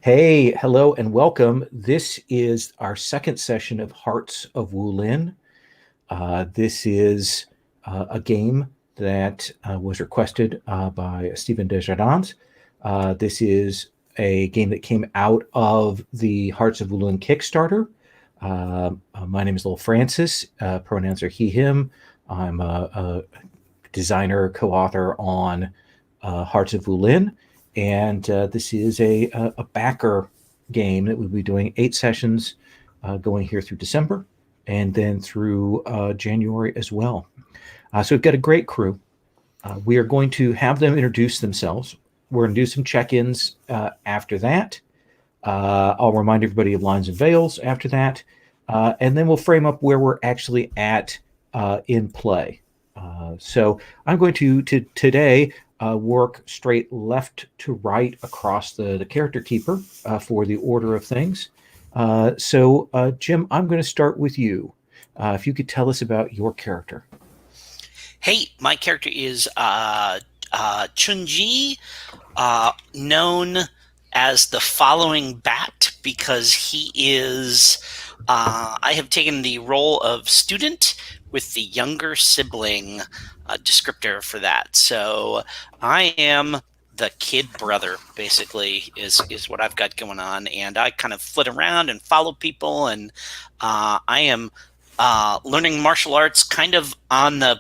Hey, hello, and welcome. This is our second session of Hearts of Wulin. This is a game that was requested by Stephen Desjardins. This is a game that came out of the Hearts of Wulin Kickstarter. My name is Lil Francis. Pronouns are he, him. I'm a designer, co-author on Hearts of Wulin. And this is a backer game that we'll be doing 8 sessions going here through December and then through January as well. So we've got a great crew. We are going to have them introduce themselves. We're going to do some check-ins after that. I'll remind everybody of lines and veils after that. And then we'll frame up where we're actually at in play. So I'm going to today work straight left to right across the character keeper for the order of things. So Jim, I'm going to start with you. If you could tell us about your character. Hey, my character is Chunji, known as the Following Bat because he is, I have taken the role of student with the younger sibling descriptor for that. So I am the kid brother, basically, is what I've got going on. And I kind of flit around and follow people. And I am learning martial arts kind of on the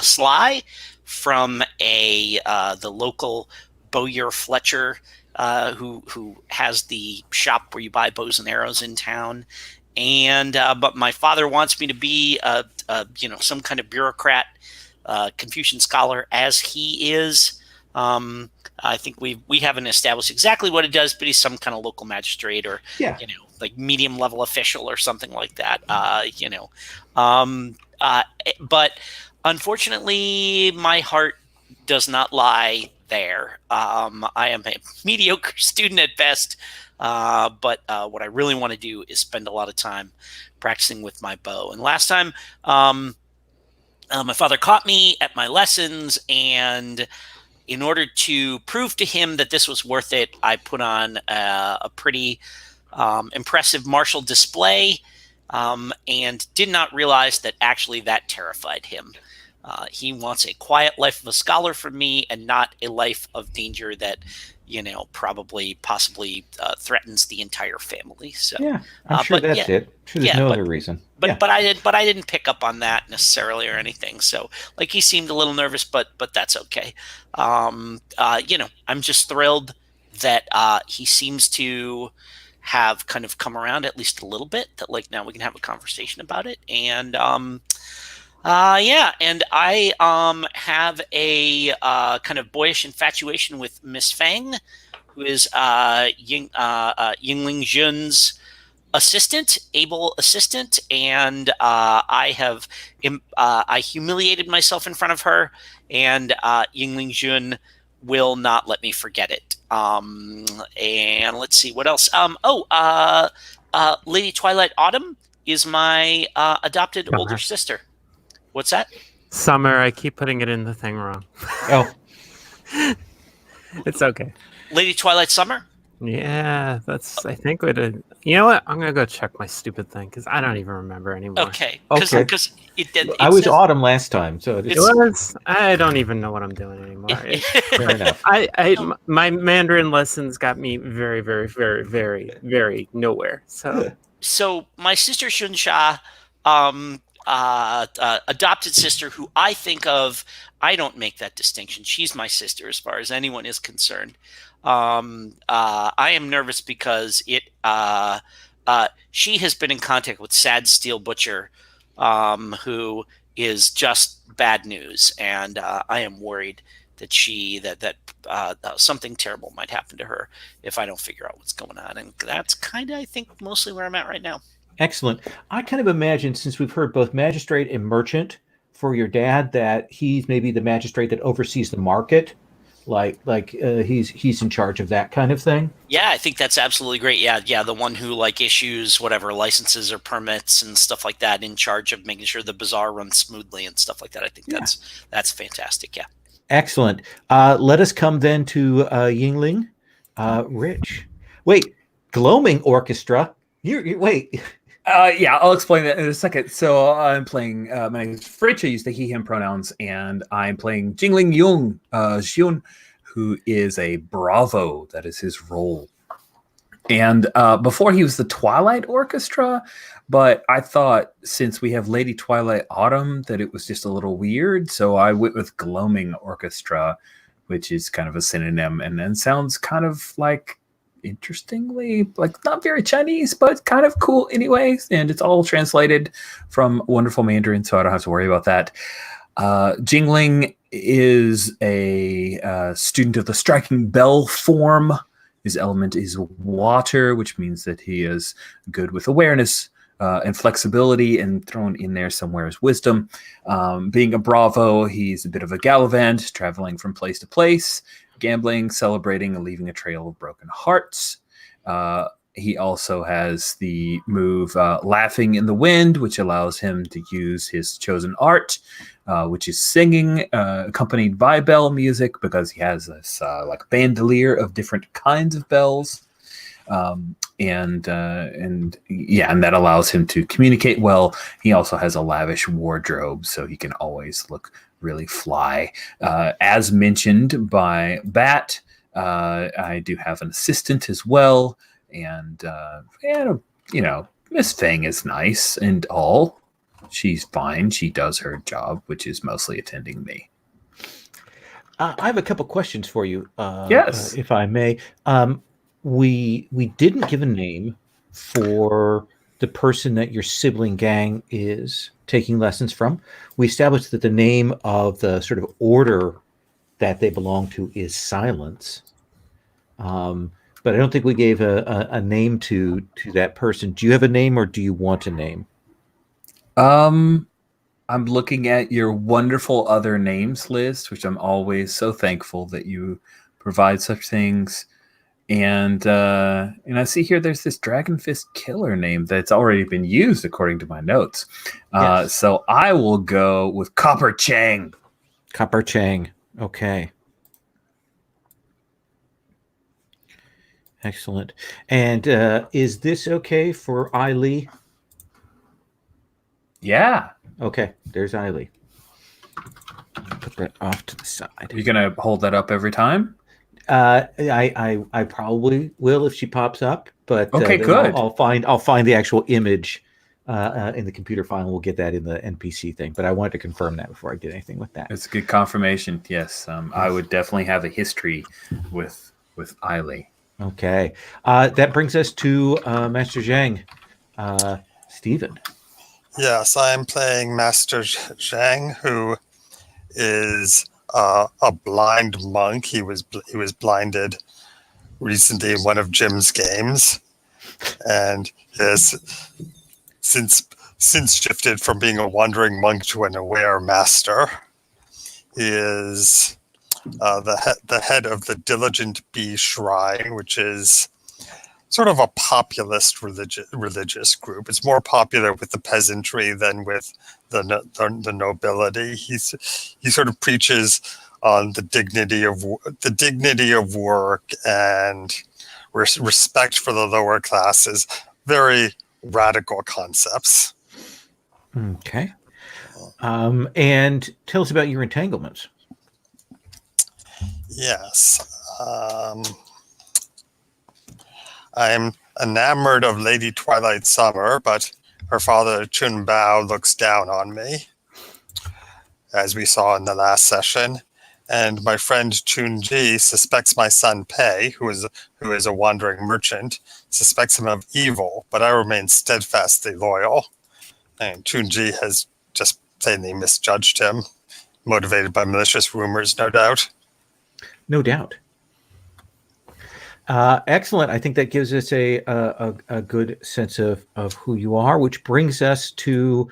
sly from the local Bowyer Fletcher, who has the shop where you buy bows and arrows in town. And but my father wants me to be some kind of bureaucrat, Confucian scholar, as he is. I think we haven't established exactly what it does, but he's some kind of local magistrate or like medium level official or something like that. But unfortunately, my heart does not lie there. I am a mediocre student at best. But what I really want to do is spend a lot of time practicing with my bow. And last time, my father caught me at my lessons, and in order to prove to him that this was worth it, I put on a pretty impressive martial display, and did not realize that actually that terrified him. He wants a quiet life of a scholar from me and not a life of danger that possibly threatens the entire family. So yeah, I'm sure that's it. I'm sure there's no other reason. But I didn't pick up on that necessarily or anything. So like he seemed a little nervous, but that's okay. I'm just thrilled that he seems to have kind of come around at least a little bit. That like now we can have a conversation about it. And and I have a kind of boyish infatuation with Miss Fang, who is Yingling Jun's able assistant, and I humiliated myself in front of her, and Yingling Jun will not let me forget it. And let's see what else. Lady Twilight Autumn is my adopted older sister. What's that? Summer. I keep putting it in the thing wrong. Oh. It's okay. Lady Twilight Summer? Yeah, that's, I think, what it... You know what? I'm going to go check my stupid thing, because I don't even remember anymore. Okay. Because I was Autumn last time, so it was... I don't even know what I'm doing anymore. Fair enough. My Mandarin lessons got me very, very, very, very, very nowhere. So my sister Shunsha, adopted sister, who I think of, I don't make that distinction. She's my sister as far as anyone is concerned. I am nervous because she has been in contact with Sad Steel Butcher, who is just bad news, and I am worried that something terrible might happen to her if I don't figure out what's going on, and that's kind of, I think, mostly where I'm at right now. Excellent. I kind of imagine, since we've heard both magistrate and merchant for your dad, that he's maybe the magistrate that oversees the market, like he's in charge of that kind of thing. Yeah, I think that's absolutely great. Yeah, the one who like issues whatever licenses or permits and stuff like that, in charge of making sure the bazaar runs smoothly and stuff like that. I think that's fantastic. Yeah. Excellent. Let us come then to Yingling. Rich. Wait, Gloaming Orchestra. You wait. Yeah, I'll explain that in a second. So I'm playing, my name is Fritz. I use the he, him pronouns, and I'm playing Jingling Yung, Xiun, who is a bravo. That is his role. And before he was the Twilight Orchestra, but I thought since we have Lady Twilight Autumn that it was just a little weird. So I went with Gloaming Orchestra, which is kind of a synonym and then sounds kind of like, interestingly, like not very Chinese, but kind of cool anyways. And it's all translated from wonderful Mandarin, so I don't have to worry about that. Jingling is a student of the striking bell form. His element is water, which means that he is good with awareness and flexibility, and thrown in there somewhere is wisdom. Being a bravo, he's a bit of a gallivant, traveling from place to place, gambling, celebrating, and leaving a trail of broken hearts. He also has the move Laughing in the Wind, which allows him to use his chosen art, which is singing, accompanied by bell music, because he has this like bandolier of different kinds of bells. And that allows him to communicate well. He also has a lavish wardrobe, so he can always look really fly. As mentioned by Bat, I do have an assistant as well, and Miss Fang is nice and all. She's fine. She does her job, which is mostly attending me. I have a couple questions for you. Yes, if I may. We didn't give a name for the person that your sibling gang is taking lessons from. We established that the name of the sort of order that they belong to is Silence. But I don't think we gave a name to that person. Do you have a name, or do you want a name? I'm looking at your wonderful other names list, which I'm always so thankful that you provide such things. And I see here there's this Dragon Fist Killer name that's already been used according to my notes. Yes. So I will go with Copper Chang. Copper Chang. Okay. Excellent. And is this okay for Eileen? Yeah. Okay, there's Eileen. Put that off to the side. Are you gonna hold that up every time? I probably will if she pops up, but okay, good. I'll find the actual image in the computer file, and we'll get that in the NPC thing. But I wanted to confirm that before I did anything with that. It's a good confirmation. Yes, I would definitely have a history with Eileen. Okay, that brings us to Master Zhang. Stephen. Yes, I am playing Master Zhang, who is a blind monk. He was blinded recently in one of Jim's games, and has since shifted from being a wandering monk to an aware master. He is the head of the Diligent Bee Shrine, which is sort of a populist religious group. It's more popular with the peasantry than with the nobility. He sort of preaches on the dignity of work and respect for the lower classes. Very radical concepts. Okay. And tell us about your entanglements. Yes. I'm enamored of Lady Twilight Summer, but her father Chun Bao looks down on me, as we saw in the last session. And my friend Chun Ji suspects my son Pei, who is a wandering merchant, suspects him of evil, but I remain steadfastly loyal. And Chun Ji has just plainly misjudged him, motivated by malicious rumors, no doubt. No doubt. Excellent. I think that gives us a good sense of who you are, which brings us to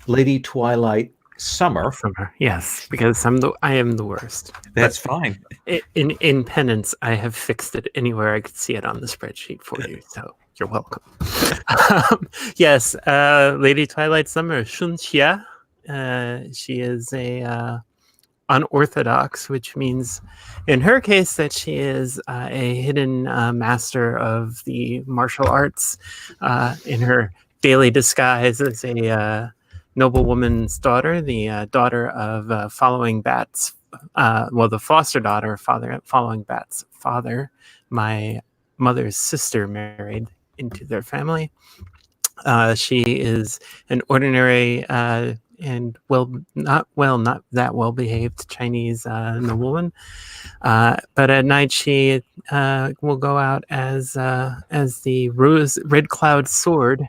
Lady Twilight Summer. Yes, because I am the worst. That's fine. In penance, I have fixed it anywhere I could see it on the spreadsheet for you, so you're welcome. Yes, Lady Twilight Summer, Shun Xia. She is a unorthodox, which means in her case that she is a hidden master of the martial arts in her daily disguise as a noblewoman's daughter, the daughter of Following Bat's, the foster daughter of Following Bat's father, my mother's sister married into their family. She is an ordinary and not that well behaved Chinese noblewoman, but at night she will go out as the Red Cloud Sword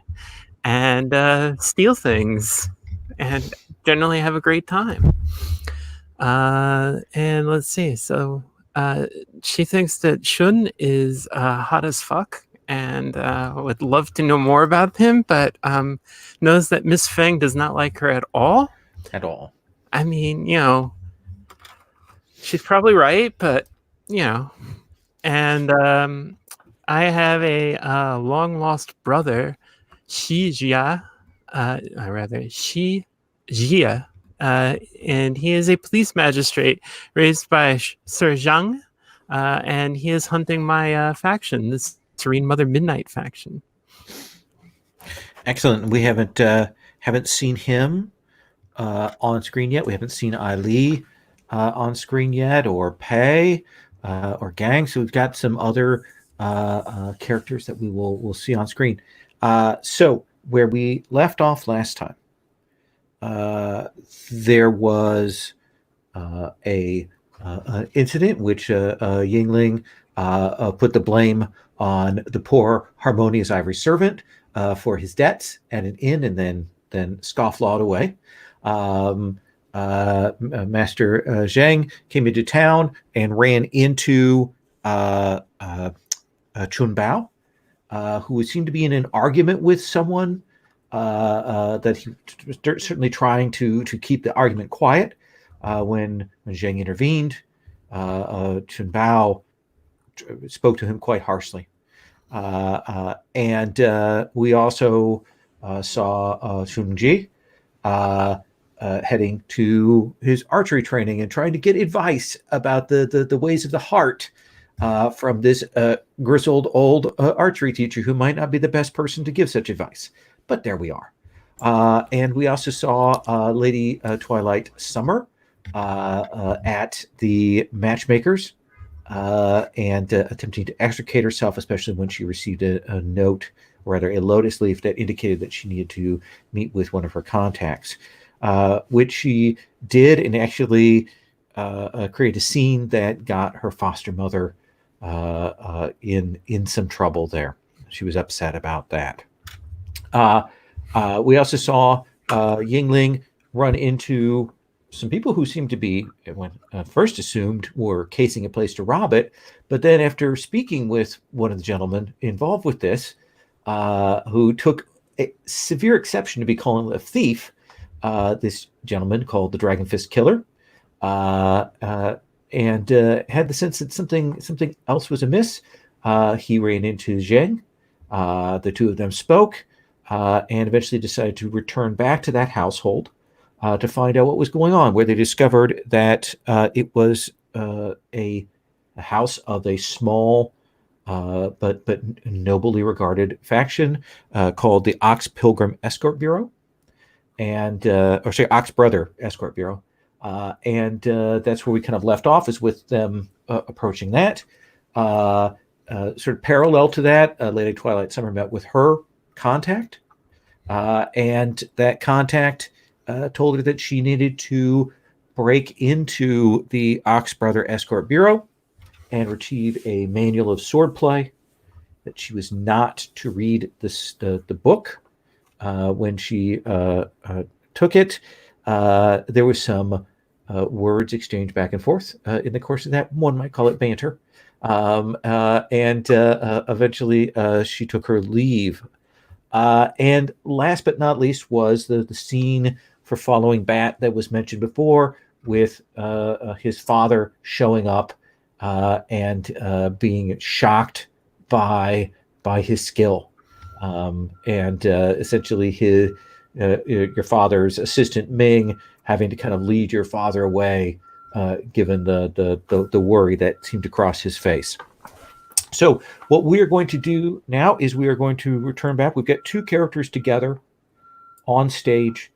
and steal things and generally have a great time. And let's see. So she thinks that Shun is hot as fuck and would love to know more about him, but knows that Miss Feng does not like her at all. At all. I mean, she's probably right, but, And I have a long-lost brother, Shi Jia, and he is a police magistrate raised by Sir Zhang, and he is hunting my faction, this Serene Mother Midnight faction. Excellent. We haven't seen him on screen yet. We haven't seen Ali on screen yet, or Pei, or Gang. So we've got some other characters that we'll see on screen. So where we left off last time, there was an incident which Yingling put the blame on the poor harmonious ivory servant for his debts at an inn, and then scofflawed away. Master Zhang came into town and ran into Chun Bao, who seemed to be in an argument with someone that he was certainly trying to keep the argument quiet. When Zhang intervened, Chun Bao spoke to him quite harshly. And we also saw Chun Ji heading to his archery training and trying to get advice about the ways of the heart from this grizzled old archery teacher who might not be the best person to give such advice. But there we are. And we also saw Lady Twilight Summer at the matchmakers and attempting to extricate herself, especially when she received a note, or rather a lotus leaf that indicated that she needed to meet with one of her contacts, which she did, and actually created a scene that got her foster mother in some trouble there. She was upset about that. We also saw Yingling run into some people who seemed to be, when first assumed, were casing a place to rob it. But then after speaking with one of the gentlemen involved with this, who took a severe exception to be calling a thief, this gentleman called the Dragon Fist Killer, and had the sense that something else was amiss. He ran into Zheng. The two of them spoke, and eventually decided to return back to that household to find out what was going on, where they discovered that it was a house of a small but nobly regarded faction called the Ox Pilgrim Escort Bureau, and Ox Brother Escort Bureau, and that's where we kind of left off, is with them approaching that. Sort of parallel to that, Lady Twilight Summer met with her contact, and that contact told her that she needed to break into the Ox Brother Escort Bureau and retrieve a manual of swordplay, that she was not to read the book when she took it. There was some words exchanged back and forth in the course of that. One might call it banter. And eventually she took her leave. And last but not least was the scene for Following Bat that was mentioned before, with his father showing up and being shocked by his skill, and essentially your father's assistant Ming having to kind of lead your father away given the worry that seemed to cross his face. So what we are going to do now is we are going to return back. We've got two characters together on stage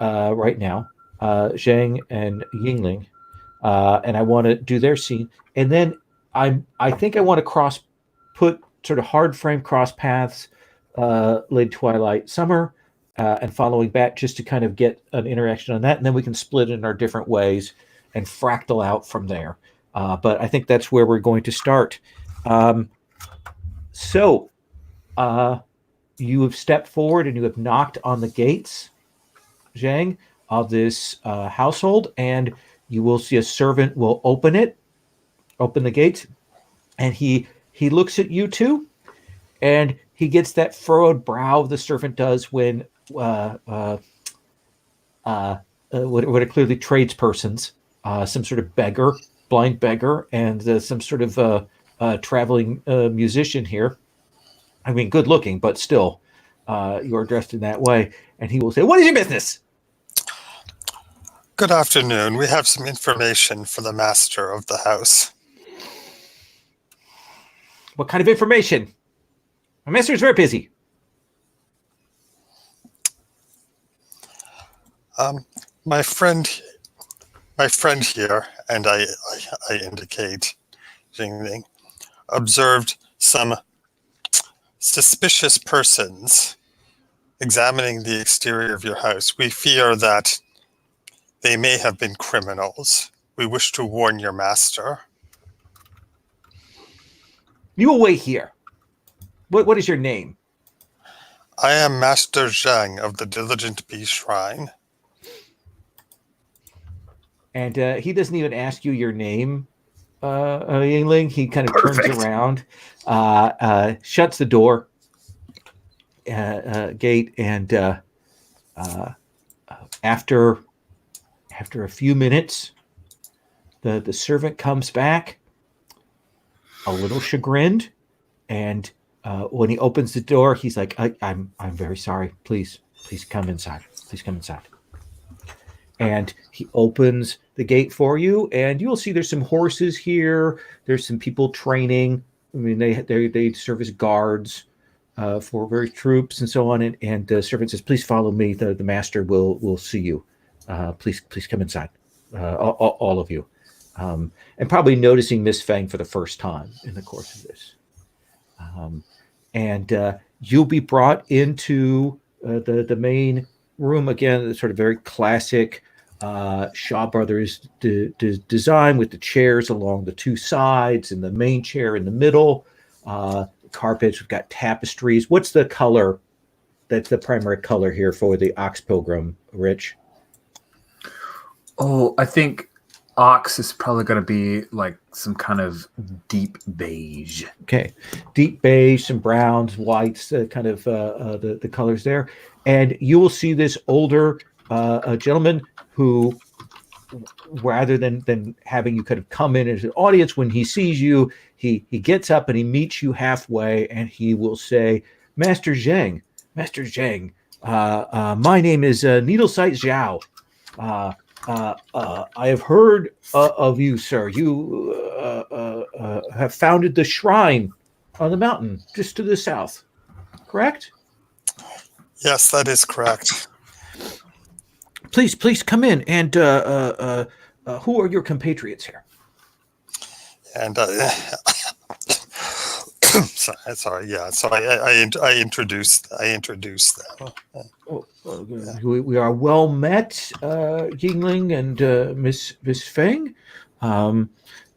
right now, Zhang and Yingling, and I want to do their scene. And then I think I want to put sort of hard frame cross paths, late twilight, summer, and following back, just to kind of get an interaction on that, and then we can split in our different ways and fractal out from there. But I think that's where we're going to start. So you have stepped forward and you have knocked on the gates, Zhang, of this household, and you will see a servant will open the gates, and he looks at you two, and he gets that furrowed brow the servant does when what are clearly tradespersons, some sort of beggar, blind beggar, and some sort of traveling musician here. I mean, good looking, but still, you are dressed in that way. And he will say, "What is your business?" Good afternoon. We have some information for the master of the house. What kind of information? My master is very busy. My friend here, and I indicate Jingling, observed some suspicious persons examining the exterior of your house. We fear that they may have been criminals. We wish to warn your master. You will wait here. What is your name? I am Master Zhang of the Diligent Bee Shrine. And he doesn't even ask you your name, Yingling. He kind of turns around, shuts the door gate, and after a few minutes, the servant comes back, a little chagrined, and when he opens the door, he's like, "I'm very sorry. Please come inside. Please come inside." And he opens the gate for you, and you'll see there's some horses here. There's some people training. I mean, they serve as guards for various troops and so on. And the servant says, "Please follow me. The master will see you. Please come inside, all of you." And probably noticing Miss Fang for the first time in the course of this. And you'll be brought into the main room again, the sort of very classic Shaw Brothers design, with the chairs along the two sides and the main chair in the middle. Carpets, we've got tapestries. What's the color? That's the primary color here for the Ox Pilgrim, Rich? Oh, I think Ox is probably going to be like some kind of deep beige. Okay, deep beige, some browns, whites, kind of the colors there. And you will see this older gentleman who, rather than having you kind of come in as an audience, when he sees you, he gets up and he meets you halfway, and he will say, Master Zhang, my name is Needlesight Zhao. I have heard of you, sir. You have founded the shrine on the mountain just to the south, correct? Yes, that is correct. Please come in. And who are your compatriots here? And sorry. Yeah. So I introduced them. We are well met, Yingling and Miss Feng.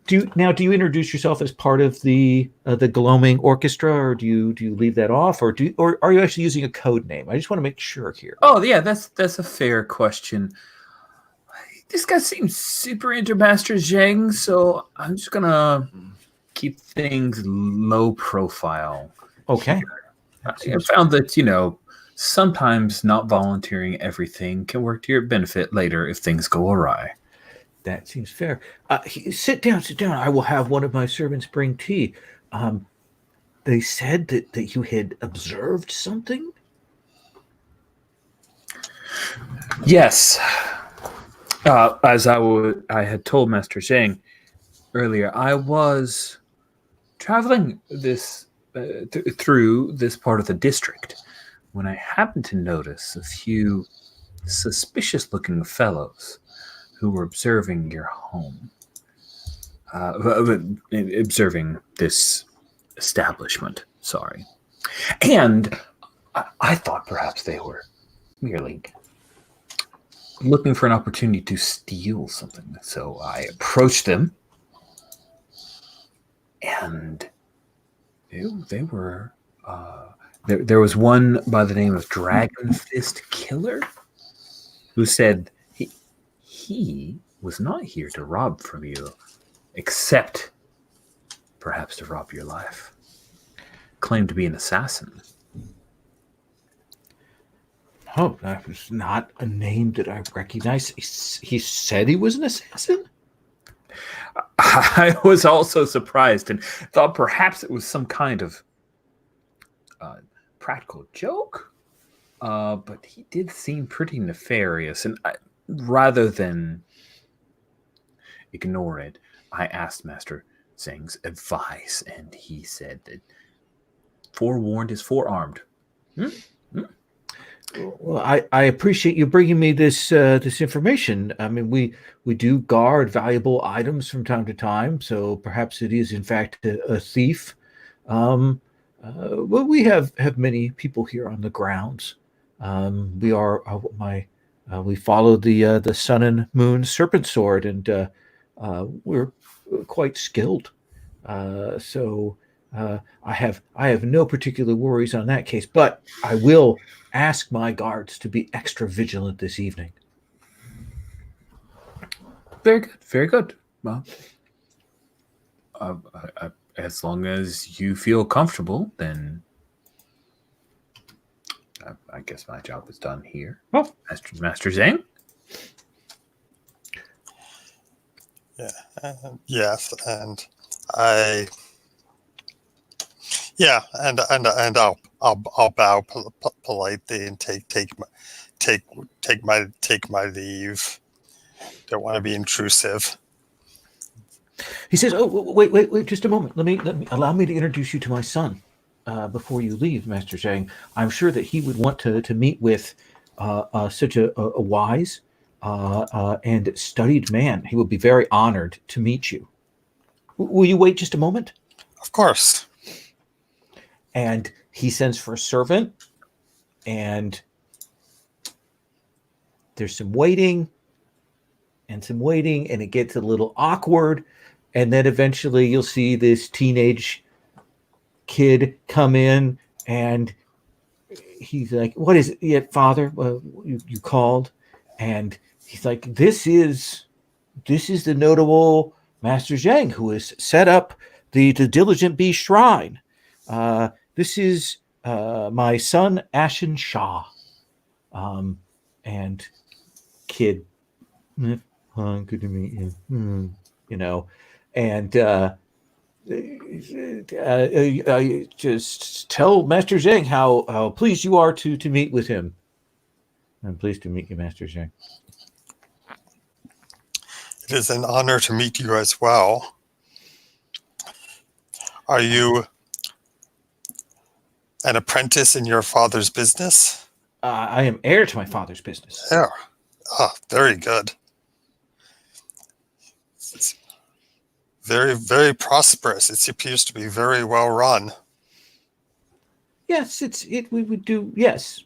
Do you introduce yourself as part of the Gloaming Orchestra, or do you leave that off, or are you actually using a code name? I just want to make sure here. Oh yeah, that's a fair question. This guy seems super into Master Zhang, so I'm just gonna keep things low profile. Okay. I found that sometimes not volunteering everything can work to your benefit later if things go awry. That seems fair. Sit down. I will have one of my servants bring tea. They said that you had observed something? Yes. As I had told Master Zhang earlier, I was traveling through this part of the district when I happened to notice a few suspicious-looking fellows who were observing your home, observing this establishment. Sorry, and I thought perhaps they were merely looking for an opportunity to steal something. So I approached them, and they were. There was one by the name of Dragon Fist Killer who said he was not here to rob from you, except perhaps to rob your life. Claimed to be an assassin. Oh, that was not a name that I recognize. He said he was an assassin? I was also surprised and thought perhaps it was some kind of practical joke. But he did seem pretty nefarious. And rather than ignore it, I asked Master Zhang's advice, and he said that forewarned is forearmed. Well, I appreciate you bringing me this information. I mean, we do guard valuable items from time to time, so perhaps it is in fact a thief. Well, we have many people here on the grounds. We follow the Sun and Moon Serpent Sword, and we're quite skilled. So I have no particular worries on that case, but I will ask my guards to be extra vigilant this evening. Very good, very good. Well, as long as you feel comfortable, then I guess my job is done here. Well, Master Zhang? Yeah. Yes, and I. Yeah, and I'll bow politely and take my leave. Don't want to be intrusive. He says, "Oh, wait, just a moment. Let me allow me to introduce you to my son before you leave, Master Zhang. I'm sure that he would want to meet with such a wise and studied man. He would be very honored to meet you. Will you wait just a moment?" Of course. And he sends for a servant, and there's some waiting, and it gets a little awkward. And then eventually you'll see this teenage kid come in, and he's like, "What is it yet, Father? You called?" And he's like, This is the notable Master Zhang who has set up the Diligent Bee Shrine. This is my son, Ashen Shah." And kid, good to meet you. And just tell Master Zhang how pleased you are to meet with him. I'm pleased to meet you, Master Zhang. It is an honor to meet you as well. Are you an apprentice in your father's business? I am heir to my father's business. Yeah. Very good. It's very, very prosperous. It appears to be very well run. Yes, we would do, yes.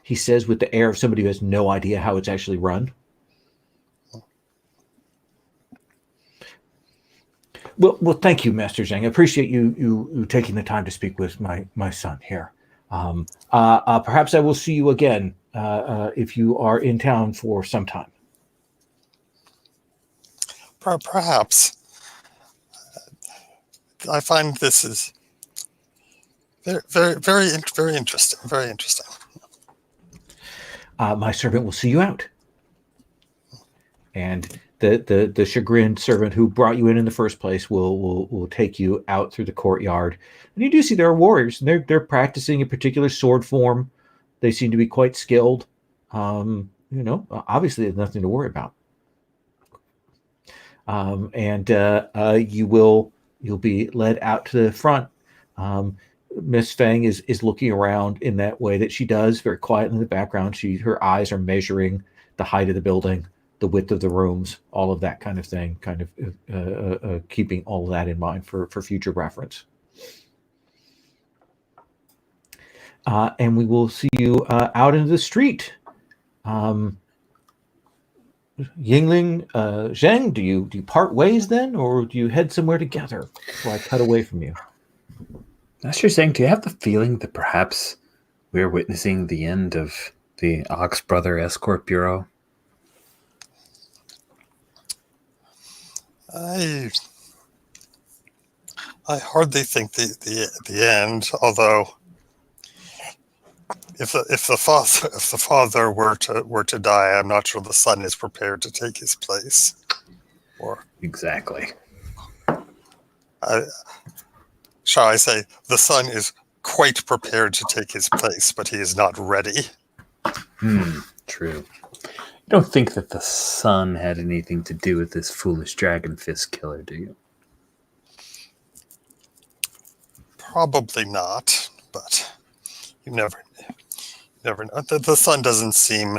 He says with the air of somebody who has no idea how it's actually run. Well, thank you, Master Zhang. I appreciate you taking the time to speak with my son here. Perhaps I will see you again if you are in town for some time. Perhaps. I find this is very, very, very, very interesting. Very interesting. My servant will see you out. And the chagrined servant who brought you in the first place will take you out through the courtyard. And you do see there are warriors, and they're practicing a particular sword form. They seem to be quite skilled. obviously there's nothing to worry about. And you'll be led out to the front. Miss Fang is looking around in that way that she does, very quietly in the background. Her eyes are measuring the height of the building, the width of the rooms, all of that kind of thing, kind of keeping all of that in mind for future reference. And we will see you out into the street. Yingling, Zheng, do you part ways then, or do you head somewhere together before I cut away from you? Master Zhang, do you have the feeling that perhaps we're witnessing the end of the Ox Brother Escort Bureau? I hardly think the end. Although, if the father were to die, I'm not sure the son is prepared to take his place. Or exactly. Shall I say, the son is quite prepared to take his place, but he is not ready. True. You don't think that the son had anything to do with this foolish dragon fist killer, do you? Probably not, but you never know. The son doesn't seem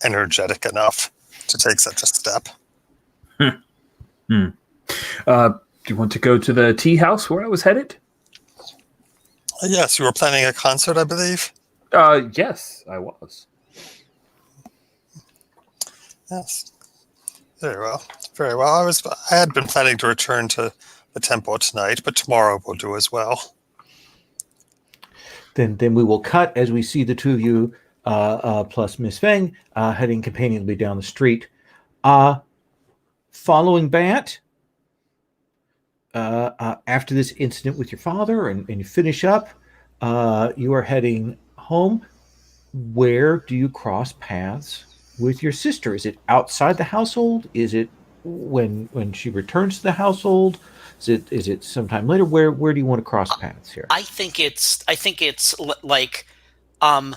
energetic enough to take such a step. Do you want to go to the tea house where I was headed? Yes, you were planning a concert, I believe. Yes, I was. Yes. Very well. Very well. I had been planning to return to the temple tonight, but tomorrow will do as well. Then we will cut as we see the two of you plus Miss Feng heading companionably down the street. Following Bat, after this incident with your father and you finish up, you are heading home. Where do you cross paths with your sister? Is it outside the household? Is it when she returns to the household? Is it sometime later? Where do you want to cross paths here? I think it's like I'm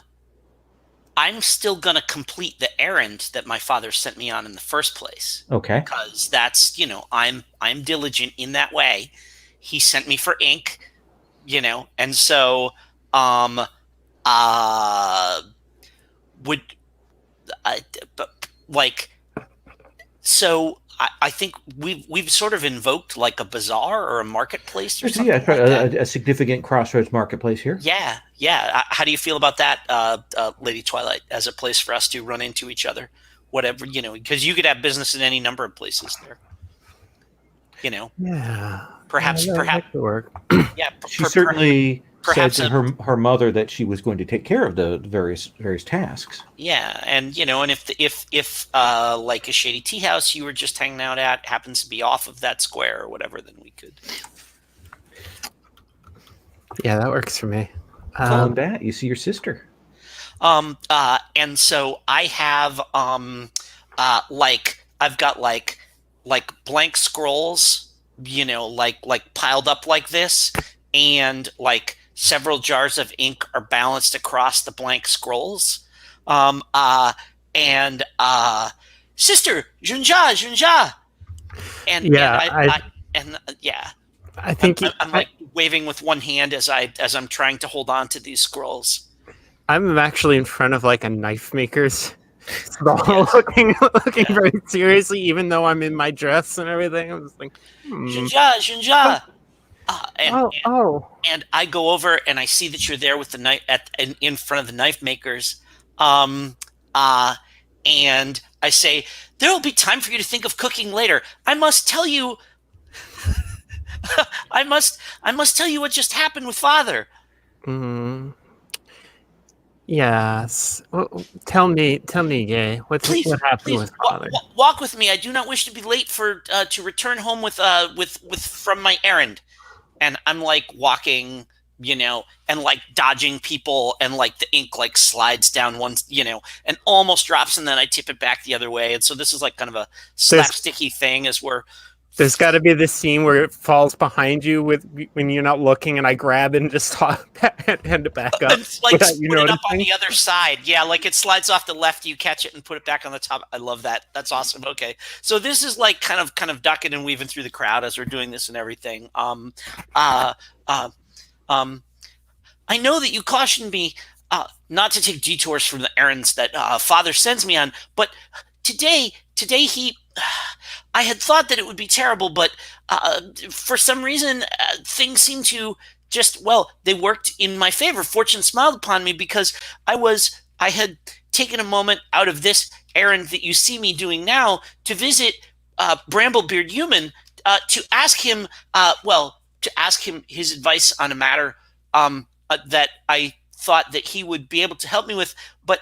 still gonna complete the errand that my father sent me on in the first place. Okay. Because that's, I'm diligent in that way. He sent me for ink, and so would so I think we've sort of invoked like a bazaar or a marketplace or something. A significant crossroads marketplace here. Yeah. How do you feel about that, Lady Twilight, as a place for us to run into each other? Whatever, because you could have business in any number of places there. Yeah. Perhaps. That could work. Yeah. She certainly said to perhaps her mother that she was going to take care of the various tasks. Yeah, and and if like a shady tea house you were just hanging out at happens to be off of that square or whatever, then we could. Yeah, that works for me. Following that, you see your sister. And so I have I've got like blank scrolls, like piled up like this, and like several jars of ink are balanced across the blank scrolls. And sister, Junja. And I think I'm like waving with one hand as I'm trying to hold on to these scrolls. I'm actually in front of like a knife maker's stall, looking very seriously, even though I'm in my dress and everything. I'm just like, Junja. And I go over and I see that you're there with the knife in front of the knife makers. And I say, there will be time for you to think of cooking later. I must tell you, I must tell you what just happened with Father. Yes. Well, tell me, Gay. What happened with Father? Walk with me. I do not wish to be late to return home with from my errand. And I'm like walking, and like dodging people, and like the ink like slides down one, and almost drops, and then I tip it back the other way. And so this is like kind of a slapsticky thing as we're There's got to be this scene where it falls behind you when you're not looking, and I grab it and just hand it back up And like without you put it up on noticing. the other side. Yeah, like it slides off the left, you catch it and put it back on the top. I love that. That's awesome. Okay, so this is like kind of ducking and weaving through the crowd as we're doing this and everything. Uh, uh, I know that you cautioned me not to take detours from the errands that Father sends me on, but today I had thought that it would be terrible, but for some reason, things seem to they worked in my favor. Fortune smiled upon me because I had taken a moment out of this errand that you see me doing now to visit Bramblebeard Human to ask him, his advice on a matter that I thought that he would be able to help me with. But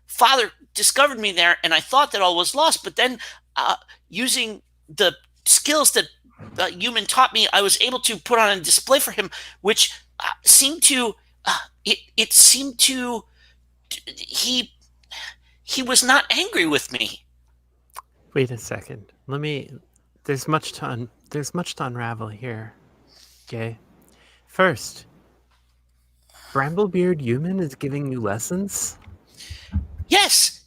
Father discovered me there, and I thought that all was lost. But then, using the skills that Human taught me, I was able to put on a display for him, which seemed to it seemed to he was not angry with me. Wait a second. There's much to unravel here. Okay. First, Bramblebeard Human is giving you lessons? Yes.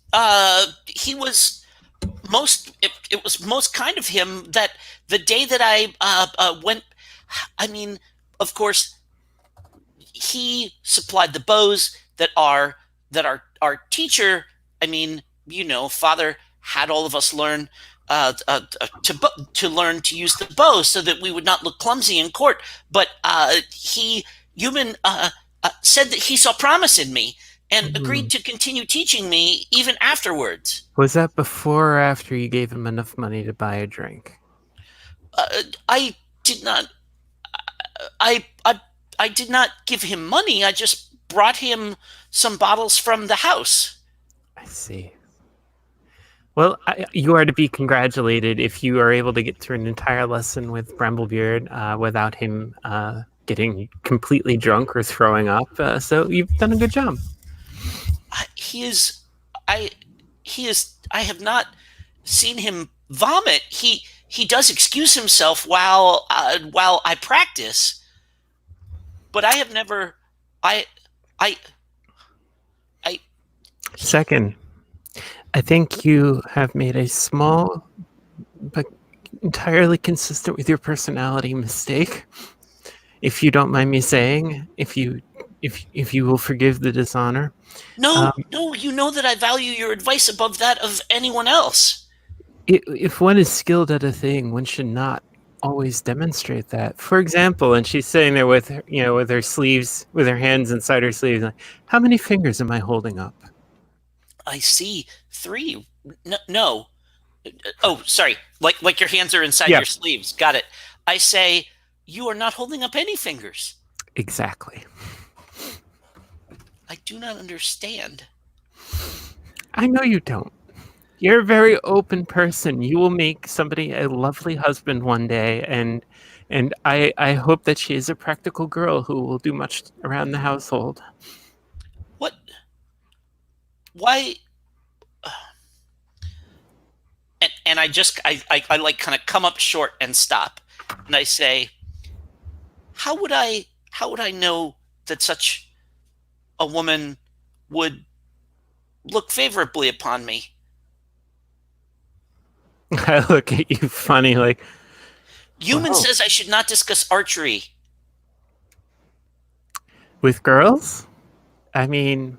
He was it was most kind of him that the day that I went, I mean, of course, he supplied the bows that our teacher, I mean, Father had all of us learn to learn to use the bow so that we would not look clumsy in court. But Human said that he saw promise in me and agreed to continue teaching me even afterwards. Was that before or after you gave him enough money to buy a drink? I did not. I did not give him money. I just brought him some bottles from the house. I see. Well, you are to be congratulated if you are able to get through an entire lesson with Bramblebeard without him getting completely drunk or throwing up. So you've done a good job. I have not seen him vomit. He does excuse himself while I practice, but I have never. Second, I think you have made a small but entirely consistent with your personality mistake. If you don't mind me saying, if you will forgive the dishonor. No, you know that I value your advice above that of anyone else. If one is skilled at a thing, one should not always demonstrate that. For example, and she's sitting there with her sleeves, with her hands inside her sleeves, like, how many fingers am I holding up? I see 3. No. Oh, sorry. Like your hands are inside your sleeves. Got it. I say, you are not holding up any fingers. Exactly. I do not understand. I know you don't. You're a very open person. You will make somebody a lovely husband one day, and I hope that she is a practical girl who will do much around the household. What? Why? And I like kind of come up short and stop, and I say, how would I know that such a woman would look favorably upon me? I look at you funny, like, Human says I should not discuss archery. With girls? I mean,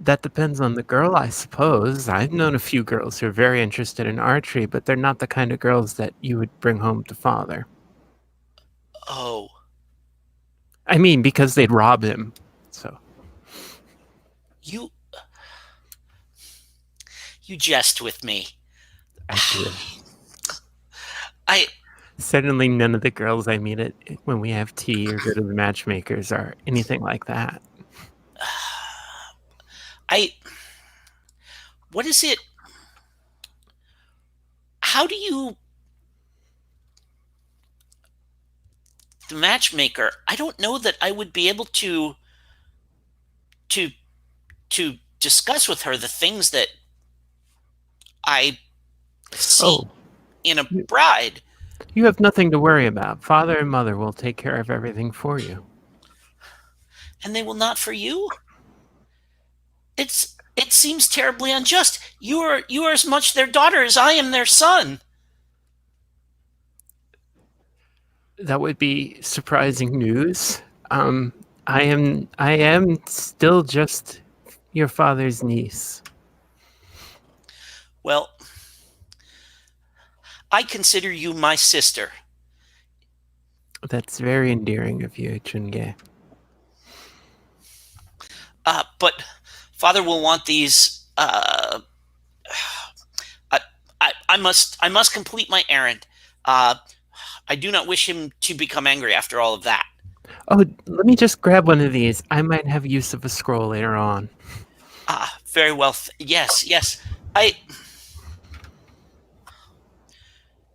that depends on the girl, I suppose. I've known a few girls who are very interested in archery, but they're not the kind of girls that you would bring home to Father. Oh. I mean, because they'd rob him, so. You jest with me. I do. I Certainly none of the girls I meet when we have tea or go to the matchmakers are anything like that. What is it? How do you... The matchmaker, I don't know that I would be able to discuss with her the things that I see. Oh, in a bride. You have nothing to worry about. Father and mother will take care of everything for you. And they will not for you? It seems terribly unjust. You are as much their daughter as I am their son. That would be surprising news. I am still just your father's niece. Well, I consider you my sister. That's very endearing of you, Chunge. But Father will want these. I must complete my errand. I do not wish him to become angry after all of that. Oh, let me just grab one of these. I might have use of a scroll later on. Very well. Yes.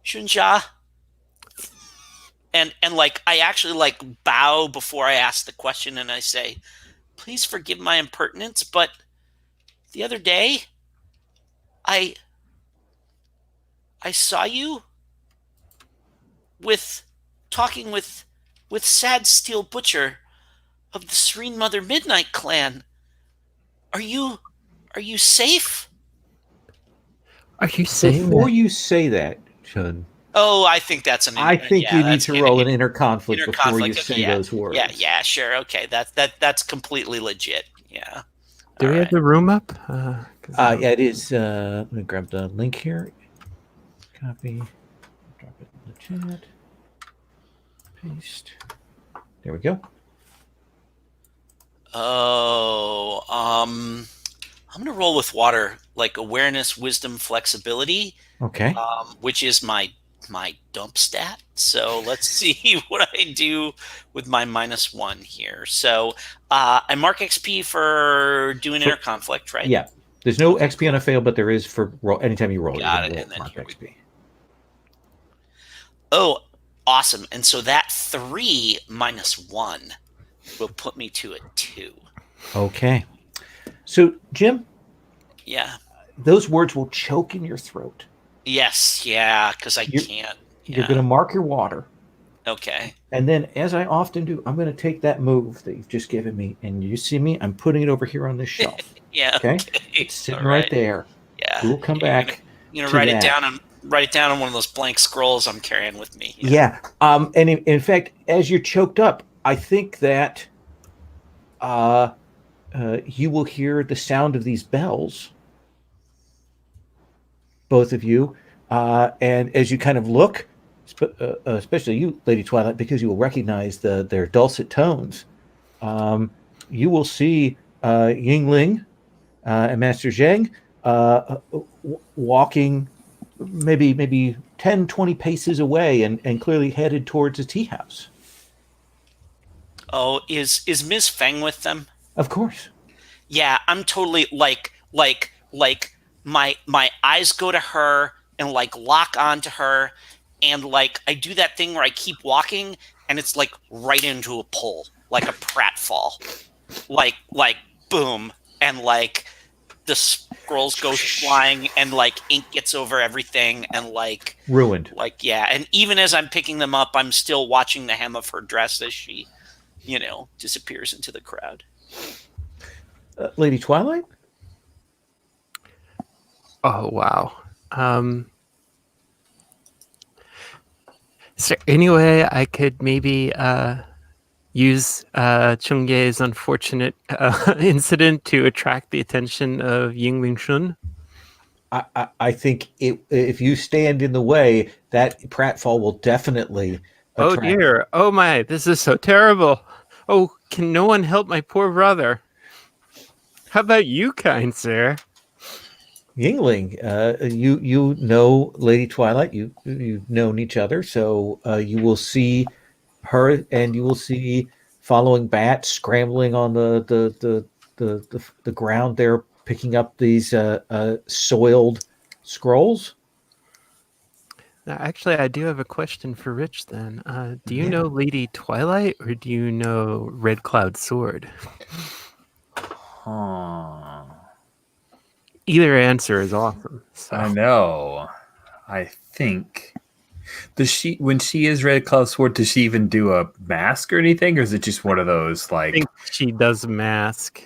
Shunja. And like I actually like bow before I ask the question, and I say, please forgive my impertinence, but the other day I saw you talking with Sad Steel Butcher of the Serene Mother Midnight clan. Are you safe? Are you saying Before that? you say that, Chun, Oh, I think that's an. I think you need to roll an inner conflict before you okay, say those words. Yeah, sure. Okay, that's completely legit. Yeah. Do we All have the room up? Yeah, it is. Let me grab the link here. Copy. Drop it in the chat. Paste. There we go. Oh, I'm gonna roll with water, like awareness, wisdom, flexibility, Okay. which is my dump stat. So let's see what I do with my -1 here. So I mark XP for doing inner conflict, right? Yeah. There's no XP on a fail, but there is for anytime you roll. Got you're it. roll And then mark here XP. Oh, awesome. And so that 3 -1 will put me to a 2. Okay. So, Jim, Yeah. those words will choke in your throat. Yes. Yeah. Because I can't. You're Yeah. going to mark your water. Okay. And then, as I often do, I'm going to take that move that you've just given me, and you see me, I'm putting it over here on this shelf. Yeah. Okay? It's sitting All right there. Yeah. We'll come back. You're gonna to write that. it down on one of those blank scrolls I'm carrying with me. Yeah. And in fact, as you're choked up, I think that you will hear the sound of these bells, both of you. And as you kind of look, especially you, Lady Twilight, because you will recognize their dulcet tones, you will see Yingling and Master Zheng walking maybe 10, 20 paces away and clearly headed towards a tea house. Oh, is Ms. Feng with them? Of course. Yeah, I'm totally like my eyes go to her and like lock onto her, and like I do that thing where I keep walking and it's like right into a pole, like a pratfall. Like boom, and like the scrolls go flying and like ink gets over everything and like ruined. Like yeah, and even as I'm picking them up, I'm still watching the hem of her dress as she, disappears into the crowd. Lady Twilight? Oh, wow. Is there any way I could maybe use Chungye's unfortunate incident to attract the attention of Yingling Shun? I think if you stand in the way, that pratfall will definitely attract. Oh, dear. Oh, my. This is so terrible. Oh, can no one help my poor brother? How about you, kind sir? Yingling, you know Lady Twilight. You've known each other, so you will see her, and you will see following Bat scrambling on the ground there, picking up these soiled scrolls. Now, actually, I do have a question for Rich. Then, do you know Lady Twilight, or do you know Red Cloud Sword? Huh. Either answer is awesome. So. I know. I think. Does she, when she is Red Cloud Sword, does she even do a mask or anything, or is it just one of those I like? think she does mask.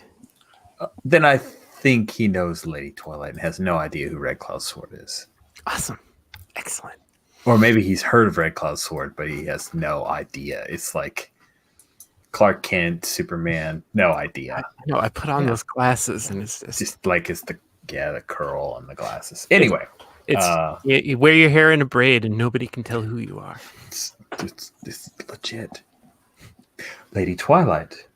Then I think he knows Lady Twilight and has no idea who Red Cloud Sword is. Awesome. Excellent. Or maybe he's heard of Red Cloud Sword, but he has no idea. It's like Clark Kent, Superman, no idea. No, I put on those glasses and it's Just like it's the curl and the glasses. Anyway, you wear your hair in a braid and nobody can tell who you are. it's legit. Lady Twilight.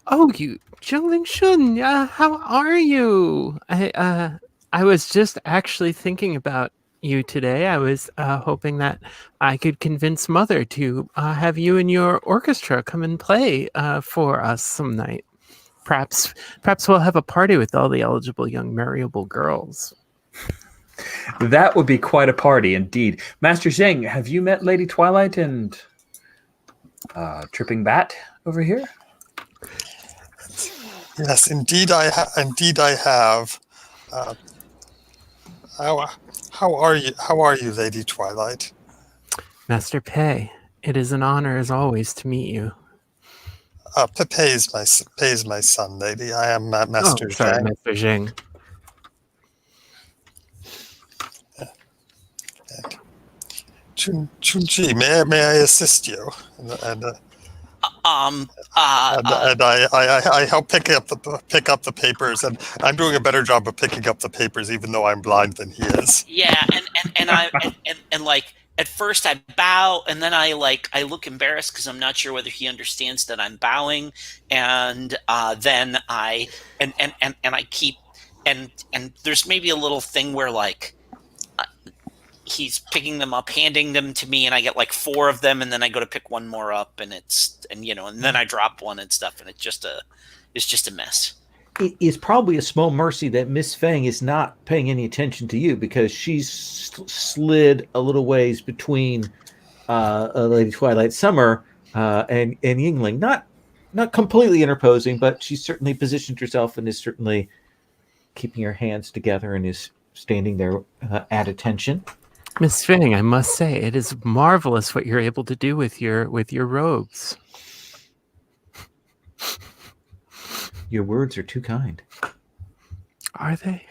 Oh, you Jingling Shun, how are you? I was just actually thinking about you today. I was hoping that I could convince Mother to have you and your orchestra come and play for us some night. Perhaps we'll have a party with all the eligible young marriable girls. That would be quite a party indeed. Master Zheng, have you met Lady Twilight and Tripping Bat over here? Yes, indeed I have. How are you? How are you, Lady Twilight? Master Pei, it is an honor as always to meet you. PbtA is my son, lady. I am Master Sorry, Zhang. Master Zheng. Chunchi, may I assist you? And I help pick up the papers, and I'm doing a better job of picking up the papers, even though I'm blind than he is. Yeah, and like at first I bow, and then I look embarrassed because I'm not sure whether he understands that I'm bowing, and then I keep and there's maybe a little thing where like he's picking them up, handing them to me, and I get like 4 of them, and then I go to pick one more up, and then I drop one and stuff, and it's just a mess. It is probably a small mercy that Miss Feng is not paying any attention to you, because she's slid a little ways between Lady Twilight Summer and Yingling. Not completely interposing, but she's certainly positioned herself and is certainly keeping her hands together and is standing there at attention. Miss Feng, I must say, it is marvelous what you're able to do with your robes. Your words are too kind. Are they?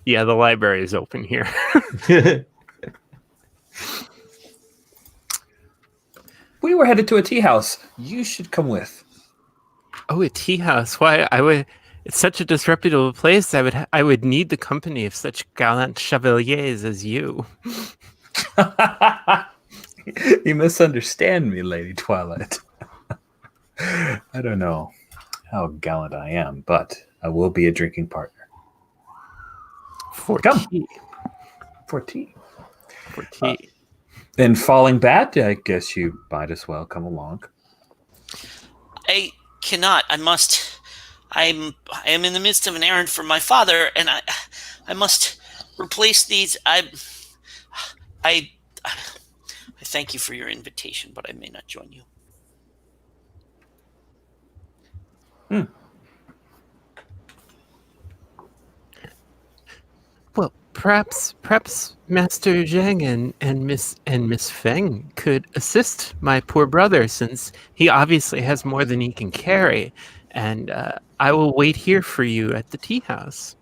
Yeah, the library is open here. We were headed to a tea house. You should come with. Oh, a tea house. Why? It's such a disreputable place. I would need the company of such gallant chevaliers as you. You misunderstand me, Lady Twilight. I don't know how gallant I am, but I will be a drinking partner. Come. Tea. For tea. For tea. And Falling Bat, I guess you might as well come along. I cannot. I am in the midst of an errand for my father, and I must replace these. I thank you for your invitation, but I may not join you. Well, perhaps Master Zheng and Miss Feng could assist my poor brother, since he obviously has more than he can carry, and I will wait here for you at the tea house.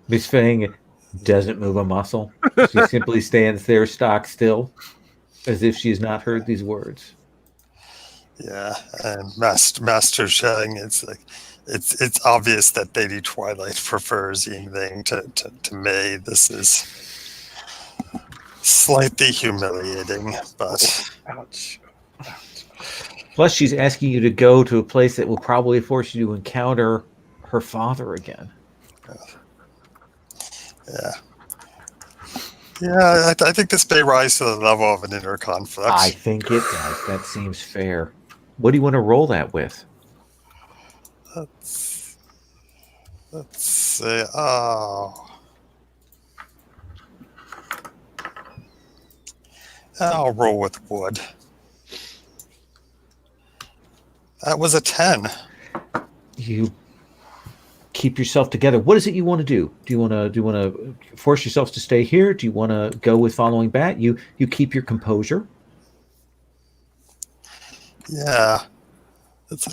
Miss Feng doesn't move a muscle. She simply stands there stock still, as if she has not heard these words. Yeah, and Master Zheng, it's obvious that Lady Twilight prefers Yingling to May. This is slightly humiliating, but Ouch. Plus, she's asking you to go to a place that will probably force you to encounter her father again. Yeah, I think this may rise to the level of an inner conflict. I think it does. That seems fair. What do you want to roll that with? Let's see. Oh, I'll roll with wood. That was a 10. you keep yourself together. What is it you want to do? Do you want to force yourselves to stay here? Do you want to go with following Bat? You keep your composure. Yeah, it's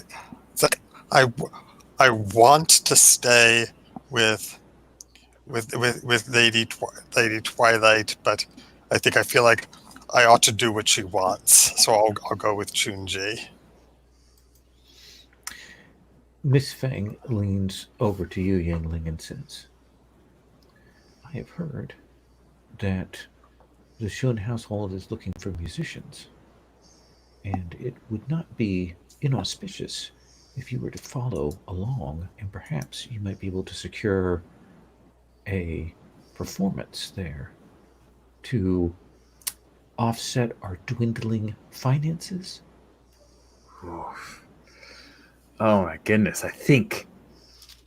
like I want to stay with Lady Twilight, but I feel like I ought to do what she wants, so I'll go with Chunji. Miss Feng leans over to you, Yangling, and says, I have heard that the Shun household is looking for musicians, and it would not be inauspicious if you were to follow along, and perhaps you might be able to secure a performance there to offset our dwindling finances. Oh my goodness, I think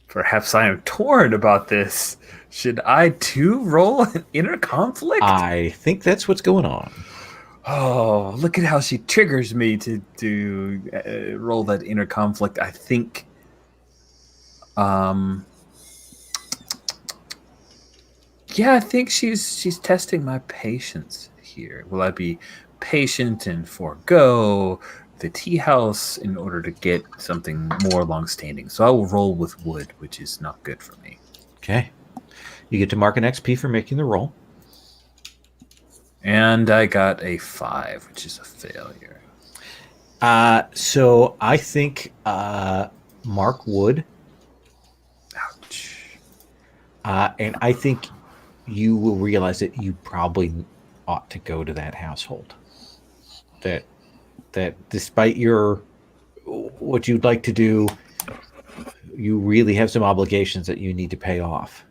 perhaps I am torn about this. Should I too roll an inner conflict? I think that's what's going on. Oh, look at how she triggers me to roll that inner conflict. I think, yeah, I think she's testing my patience here. Will I be patient and forego the tea house in order to get something more long-standing? So I will roll with wood, which is not good for me. Okay. You get to mark an XP for making the roll. And I got a 5, which is a failure. So I think Mark would. Ouch. And I think you will realize that you probably ought to go to that household. That despite what you'd like to do, you really have some obligations that you need to pay off.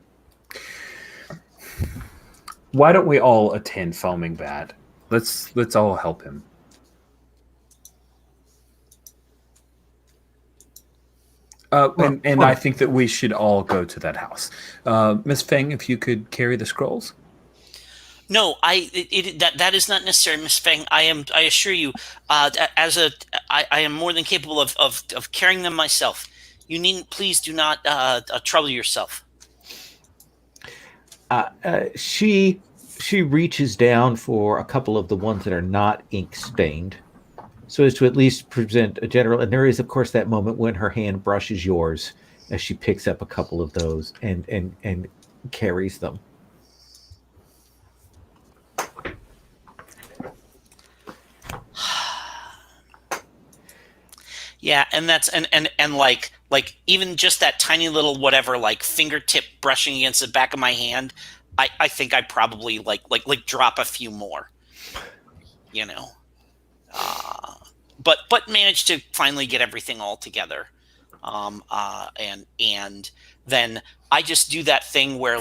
Why don't we all attend Foaming Bat? Let's all help him. And I think that we should all go to that house. Miss Feng, if you could carry the scrolls. No, that is not necessary, Miss Feng. I assure you, I am more than capable of carrying them myself. You needn't, please do not trouble yourself. She reaches down for a couple of the ones that are not ink stained, so as to at least present a general. And there is, of course, that moment when her hand brushes yours as she picks up a couple of those and carries them. Yeah, and that's and like even just that tiny little whatever, like fingertip brushing against the back of my hand, I think I probably like drop a few more, you know, but managed to finally get everything all together, and then I just do that thing where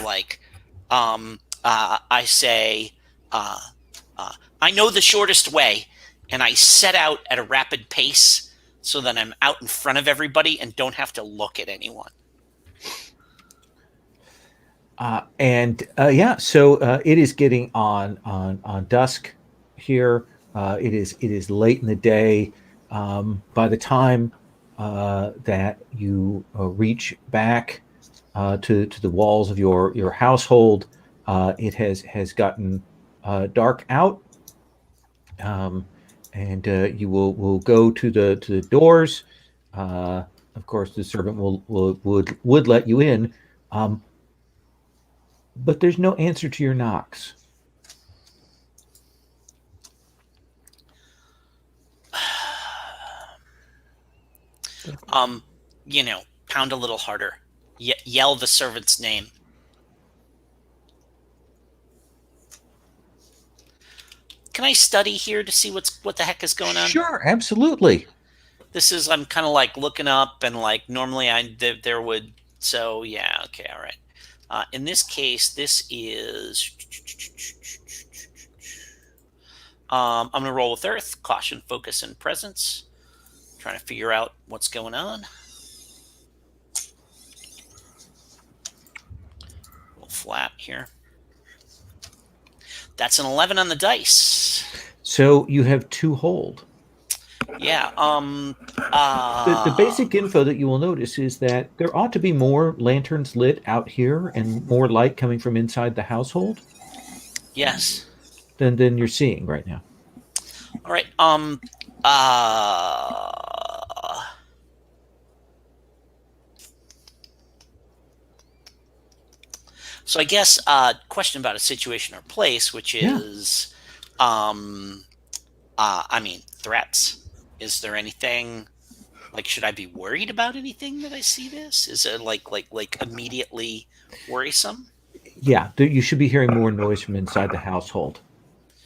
I say, I know the shortest way, and I set out at a rapid pace, so that I'm out in front of everybody and don't have to look at anyone. So it is getting on dusk here. It is late in the day. By the time that you reach back to the walls of your household, it has gotten dark out. And you will go to the doors. Of course, the servant would let you in, but there's no answer to your knocks. Pound a little harder. Yell the servant's name. Can I study here to see what the heck is going on? Sure, absolutely. I'm kind of like looking up, and like normally there would, so yeah, okay, all right. In this case, this is I'm gonna roll with Earth, caution, focus, and presence. Trying to figure out what's going on. Roll flat here. That's an 11 on the dice. So you have 2 hold. Yeah. The basic info that you will notice is that there ought to be more lanterns lit out here and more light coming from inside the household Yes. than you're seeing right now. All right. Uh. So I guess question about a situation or place, which is, I mean, threats. Is there anything like? Should I be worried about anything that I see this? Is it like immediately worrisome? Yeah, you should be hearing more noise from inside the household.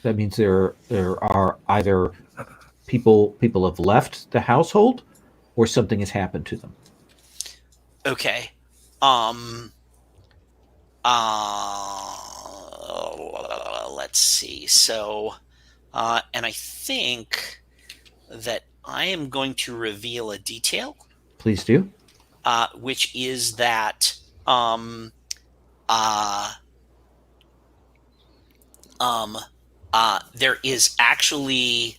That means there are either people have left the household or something has happened to them. Okay. Um. Let's see. So, and I think that I am going to reveal a detail, Please do. which is that uh, um, there is actually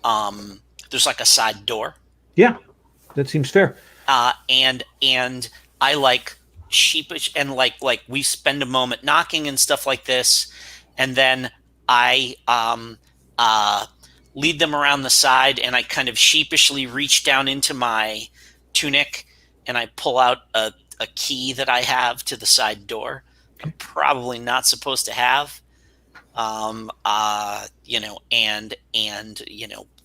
there's like a side door, Yeah, that seems fair. and I like sheepish and like we spend a moment knocking and stuff like this, and then I lead them around the side, and I kind of sheepishly reach down into my tunic and I pull out a key that I have to the side door. I'm probably not supposed to have, and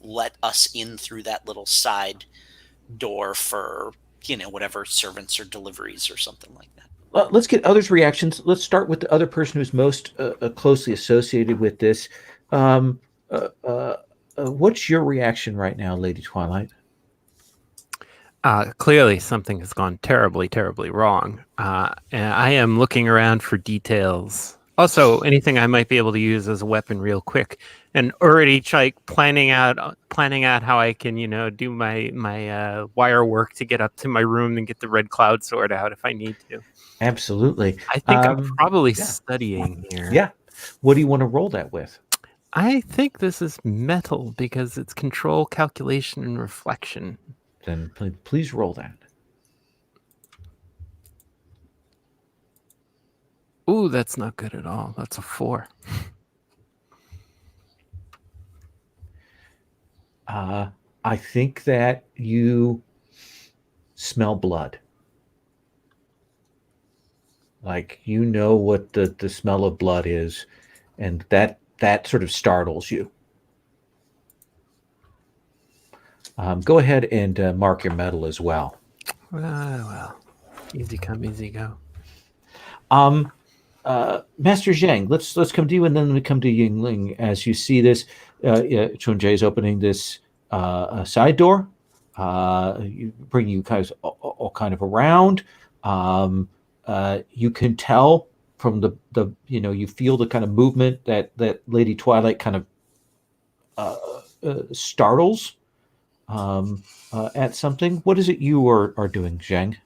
let us in through that little side door for whatever servants or deliveries or something like that. Let's get others' reactions. Let's start with the other person who's most closely associated with this. Um, what's your reaction right now, Lady Twilight? Clearly, something has gone terribly, terribly wrong. And I am looking around for details. Also, anything I might be able to use as a weapon real quick, and already planning out how I can, do my wire work to get up to my room and get the red cloud sword out if I need to. Absolutely. I think I'm probably studying here. Yeah. What do you want to roll that with? I think this is metal because it's control, calculation, and reflection. Then please roll that. Ooh, that's not good at all. That's a 4. I think that you smell blood. Like you know what the smell of blood is, and that sort of startles you. Go ahead and mark your medal as well. Well, easy come, easy go. Master Zhang, let's come to you, and then we come to Yingling as you see this. Chunjie is opening this side door. Bring you guys all kind of around. You can tell from the you feel the kind of movement that Lady Twilight kind of startles at something. What is it you are doing, Zhang?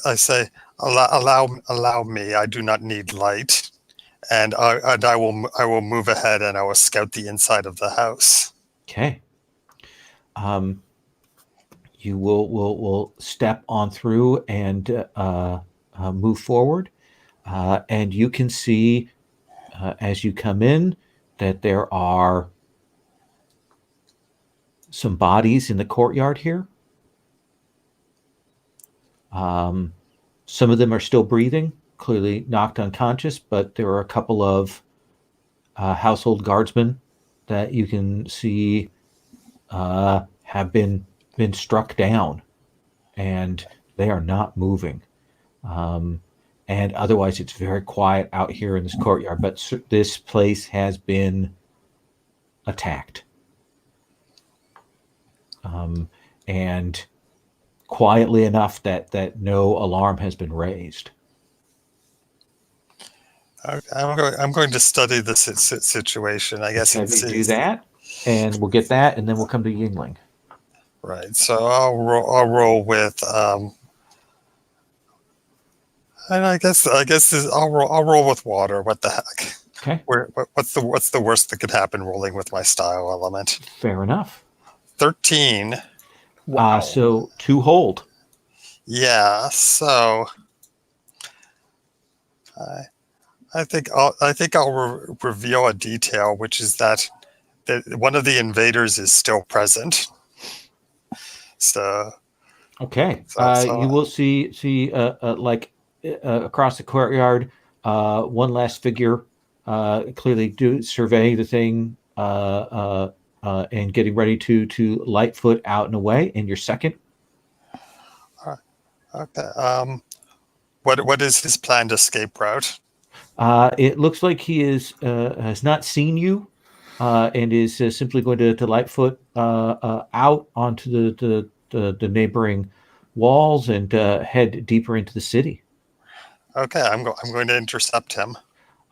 I say, allow me. I do not need light, and I will move ahead, and I will scout the inside of the house. Okay. You will step on through and move forward, and you can see as you come in that there are some bodies in the courtyard here. Some of them are still breathing, clearly knocked unconscious, but there are a couple of household guardsmen that you can see have been struck down, and they are not moving. And otherwise, it's very quiet out here in this courtyard. But this place has been attacked, and quietly enough that no alarm has been raised. I'm going to study the situation. I guess Have you do that, and we'll get that, and then we'll come to Yingling. Right. So I'll roll with and I guess I'll roll with water. What the heck? Okay, What's the worst that could happen rolling with my style element? fair enough. 13. Wow. So 2 hold. Yeah. So I think I'll reveal a detail, which is that one of the invaders is still present. So Okay. so You will see like across the courtyard, one last figure clearly do survey the thing and getting ready to Lightfoot out and away. And your second, okay. What is his planned escape route? it looks like he has not seen you and is simply going to Lightfoot out onto the neighboring walls and head deeper into the city. Okay, I'm going to intercept him.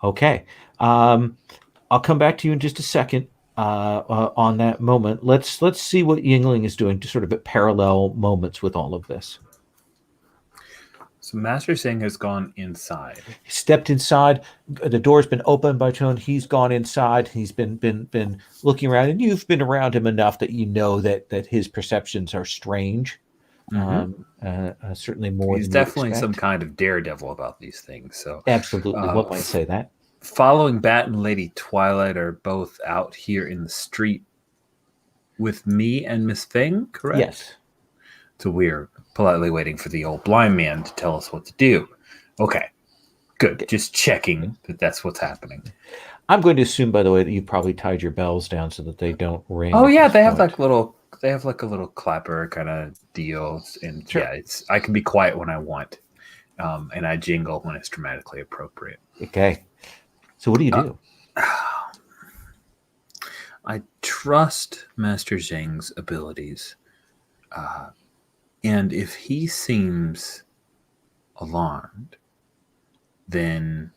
Okay. I'll come back to you in just a second on that moment. Let's see what Yingling is doing to sort of at parallel moments with all of this. So Master Singh has gone inside. He stepped inside. The door's been opened by Chon. He's gone inside. He's been looking around, and you've been around him enough that you know that his perceptions are strange. Certainly more. He's than you definitely expect. some kind of daredevil about these things. So Absolutely, one might say that. Following Bat and Lady Twilight are both out here in the street with me and Miss Feng, correct? Yes. So we're politely waiting for the old blind man to tell us what to do. Okay, good. Just checking that that's what's happening. I'm going to assume, by the way, that you probably tied your bells down so that they don't ring. Oh yeah, they have point. they have like a little clapper kind of deal, and Sure. yeah, I can be quiet when I want, and I jingle when it's dramatically appropriate. Okay. So what do you do? I trust Master Zhang's abilities. And if he seems alarmed, then,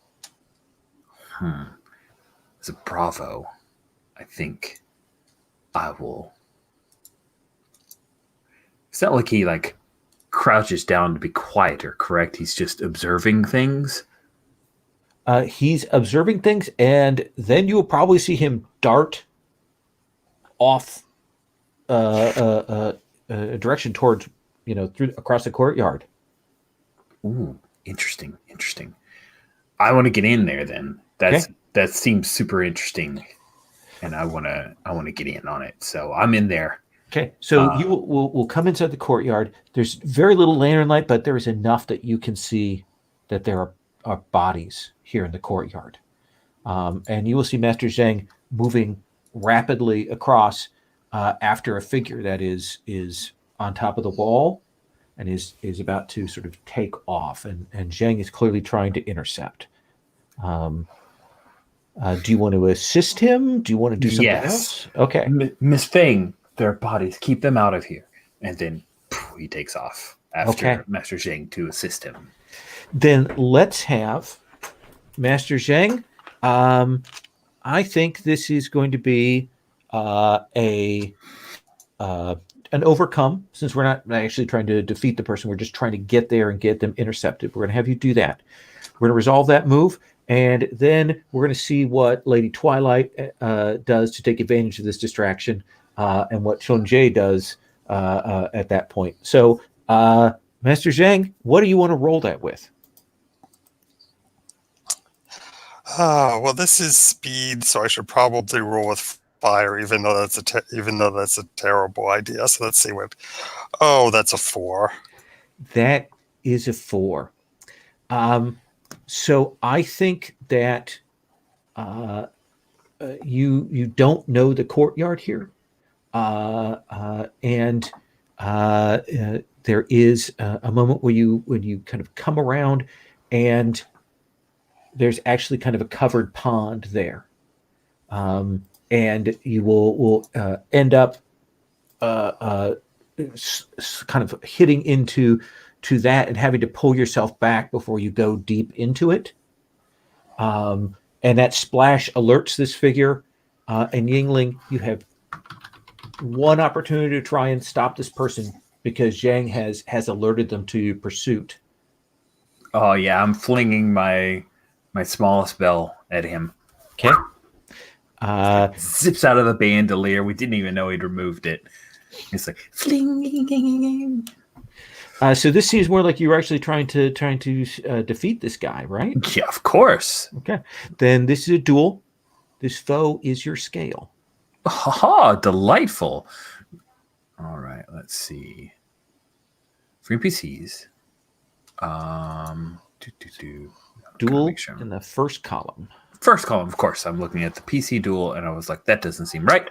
as a bravo, I think I will. It's not like he crouches down to be quieter, correct? He's just observing things. He's observing things, and then you will probably see him dart off a direction towards, through across the courtyard. Ooh, interesting. I want to get in there then. That seems super interesting, and I want to get in on it. So I'm in there. Okay, so you will come inside the courtyard. There's very little lantern light, but there is enough that you can see that there are bodies here in the courtyard. And you will see Master Zhang moving rapidly across after a figure that is on top of the wall and is about to sort of take off. And Zhang is clearly trying to intercept. Do you want to assist him? Do you want to do something else? Okay. Miss Feng, their bodies, keep them out of here. And then he takes off after Master Zhang to assist him. Then let's have Master Zhang. I think this is going to be an overcome, since we're not actually trying to defeat the person. We're just trying to get there and get them intercepted. We're going to have you do that. We're going to resolve that move, and then we're going to see what Lady Twilight does to take advantage of this distraction, and what Chonjie does at that point. So, Master Zhang, what do you want to roll that with? Well, this is speed, so I should probably roll with fire, even though that's a terrible idea. So let's see what. Oh, that's a 4. That is a 4. So I think that you don't know the courtyard here, and there is a moment when you kind of come around, and there's actually kind of a covered pond there, and you will end up kind of hitting into that and having to pull yourself back before you go deep into it. And that splash alerts this figure. And Yingling, you have one opportunity to try and stop this person because Zhang has alerted them to pursuit. Oh yeah, I'm flinging my smallest bell at him. Okay. Zips out of the bandolier. We didn't even know he'd removed it. It's like fling. So this seems more like you were actually trying to defeat this guy, right? Yeah, of course. Okay. Then this is a duel. This foe is your scale. Haha, delightful. All right, let's see. For NPCs. Duel in the first column. First column, of course. I'm looking at the PC duel, and I was like, that doesn't seem right.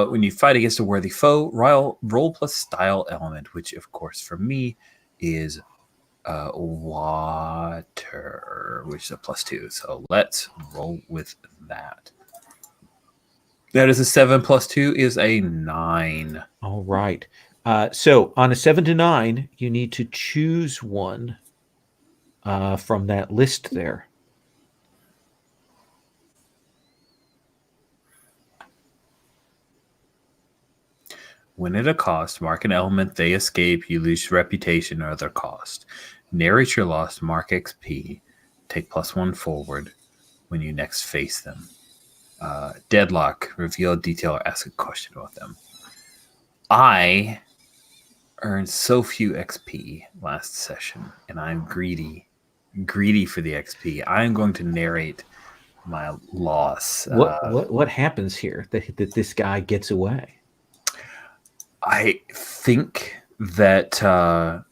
When you fight against a worthy foe, roll plus style element, which, of course, for me is water, which is a +2. So let's roll with that. That is a 7 + 2 is a 9. All right. So on a 7 to 9, you need to choose one from that list there. When at a cost, mark an element they escape, you lose reputation or other cost. Narrate your loss, mark XP, take +1 forward when you next face them. Deadlock, reveal a detail or ask a question about them. I earned so few XP last session, and I'm greedy for the XP. I'm going to narrate my loss. What happens here that this guy gets away? I think that the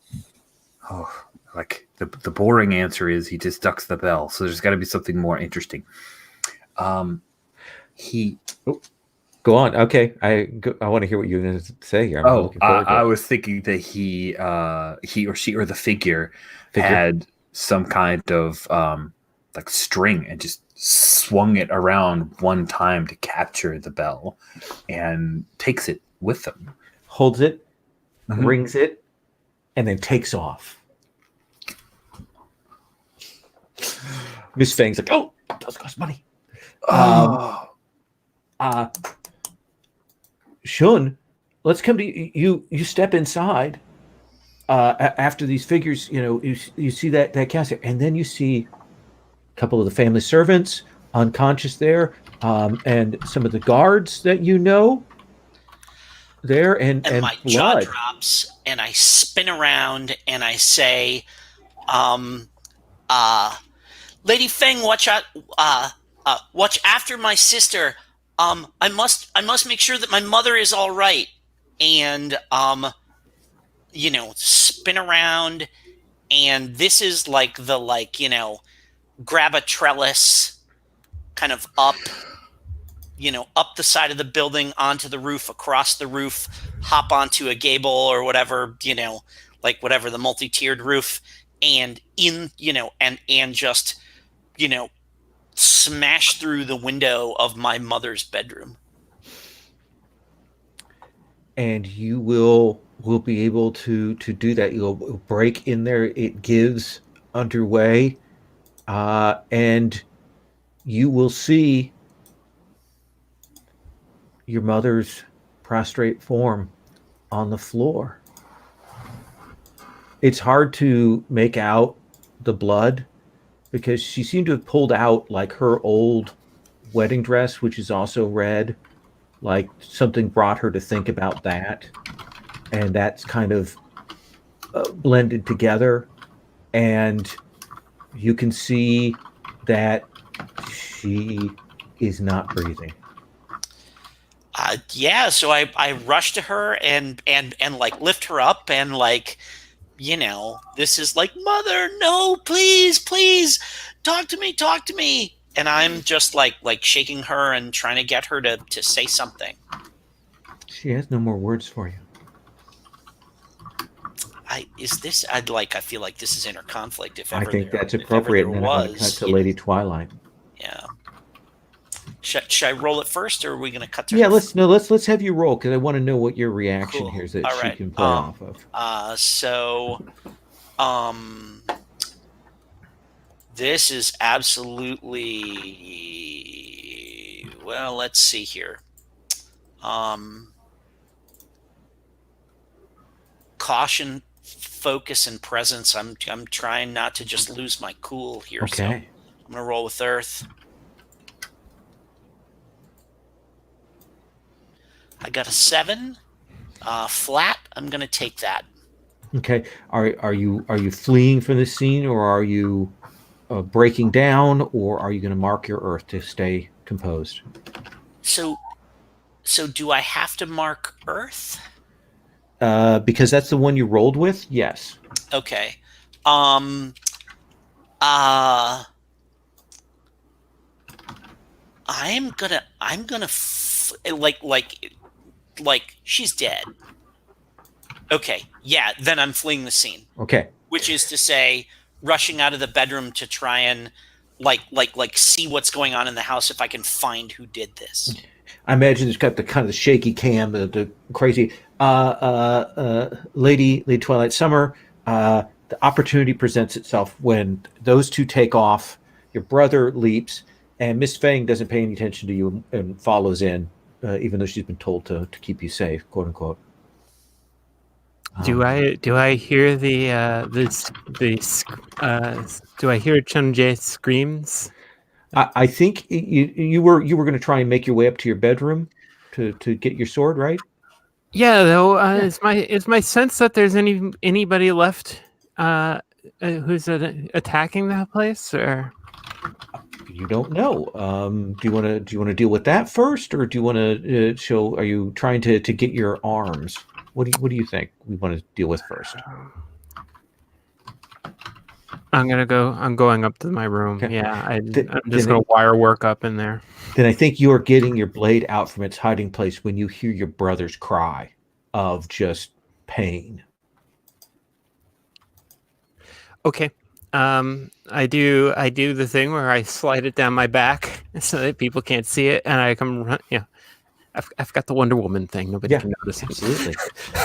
boring answer is he just ducks the bell. So there's got to be something more interesting. Go on. Okay, I want to hear what you're going to say here. I was thinking that he or she or the figure had some kind of string and just swung it around one time to capture the bell and takes it with them. Holds it, rings it, and then takes off. Miss Fang's like, oh, it does cost money. Shun, let's come to you. You step inside after these figures. You see that casket, and then you see a couple of the family servants unconscious there, and some of the guards that you know there, and my blood. jaw drops, and I spin around, and I say, Lady Feng, watch out! Watch after my sister. I must make sure that my mother is all right. And spin around, and this is grab a trellis, kind of up the side of the building, onto the roof, across the roof, hop onto a gable or whatever, whatever the multi-tiered roof, and just smash through the window of my mother's bedroom. And you will be able to do that. You'll break in there. It gives underway, and you will see your mother's prostrate form on the floor. It's hard to make out the blood because she seemed to have pulled out like her old wedding dress, which is also red. Like something brought her to think about that. And that's kind of blended together. And you can see that she is not breathing. So I rush to her and lift her up, and this is like, Mother, no, please talk to me. And I'm just like shaking her and trying to get her to say something. She has no more words for you. I feel like this is inner conflict. I think that's appropriate. And then I'm going to cut to Lady Twilight. Yeah. Should I roll it first, or are we going to cut to? Yeah, let's have you roll, because I want to know what your reaction here is that All she right. can play off of. This is absolutely, well, let's see here. Caution, focus, and presence. I'm trying not to just lose my cool here. Okay. So I'm gonna roll with Earth. I got a 7. Flat. I'm going to take that. Okay. Are you fleeing from this scene, or are you breaking down, or are you going to mark your earth to stay composed? So do I have to mark Earth? Because that's the one you rolled with. Yes. Okay. I'm gonna like she's dead. Okay. Yeah. Then I'm fleeing the scene. Okay. Which is to say, rushing out of the bedroom to try and like see what's going on in the house if I can find who did this. I imagine it's got the kind of the shaky cam, the crazy. Lady Twilight Summer. The opportunity presents itself when those two take off. Your brother leaps, and Miss Fang doesn't pay any attention to you and follows in, even though she's been told to keep you safe, quote unquote. Do I hear do I hear Chun-Jae screams? I think you were going to try and make your way up to your bedroom to get your sword, right? Yeah, though, is my sense that there's anybody left who's attacking that place, or You don't know. Do you want to deal with that first, or do you want to show? Are you trying to get your arms? What do you think we want to deal with first? I'm going up to my room. Okay. Yeah, I'm just gonna wire work up in there. Then I think you are getting your blade out from its hiding place when you hear your brother's cry of just pain. Okay. I do the thing where I slide it down my back so that people can't see it, and I come run. Yeah, I've got the Wonder Woman thing. Nobody can notice it. Absolutely.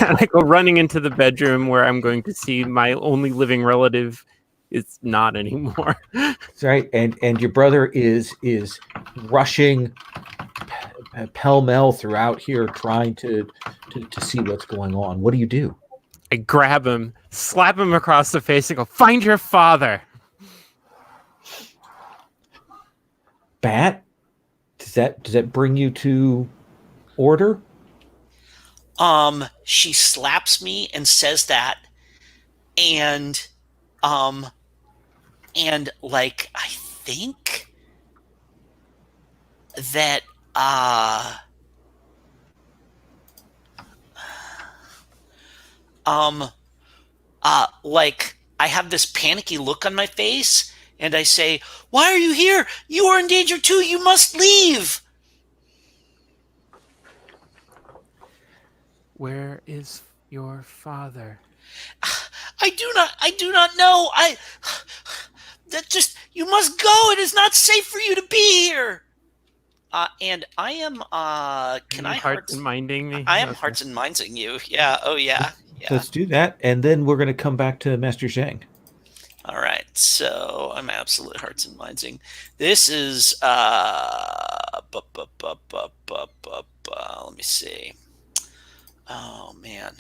And I go running into the bedroom where I'm going to see my only living relative. It's not anymore. That's right, and your brother is rushing pell-mell throughout here, trying to see what's going on. What do you do? I grab him, slap him across the face, and go, "Find your father." Bat, does that bring you to order? She slaps me and says that, and like I think that like I have this panicky look on my face, and I say, "Why are you here? You are in danger too. You must leave." Where is your father? I do not know. You must go. It is not safe for you to be here. And I am, can I hearts and minding me? I am hearts and mindsing you. Yeah. Oh yeah. Yeah. Let's do that, and then we're going to come back to Master Zhang. All right. So I'm absolute hearts and mindsing. This is, let me see. Oh man.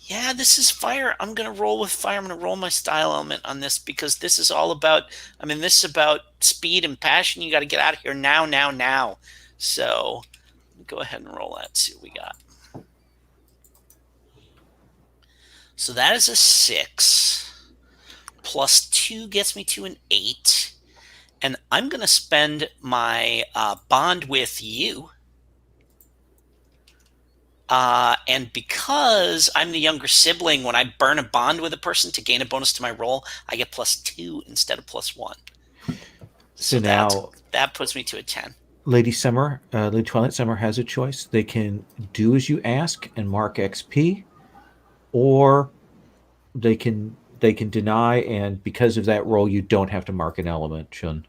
Yeah, this is fire. I'm going to roll with fire. I'm going to roll my style element on this because this is all about, this is about speed and passion. You got to get out of here now. So go ahead and roll that, see what we got. So that is a 6. Plus 2 gets me to an 8. And I'm going to spend my bond with you. And because I'm the younger sibling, when I burn a bond with a person to gain a bonus to my roll, I get plus 2 instead of plus 1. So now that puts me to a 10. Lady Twilight Summer has a choice. They can do as you ask and mark XP, or they can deny, and because of that roll, you don't have to mark an element, Chun.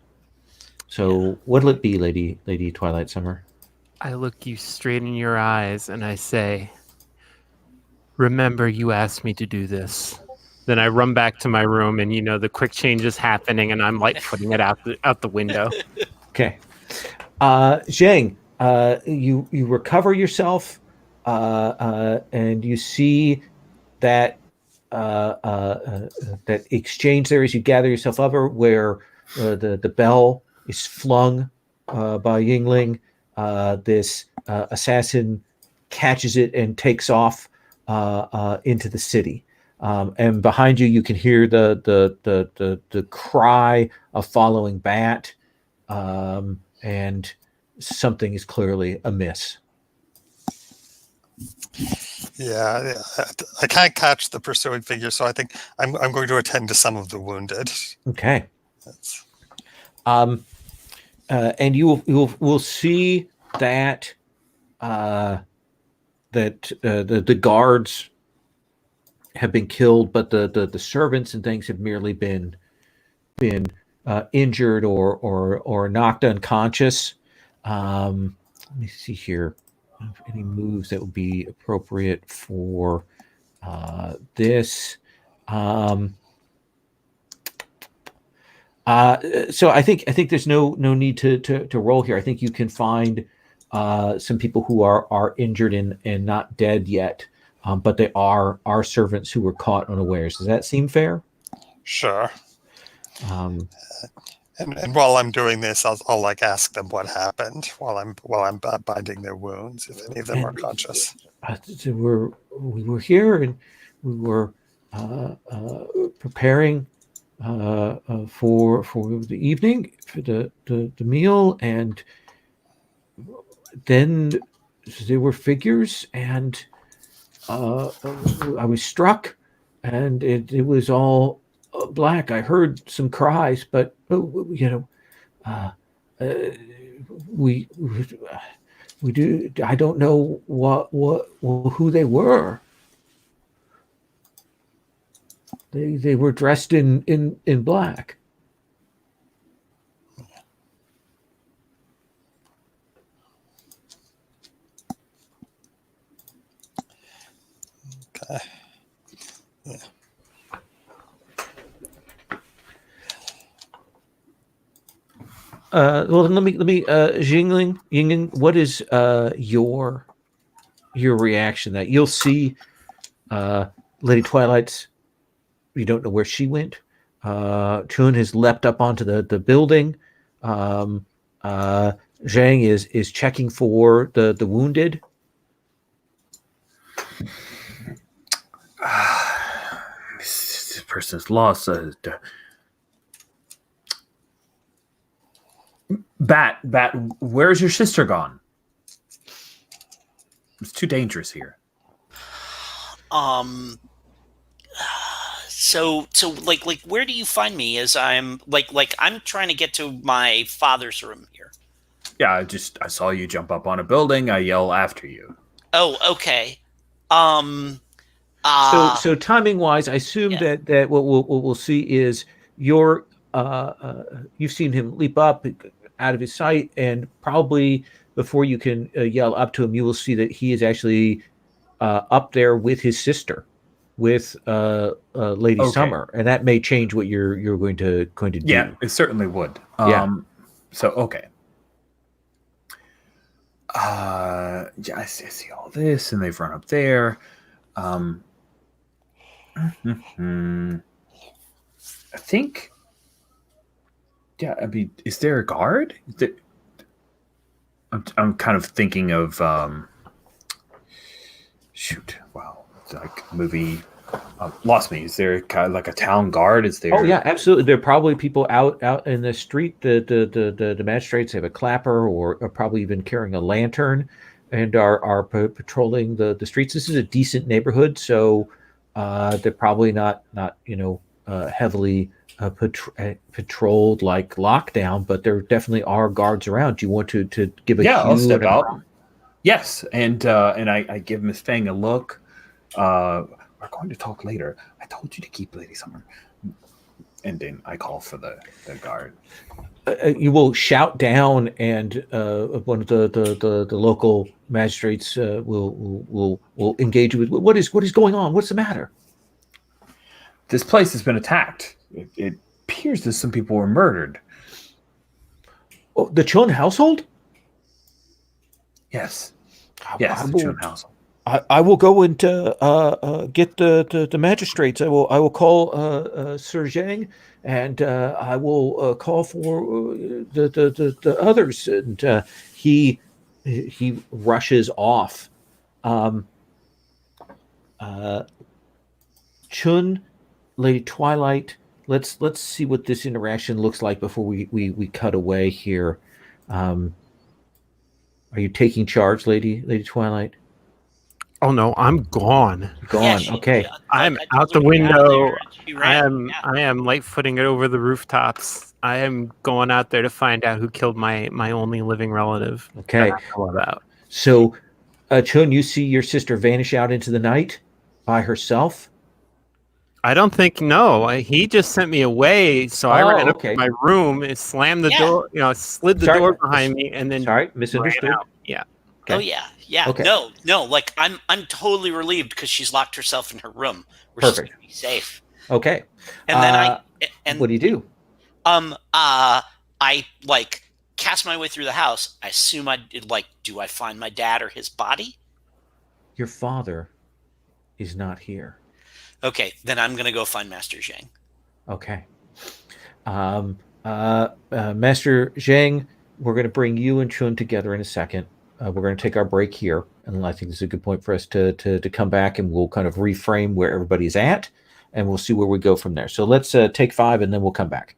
So what'll it be, Lady Twilight Summer? I look you straight in your eyes and I say, "Remember, you asked me to do this." Then I run back to my room, and the quick change is happening, and I'm like putting it out the window. Okay, Zhang, you recover yourself, and you see that that exchange there as you gather yourself up, where the bell is flung by Yingling. this assassin catches it and takes off into the city. And behind you, you can hear the cry of following bat, and something is clearly amiss. Yeah, I can't catch the pursuing figure, so I think I'm going to attend to some of the wounded. Okay. That's, And you will see that the guards have been killed, but the servants and things have merely been injured or knocked unconscious. Let me see here. Any moves that would be appropriate for this. So I think there's no need to roll here. I think you can find some people who are injured and not dead yet, but they are servants who were caught unawares. Does that seem fair? sure. Um, And while I'm doing this, I'll like ask them what happened while I'm binding their wounds, if any of them are conscious. So we were here and we were preparing for the evening, for the meal, and then there were figures, and I was struck, and it was all black. I heard some cries, but we do. I don't know who they were. They were dressed in black. Okay. Yeah. Well, let me Yingling, what is your reaction? That you'll see Lady Twilight's, you don't know where she went. Chun has leapt up onto the building. Zhang is checking for the wounded. This person's lost. Bat, where's your sister gone? It's too dangerous here. So like where do you find me as I'm like I'm trying to get to my father's room here. Yeah, I saw you jump up on a building. I yell after you. Oh, okay. So timing wise, I assume that what we'll see is you've seen him leap up out of his sight, and probably before you can yell up to him, you will see that he is actually up there with his sister, with Lady Summer, and that may change what you're going to do. Yeah, it certainly would. So okay. I see all this, and they've run up there. I think. Yeah, I mean, is there a guard? I'm kind of thinking of. Shoot! Wow, it's like movie. Lost me. Is there kind of like a town guard? Is there? Oh yeah, absolutely. There are probably people out in the street. The magistrates have a clapper, or probably even carrying a lantern, and are patrolling the streets. This is a decent neighborhood, so they're probably not heavily patrolled like lockdown, but there definitely are guards around. Do you want to give a I'll step and out. Yes, and I give Miss Fang a look. We're going to talk later. I told you to keep Lady Summer. And then I call for the guard. You will shout down, and one of the local magistrates will engage you with what is going on. What's the matter? This place has been attacked. It appears that some people were murdered. Oh, the Chun household? Yes. Yes, the Chun household. I will go and get the magistrates. I will call Sir Zhang, and I will call for the others. And he he rushes off. Chun, Lady Twilight. Let's see what this interaction looks like before we cut away here. Are you taking charge, Lady Twilight? Oh no, I'm gone. Gone. Okay. I'm I told out the her to get out of there, window. and she ran. I am light footing it over the rooftops. I am going out there to find out who killed my only living relative. Okay. That I know about. So, Chun, you see your sister vanish out into the night by herself. I don't think he just sent me away, so I ran up to my room and slammed the door, slid the door behind me, and then misunderstood. ran out. Yeah. Okay. Oh yeah. Okay. No. Like I'm totally relieved because she's locked herself in her room where Perfect. she's gonna be safe. Okay. And then what do you do? I like cast my way through the house. I assume do I find my dad or his body? Your father is not here. Okay, then I'm gonna go find Master Zhang. Okay. Master Zhang, we're going to bring you and Chun together in a second. We're going to take our break here, and I think this is a good point for us to come back, and we'll kind of reframe where everybody's at, and we'll see where we go from there. So let's take 5, and then we'll come back.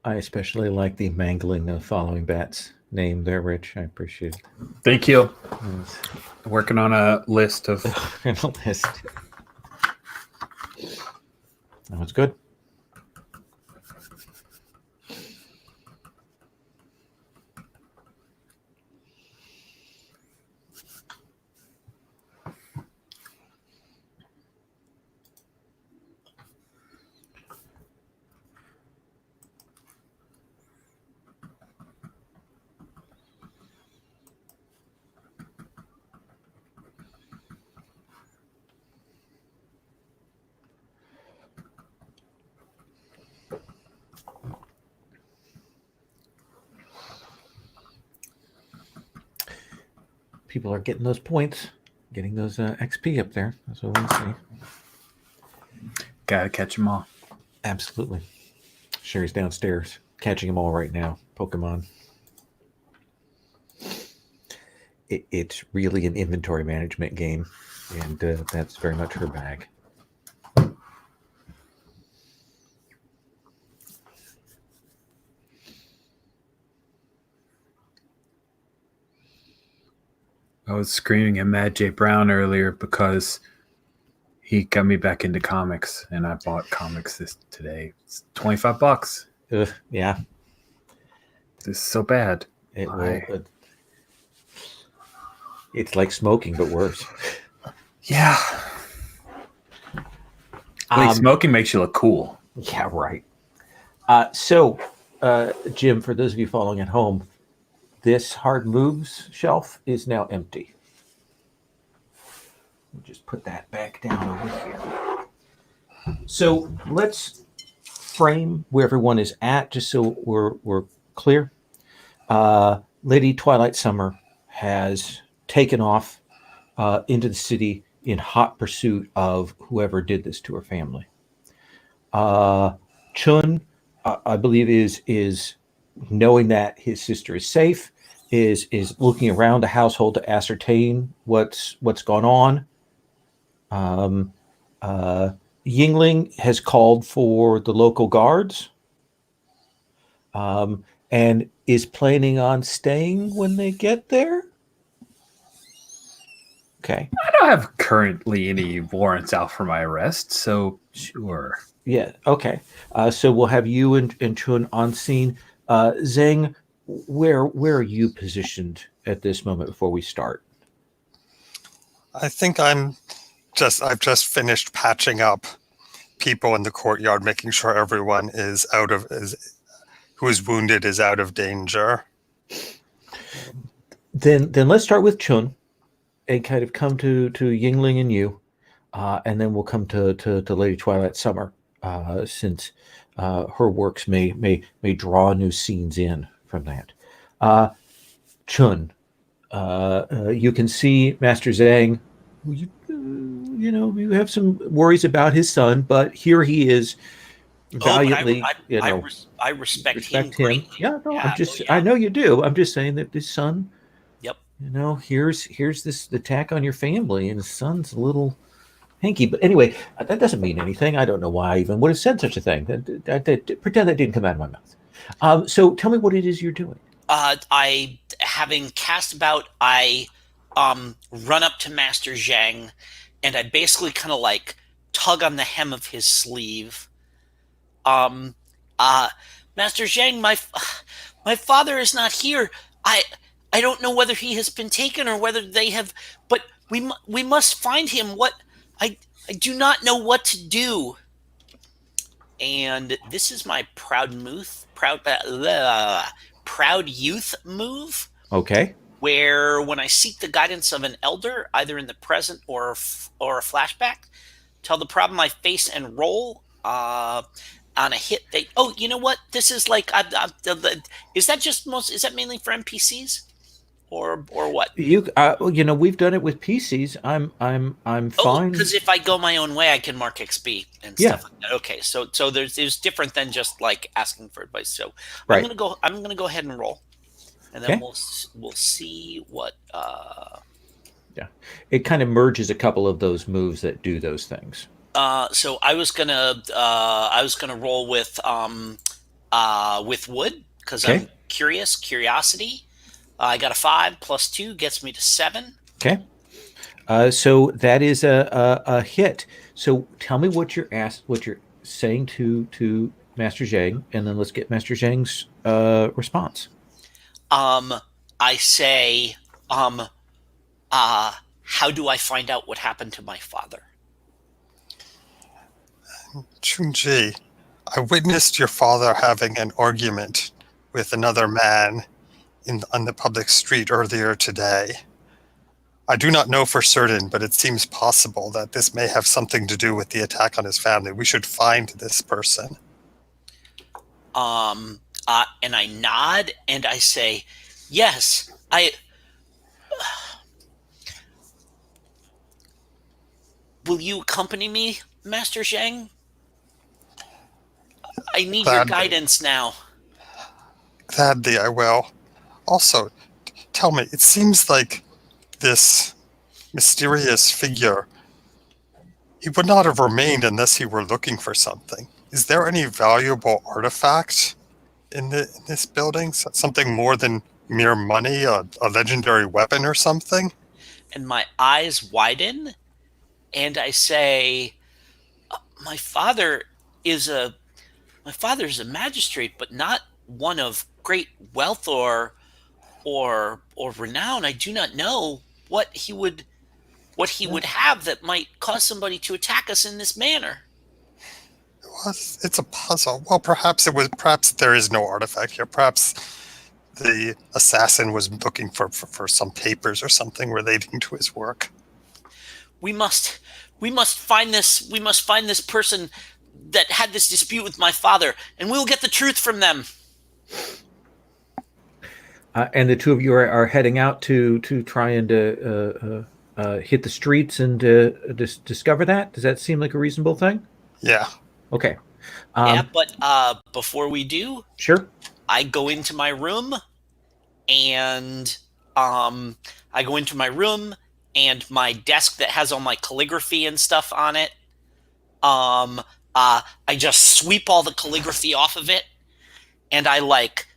I especially like the mangling of following Bat's name there, Rich. I appreciate it. Thank you. Working on a list of. In a list. That was good. People are getting those points, getting those XP up there. That's what I want to see. Gotta catch them all. Absolutely. Sherry's downstairs, catching them all right now. Pokemon. It's really an inventory management game, and that's very much her bag. I was screaming at Matt J. Brown earlier because he got me back into comics, and I bought comics today. It's $25. Yeah. This is so bad. It's like smoking, but worse. Yeah. Smoking makes you look cool. Yeah, right. So, Jim, for those of you following at home, this hard moves shelf is now empty. We'll just put that back down over here. So let's frame where everyone is at, just so we're clear. Lady Twilight Summer has taken off into the city in hot pursuit of whoever did this to her family. Chun, I believe, is knowing that his sister is safe, is looking around the household to ascertain what's gone on. Yingling has called for the local guards, and is planning on staying when they get there. Okay. I don't have currently any warrants out for my arrest, so sure. Yeah. Okay. So we'll have you and Chun on scene. Zheng, where are you positioned at this moment before we start? I think I've just finished patching up people in the courtyard, making sure everyone who is wounded is out of danger. Then let's start with Chun and kind of come to Yingling and you, and then we'll come to Lady Twilight Summer, since her works may draw new scenes in from that. Chun, you can see Master Zhang. You have some worries about his son, but here he is valiantly. I respect him greatly. Yeah, no, I know you do. I'm just saying that his son. Yep. Here's this attack on your family, and his son's a little hanky. But anyway, that doesn't mean anything. I don't know why I even would have said such a thing. Pretend that didn't come out of my mouth. So tell me what it is you're doing. Having cast about, I run up to Master Zhang, and I basically kind of like tug on the hem of his sleeve. Master Zhang, my father is not here. I don't know whether he has been taken or whether they have, but we must find him. I do not know what to do. And this is my proud youth move. Okay. Where when I seek the guidance of an elder, either in the present or a flashback, tell the problem I face and roll on a hit. You know what? This is like, is that mainly for NPCs? Or what? We've done it with PCs. I'm fine. Because if I go my own way, I can mark XP and stuff like that. Okay, so there's different than just like asking for advice. So right. I'm gonna go ahead and roll, and then we'll see what. Yeah, it kind of merges a couple of those moves that do those things. So I was gonna roll with with wood because Okay. I'm curious. Curiosity. I got a 5 plus 2 gets me to 7. Okay. So that is a hit. So tell me what you're saying to Master Zhang, and then let's get Master Zhang's response. I say, how do I find out what happened to my father? Chunji, I witnessed your father having an argument with another man on the public street earlier today. I do not know for certain, but it seems possible that this may have something to do with the attack on his family. We should find this person. And I nod and I say, yes, will you accompany me, Master Zhang? I need your guidance now. Gladly, I will. Also, tell me, it seems like this mysterious figure, he would not have remained unless he were looking for something. Is there any valuable artifact in this building? Something more than mere money, a legendary weapon or something? And my eyes widen and I say, my father is a magistrate, but not one of great wealth or renown. I do not know what he would have that might cause somebody to attack us in this manner. Well, it's a puzzle. Well, perhaps there is no artifact here. Perhaps the assassin was looking for some papers or something relating to his work. We must find this person that had this dispute with my father, and we will get the truth from them. And the two of you are heading out to try and hit the streets and discover that. Does that seem like a reasonable thing? Yeah. Okay. Yeah, but before we do, sure. I go into my room, and my desk that has all my calligraphy and stuff on it. I just sweep all the calligraphy off of it, and I like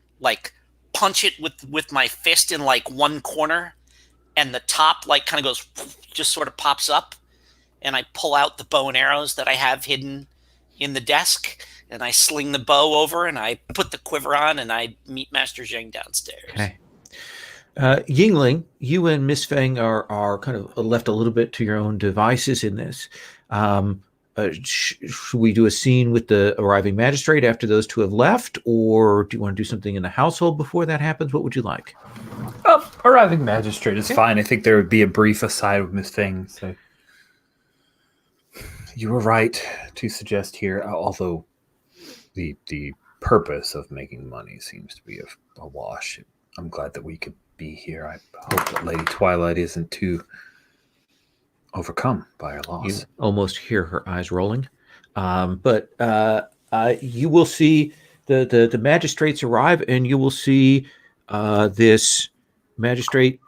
punch it with my fist in like one corner, and the top like kind of goes, just sort of pops up, and I pull out the bow and arrows that I have hidden in the desk, and I sling the bow over, and I put the quiver on, and I meet Master Zhang downstairs. Okay. Yingling, you and Miss Feng are kind of left a little bit to your own devices in this. Should we do a scene with the arriving magistrate after those two have left, or do you want to do something in the household before that happens? What would you like? Arriving magistrate is fine. I think there would be a brief aside with Miss Feng. So you were right to suggest here, although the purpose of making money seems to be a wash. I'm glad that we could be here. I hope that Lady Twilight isn't too overcome by her loss. You almost hear her eyes rolling. But you will see the magistrates arrive, and you will see this magistrate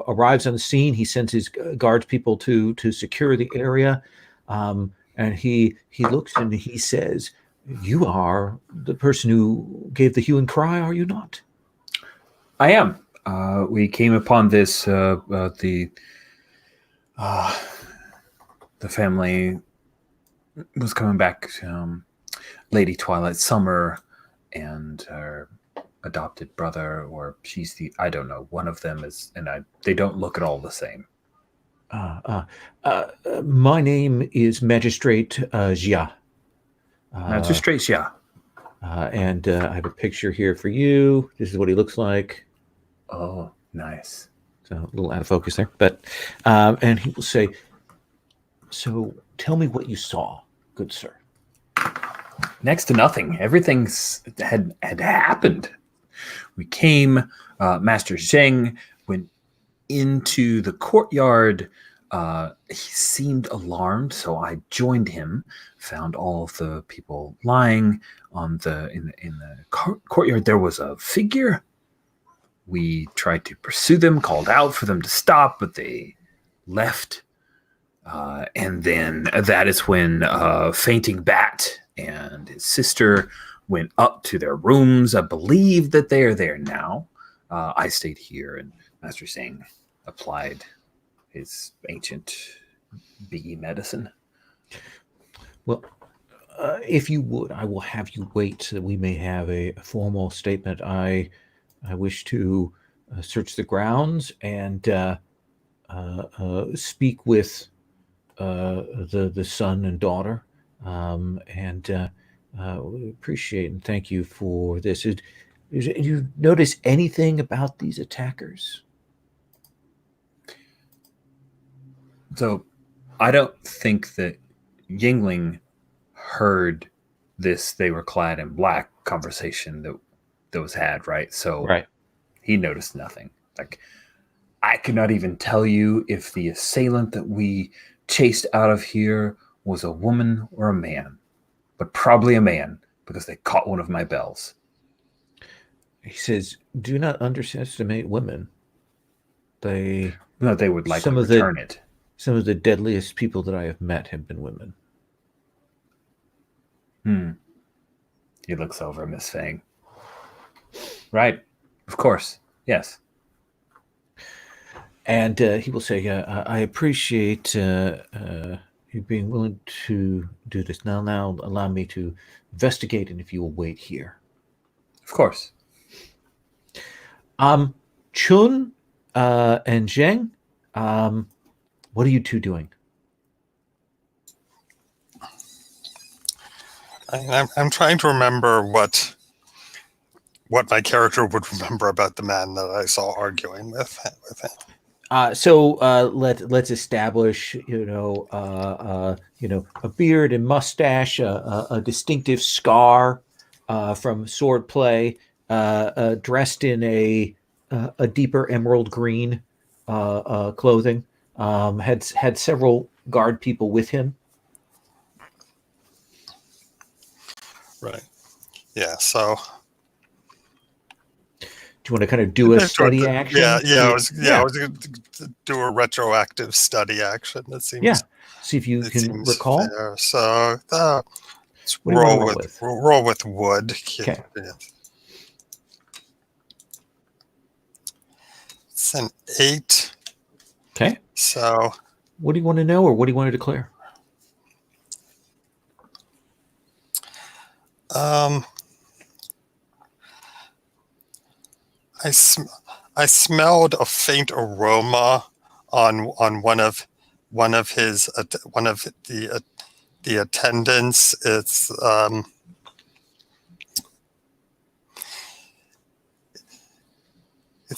arrives on the scene. He sends his guards people to secure the area, and he looks and he says, "You are the person who gave the hue and cry, are you not?" I am. We came upon this. The family was coming back. Lady Twilight Summer and her adopted brother, or she's I don't know. One of them is, and they don't look at all the same. My name is Magistrate Jia. Magistrate Jia. And I have a picture here for you. This is what he looks like. Oh, nice. So a little out of focus there, but and he will say, "So tell me what you saw, good sir." Next to nothing. Everything had happened. We came. Master Zheng went into the courtyard. He seemed alarmed, so I joined him. Found all of the people lying in the courtyard. There was a figure. We tried to pursue them, called out for them to stop, but they left. And then that is when Fainting Bat and his sister went up to their rooms. I believe that they are there now. I stayed here, and Master Zhang applied his ancient bee medicine. Well, if you would, I will have you wait so that we may have a formal statement. I wish to search the grounds and speak with the son and daughter, and we appreciate and thank you for this. Did you notice anything about these attackers? So I don't think that Yingling heard this "they were clad in black" conversation that was had, right? So Right. he noticed nothing. Like, I could not even tell you if the assailant that we chased out of here was a woman or a man, but probably a man because they caught one of my bells. He says, "Do not underestimate women. They No, they would likely Some of the- return it. Some of the deadliest people that I have met have been women." He looks over at Miss Fang. Right. Of course. Yes. And he will say, I appreciate you being willing to do this. Now allow me to investigate, and if you will wait here." Of course. Chun and Zheng, what are you two doing? I'm trying to remember what my character would remember about the man that I saw arguing with him. So let's establish, a beard and mustache, a distinctive scar from sword play, dressed in a deeper emerald green clothing. Had several guard people with him. Right. Yeah. So. Do you want to kind of do a study action? I was going to do a retroactive study action. That seems. Yeah. See if you can recall. Fair. So let's What do you wanna roll with wood. Okay. It's an 8. Okay. So what do you want to know, or what do you want to declare? I smelled a faint aroma on one of the attendants. It's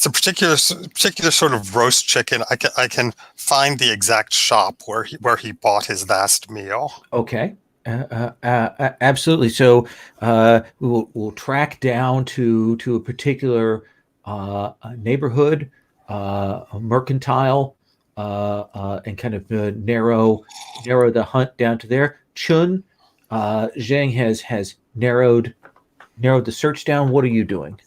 a particular sort of roast chicken. I can find the exact shop where he bought his last meal. Okay. Absolutely. So we'll track down to a particular neighborhood, a mercantile, and kind of narrow the hunt down to there. Chun, Zhang has narrowed the search down. What are you doing?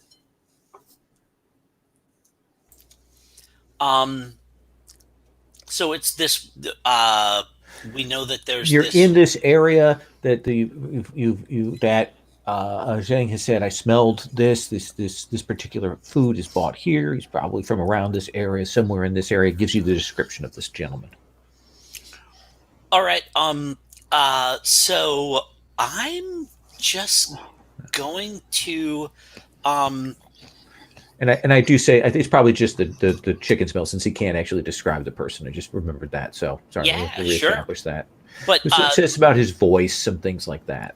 So it's this. We know that there's. You're in this area that Zhang has said, I smelled this particular food is bought here. He's probably from around this area, somewhere in this area. It gives you the description of this gentleman. All right. So I'm just going to. And I do say, I think it's probably just the chicken smell, since he can't actually describe the person. I just remembered that. So sorry, Yeah, to reestablish that. But it's about his voice, some things like that.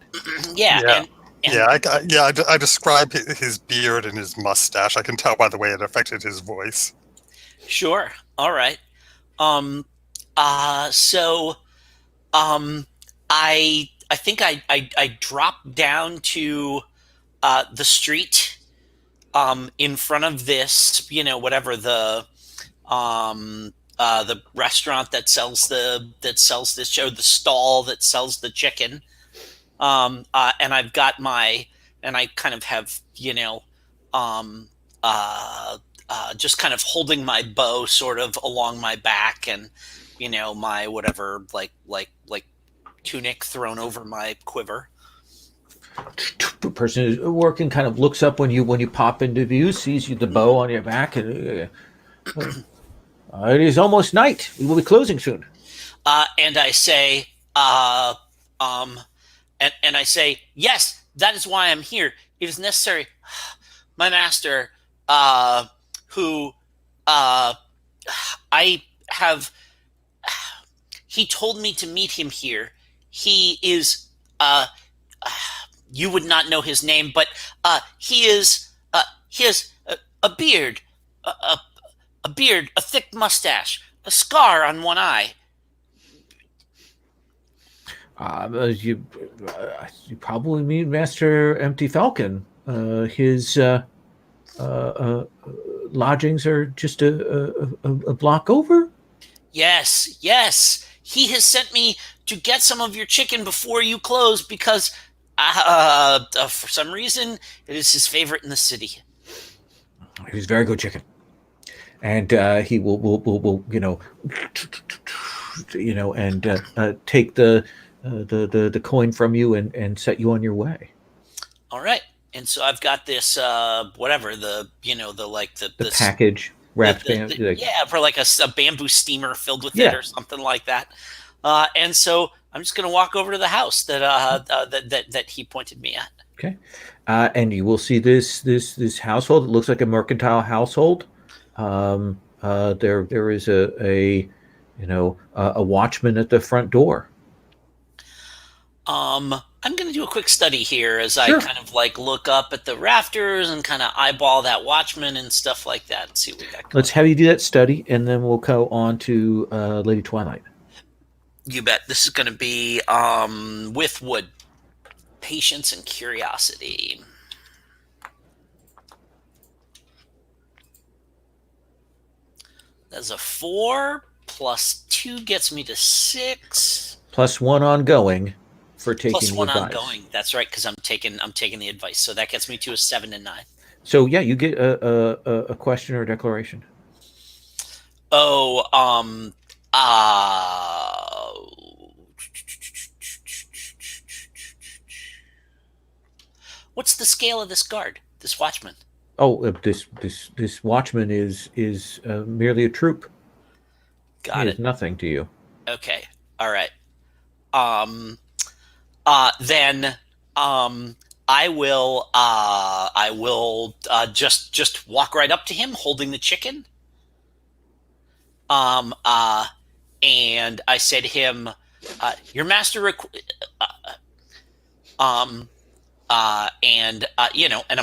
Yeah. I describe his beard and his mustache. I can tell by the way it affected his voice. Sure. All right. So I think I dropped down to the street in front of this, whatever the restaurant that sells this show, the stall that sells the chicken. And I've got and I kind of have, just kind of holding my bow sort of along my back, and, my whatever, like tunic thrown over my quiver. The person who's working kind of looks up when you pop into view, sees you the bow on your back, and it is almost night. We will be closing soon. And I say, and I say, yes, that is why I'm here. It is necessary. My master, who I have, he told me to meet him here. He is, you would not know his name, but he has a beard, a beard, a thick mustache, a scar on one eye. You probably mean Master Empty Falcon. His lodgings are just a block over. Yes, yes. He has sent me to get some of your chicken before you close because, for some reason, it is his favorite in the city. It is very good chicken, and he will and take the coin from you and set you on your way. All right. And so I've got this whatever the package wrapped for like a bamboo steamer filled with it or something like that. And so I'm just going to walk over to the house that he pointed me at. Okay. And you will see this household. It looks like a mercantile household. There is a watchman at the front door. I'm going to do a quick study here as I kind of like look up at the rafters and kind of eyeball that watchman and stuff like that and see what we got going. Let's have you do that study, and then we'll go on to Lady Twilight. You bet. This is going to be with wood, patience and curiosity. That's a 4 plus 2 gets me to 6. Plus 1 ongoing. For taking plus 1 advice. Ongoing. That's right, because I'm taking the advice. So that gets me to a 7 and 9. So yeah, you get a question or a declaration. Oh, what's the scale of this guard, this watchman? Oh, this watchman is merely a troop. Got it. Is nothing to you. Okay. All right. Then I will just walk right up to him holding the chicken. And I say to him, your master and I'm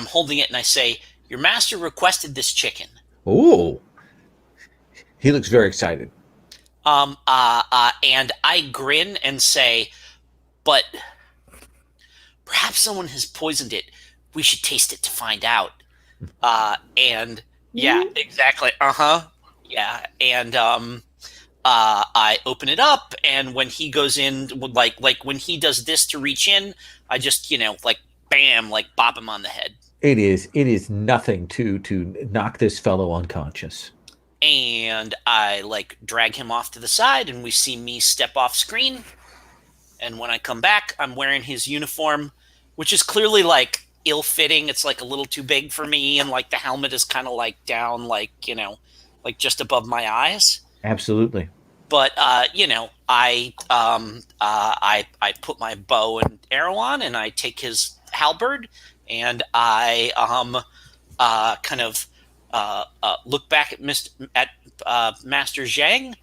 holding it and I say, your master requested this chicken. Oh. He looks very excited. And I grin and say, but perhaps someone has poisoned it. We should taste it to find out. And yeah, exactly. Yeah. And I open it up, and when he goes in, like when he does this to reach in, I just bam, bop him on the head. It is nothing to knock this fellow unconscious. And I drag him off to the side, and we see me step off screen. And when I come back, I'm wearing his uniform, which is clearly ill-fitting. It's a little too big for me, and the helmet is kind of down, just above my eyes. Absolutely. But I put my bow and arrow on, and I take his halberd, and I look back at Master Zhang,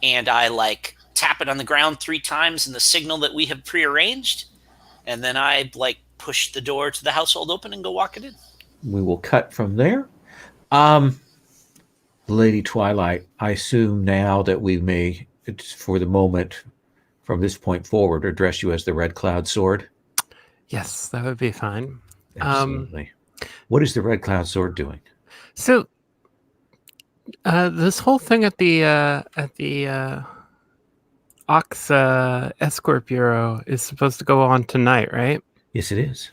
and I tap it on the ground 3 times in the signal that we have prearranged, and then I push the door to the household open and go walk it in. We will cut from there. Lady Twilight, I assume now that we may, for the moment, from this point forward, address you as the Red Cloud Sword. Yes, that would be fine. Absolutely. What is the Red Cloud Sword doing? So, this whole thing at the Ox Escort Bureau is supposed to go on tonight, right? Yes, it is.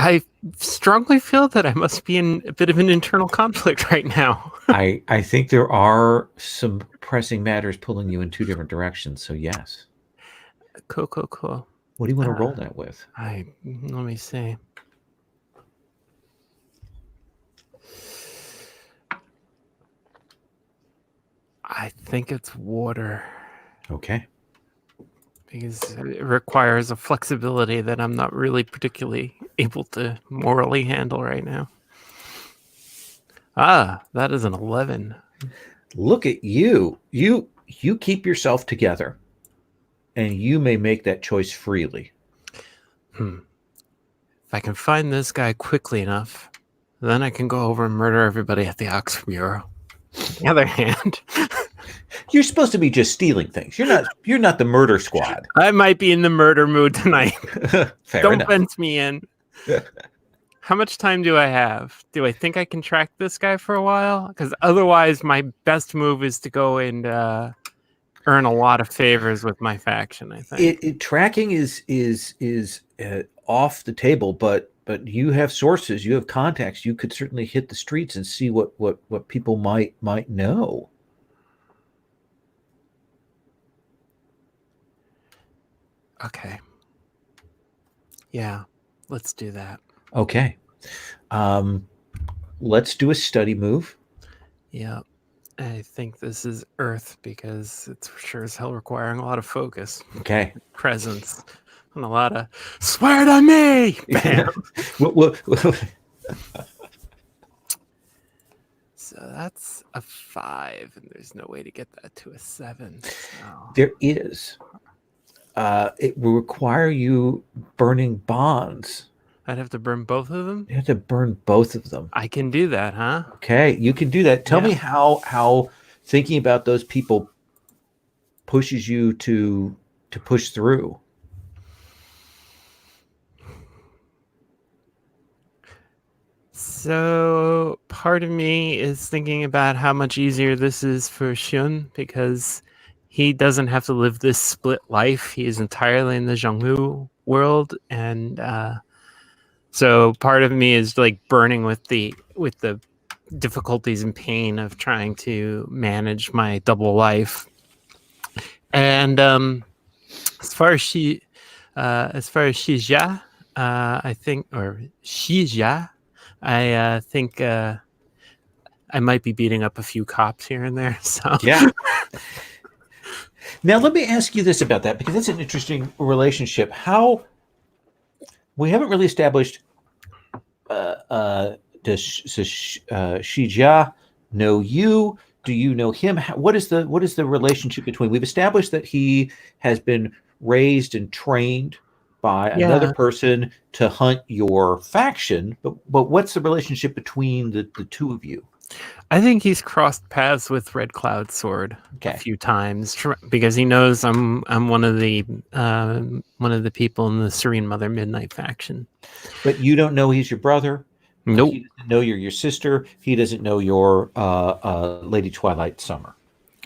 I strongly feel that I must be in a bit of an internal conflict right now. I think there are some pressing matters pulling you in 2 different directions, so yes. Cool. What do you want to roll that with? Let me see. I think it's water. Okay. Because it requires a flexibility that I'm not really particularly able to morally handle right now. That is an 11. Look at you. You keep yourself together, and you may make that choice freely. If I can find this guy quickly enough, then I can go over and murder everybody at the Ox Bureau. On the other hand, You're supposed to be just stealing things. You're not the murder squad. I might be in the murder mood tonight. Fair Don't enough. fence me in. How much time do I have? Do I think I can track this guy for a while? Because otherwise, my best move is to go and earn a lot of favors with my faction. I think Tracking is off the table, but you have sources, you have contacts. You could certainly hit the streets and see what people might know. Okay. Yeah, let's do that. Okay. Let's do a study move. Yeah. I think this is Earth because it's sure as hell requiring a lot of focus, Okay. presence, and a lot of swear to me. Bam. So that's a 5, and there's no way to get that to a 7. So. There is. It will require you burning bonds. I'd have to burn both of them? You have to burn both of them. I can do that, huh? Okay, you can do that. Tell me how thinking about those people pushes you to push through. So part of me is thinking about how much easier this is for Shun because he doesn't have to live this split life. He is entirely in the Zhonghu world, and so part of me is like burning with the difficulties and pain of trying to manage my double life. And as far as Shijia, I think, or Shijia, I think I might be beating up a few cops here and there. So yeah. Now let me ask you this about that, because that's an interesting relationship. How we haven't really established. Does Shijia know you? Do you know him? What is the relationship between? We've established that he has been raised and trained by another person to hunt your faction, but what's the relationship between the two of you? I think he's crossed paths with Red Cloud Sword a few times because he knows I'm one of the people in the Serene Mother Midnight faction. But you don't know he's your brother. Nope. He doesn't know you're your sister. He doesn't know you're Lady Twilight Summer.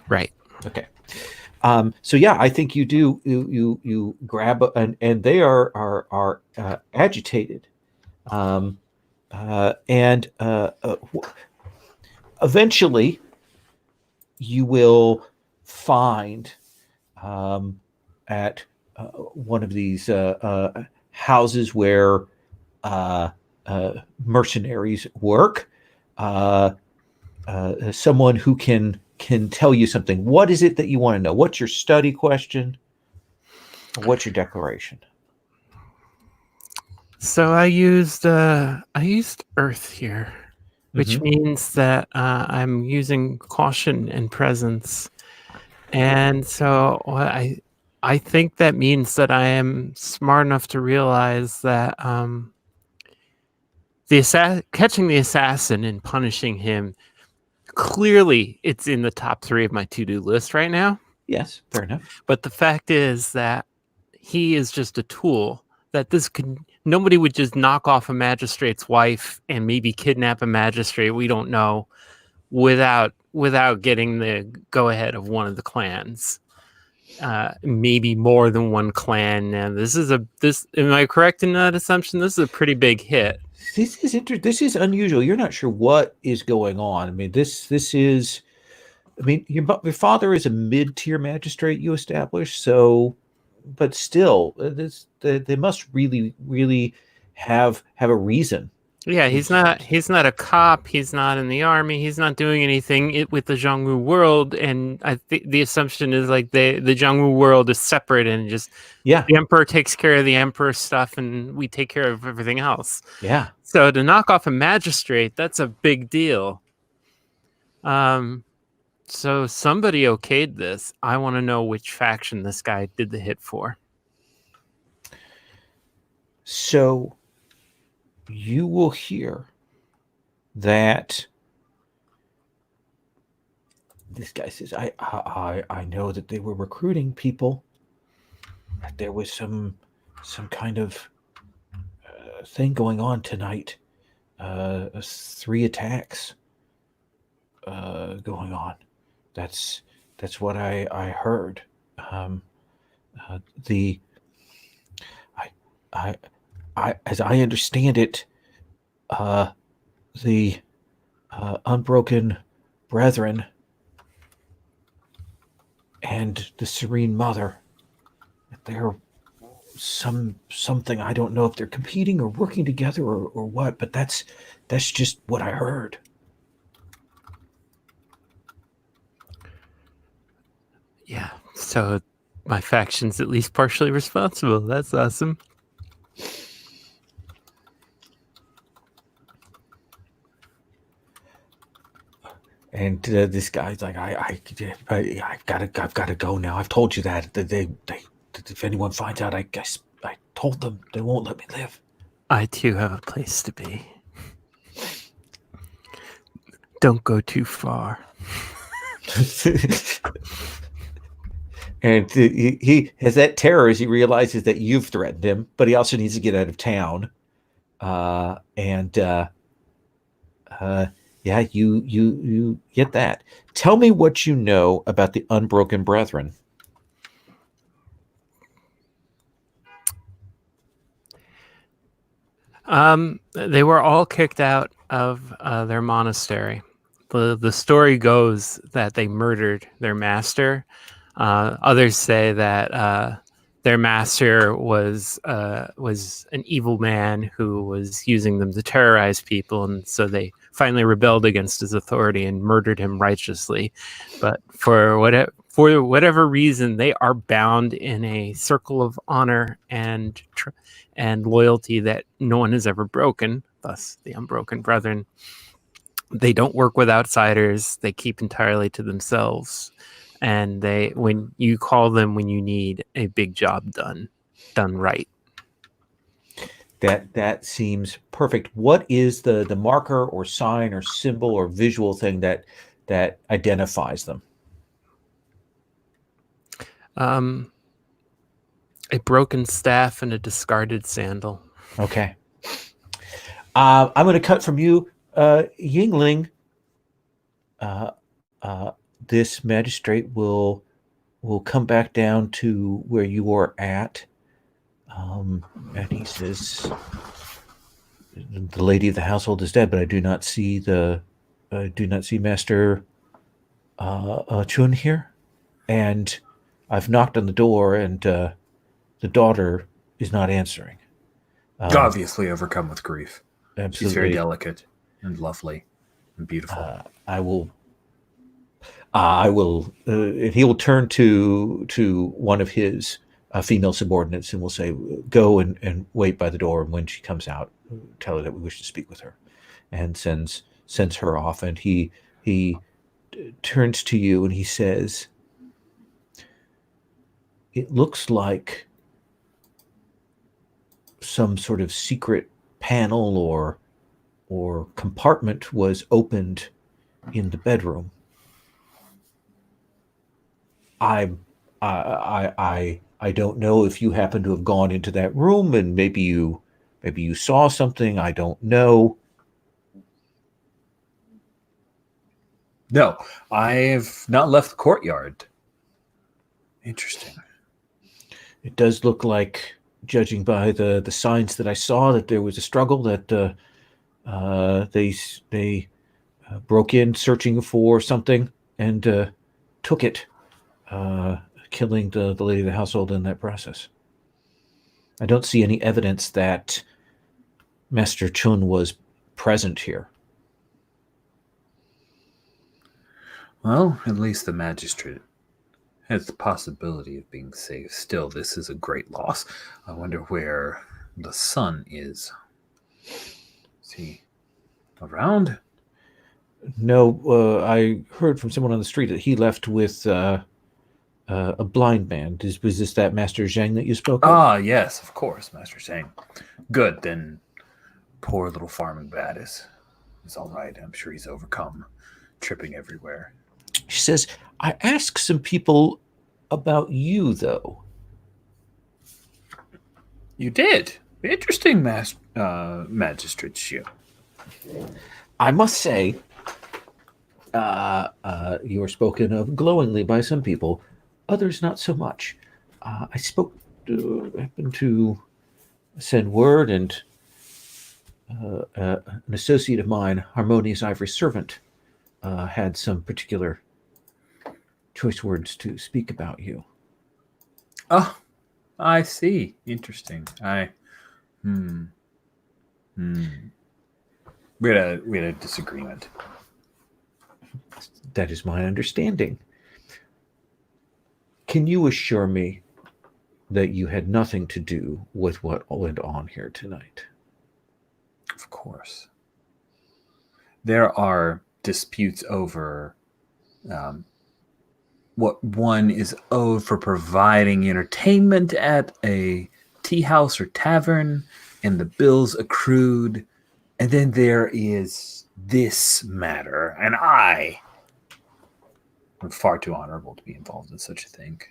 Right. Okay. So yeah, I think you do. You grab and they are agitated, and eventually you will find at one of these houses where mercenaries work, someone who can tell you something. What is it that you want to know? What's your study question? Or what's your declaration? So I used Earth here, which means that I'm using caution and presence, and so I think that means that I am smart enough to realize that catching the assassin and punishing him, clearly it's in the top 3 of my to-do list right now. Yes, fair enough. But the fact is that he is just a tool, that nobody would just knock off a magistrate's wife and maybe kidnap a magistrate, we don't know, without getting the go-ahead of one of the clans. Maybe more than one clan. And am I correct in that assumption? This is a pretty big hit. This is unusual. You're not sure what is going on. I mean, this is. I mean, your father is a mid-tier magistrate you established, so but still, they must really have a reason. Yeah, he's not a cop. He's not in the army. He's not doing anything with the Zhongwu world. And I think the assumption is like the Zhongwu world is separate, and just Yeah, the emperor takes care of the emperor stuff, and we take care of everything else. yeah. So to knock off a magistrate, that's a big deal. So somebody okayed this. I want to know which faction this guy did the hit for. So you will hear that this guy says, I know that they were recruiting people. That there was some kind of thing going on tonight. 3 attacks going on. That's what I heard. As I understand it, the Unbroken Brethren and the Serene Mother, they're something. I don't know if they're competing or working together or what, but that's just what I heard. Yeah, so my faction's at least partially responsible. That's awesome. And this guy's like, I've got to go now. I've told you that. They if anyone finds out, I guess I told them they won't let me live. I too have a place to be. Don't go too far. And he has that terror as he realizes that you've threatened him, but he also needs to get out of town. Yeah, you get that. Tell me what you know about the Unbroken Brethren. They were all kicked out of their monastery. The story goes that they murdered their master. Others say that their master was an evil man who was using them to terrorize people, and so they finally rebelled against his authority and murdered him righteously. But for whatever reason, they are bound in a circle of honor and loyalty that no one has ever broken. Thus, the Unbroken Brethren. They don't work with outsiders. They keep entirely to themselves. And when you call them when you need a big job done right. That seems perfect. What is the marker or sign or symbol or visual thing that identifies them? A broken staff and a discarded sandal. Okay. I'm going to cut from you, Yingling. This magistrate will come back down to where you are at, and he says, "The lady of the household is dead, but I do not see Master Chun here, and I've knocked on the door, and the daughter is not answering." Obviously overcome with grief. Absolutely. She's very delicate and lovely and beautiful. I will, and he will turn to one of his female subordinates and will say, "Go and wait by the door. And when she comes out, tell her that we wish to speak with her," and sends her off. And he turns to you and he says, "It looks like some sort of secret panel or compartment was opened in the bedroom. I don't know if you happen to have gone into that room and maybe you saw something. I don't know." No, I have not left the courtyard. Interesting. It does look like, judging by the signs that I saw, that there was a struggle, that they broke in searching for something and took it, killing the lady of the household in that process. I don't see any evidence that Master Chun was present here. Well, at least the magistrate has the possibility of being saved. Still, this is a great loss. I wonder where the son is. Is he around? No, I heard from someone on the street that he left with a blind man. Was this that Master Zhang that you spoke of? Ah, yes, of course, Master Zhang. Good, then poor little farming bat is all right. I'm sure he's overcome, tripping everywhere. She says, I asked some people about you, though. You did? Interesting, Magistrate Xu. I must say, you were spoken of glowingly by some people, others not so much. I happened to send word, and an associate of mine, Harmonious Ivory Servant, had some particular choice words to speak about you. Oh, I see. Interesting. We had a disagreement. That is my understanding. Can you assure me that you had nothing to do with what went on here tonight? Of course. There are disputes over what one is owed for providing entertainment at a tea house or tavern, and the bills accrued. And then there is this matter, and I am far too honorable to be involved in such a thing.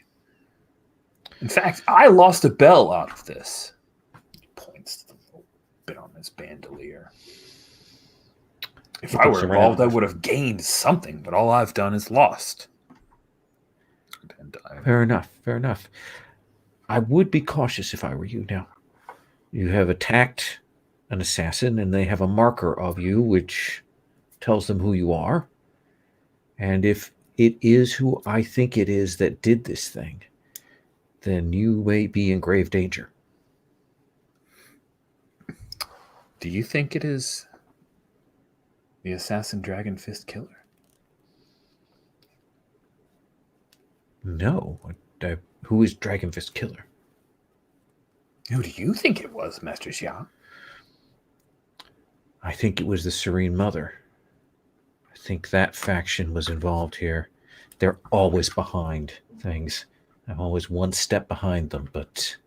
In fact, I lost a bell out of this. He points to the little bit on his bandolier. If I were involved, I would have gained something, but all I've done is lost. Fair enough. Fair enough. I would be cautious if I were you now. You have attacked an assassin, and they have a marker of you which tells them who you are. And if it is who I think it is that did this thing, then you may be in grave danger. Do you think it is the assassin Dragon Fist Killer? No. Who is Dragon Fist Killer? Who do you think it was, Master Xia? I think it was the Serene Mother. I think that faction was involved here. They're always behind things. I'm always one step behind them, but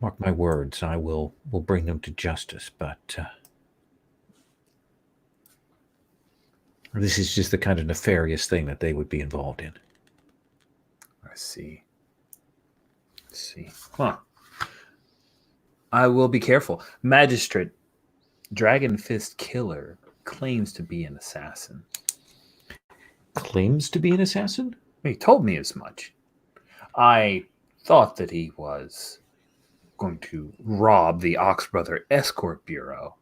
mark my words, I will bring them to justice. But this is just the kind of nefarious thing that they would be involved in. I see. Huh. I will be careful. Magistrate, Dragon Fist Killer claims to be an assassin. Claims to be an assassin? He told me as much. I thought that he was going to rob the Ox Brother Escort Bureau.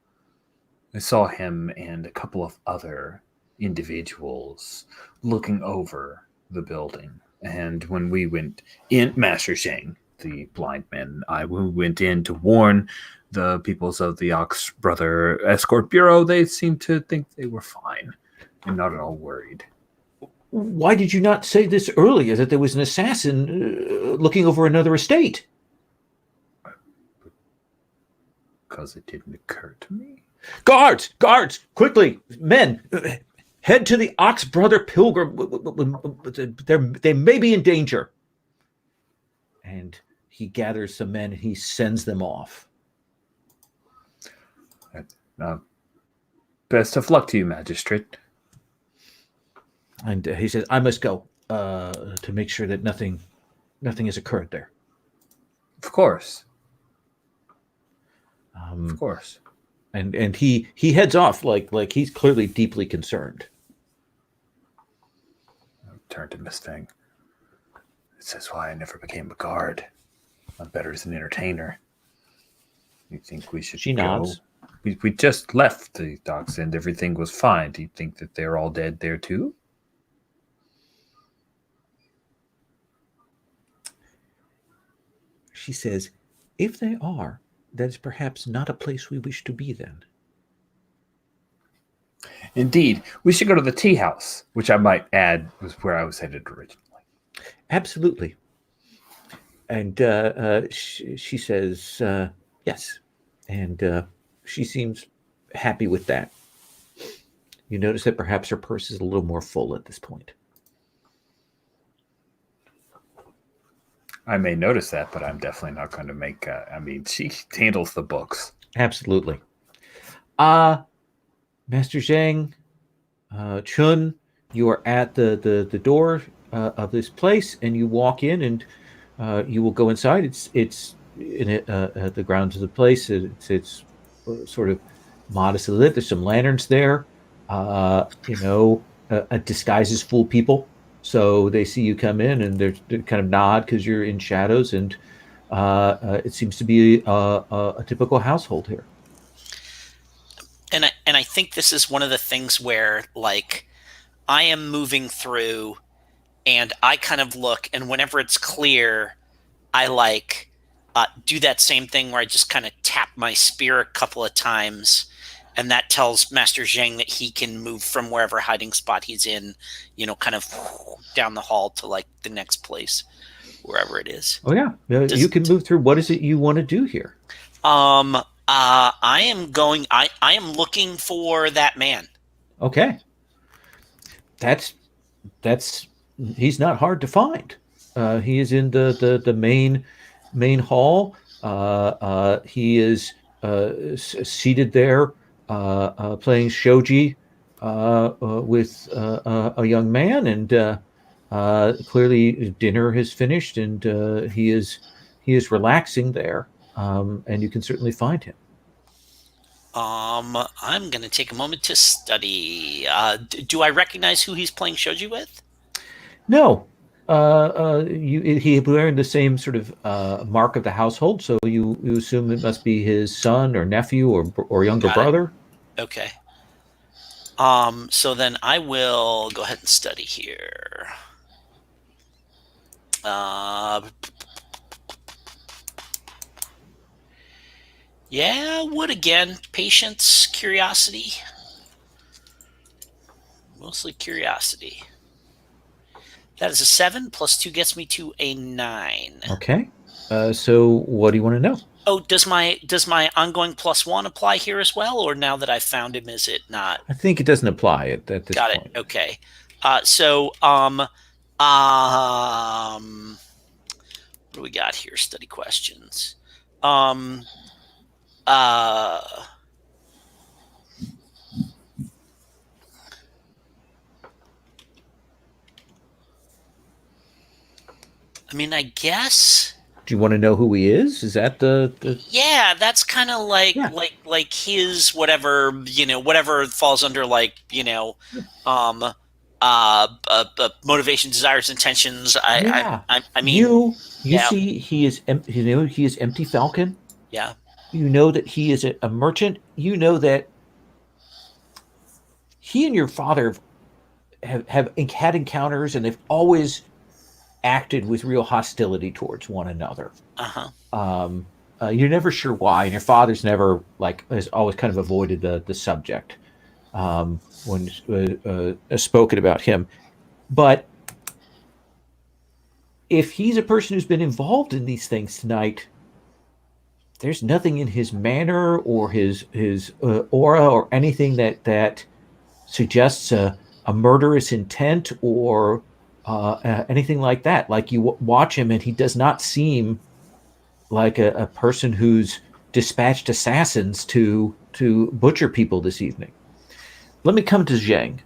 I saw him and a couple of other individuals looking over the building. And when we went in, Master Zhang, the blind man, we went in to warn the peoples of the Ox Brother Escort Bureau. They seemed to think they were fine and not at all worried. Why did you not say this earlier, that there was an assassin looking over another estate? Because it didn't occur to me. Guards! Quickly! Men! Head to the Ox Brother Pilgrim. They may be in danger. And he gathers some men and he sends them off. Best of luck to you, Magistrate. And he says, I must go to make sure that nothing has occurred there. Of course. Of course. And he heads off like he's clearly deeply concerned. I'll turn to Miss Feng. This is why I never became a guard. I'm better as an entertainer. You think we should She nods. We just left the docks and everything was fine. Do you think that they're all dead there too? she says, if they are, that is perhaps not a place we wish to be then. Indeed, we should go to the tea house, which I might add was where I was headed originally. Absolutely. And she says, yes. And she seems happy with that. You notice that perhaps her purse is a little more full at this point. I may notice that, but I'm definitely not going to make. She handles the books. Absolutely. Master Zhang, Chun, you are at the door of this place, and you walk in, and you will go inside. It's in the grounds of the place. It's sort of modestly lit. There's some lanterns there. Disguises fool people, so they see you come in, and they kind of nod because you're in shadows, and it seems to be a typical household here. And I think this is one of the things where, like, I am moving through, and I kind of look, and whenever it's clear, I do that same thing where I just kind of tap my spear a couple of times, and that tells Master Zhang that he can move from wherever hiding spot he's in, kind of down the hall to like the next place, wherever it is. Oh yeah, you can move through. What is it you want to do here? I am looking for that man. Okay. That's he's not hard to find. He is in the main hall. He is seated there playing shogi with a young man, and clearly dinner has finished, and he is relaxing there. And you can certainly find him. I'm going to take a moment to study. Do I recognize who he's playing shogi with? No. He wearing the same sort of mark of the household, so you assume it must be his son or nephew or younger brother. Okay. So then I will go ahead and study here. Yeah, would again. Patience, curiosity. Mostly curiosity. That is a 7 plus 2 gets me to a 9. Okay. So what do you want to know? Oh, does my ongoing +1 apply here as well, or now that I've found him, is it not? I think it doesn't apply at this point. Got it. Okay. So what do we got here? Study questions. I mean, I guess. Do you want to know who he is? Is that the? Yeah, that's kind of like his whatever whatever falls under motivation, desires, intentions. I mean, you see, he is he is Empty Falcon. Yeah. You know that he is a merchant. You know that he and your father have had encounters, and they've always acted with real hostility towards one another. You're never sure why, and your father's never has always kind of avoided the subject when spoken about him. But if he's a person who's been involved in these things tonight, there's nothing in his manner or his aura or anything that suggests a murderous intent or anything like that. Like, you watch him, and he does not seem like a person who's dispatched assassins to butcher people this evening. Let me come to Zhang,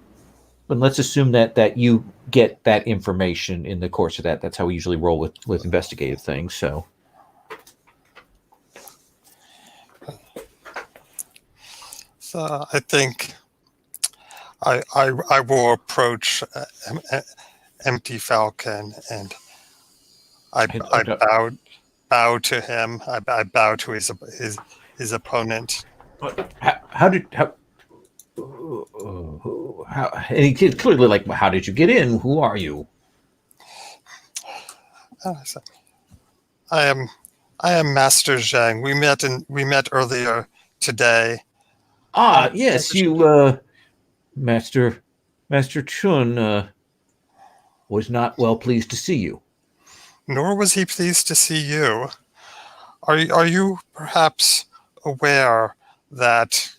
and let's assume that you get that information in the course of that. That's how we usually roll with investigative things. So. So I think I will approach Empty Falcon, and I bow to him. I bow to his opponent. And he clearly how did you get in? Who are you? I am I am Master Zhang. We met earlier today. Yes, Master Chun was not well pleased to see you. Nor was he pleased to see you. Are you perhaps aware that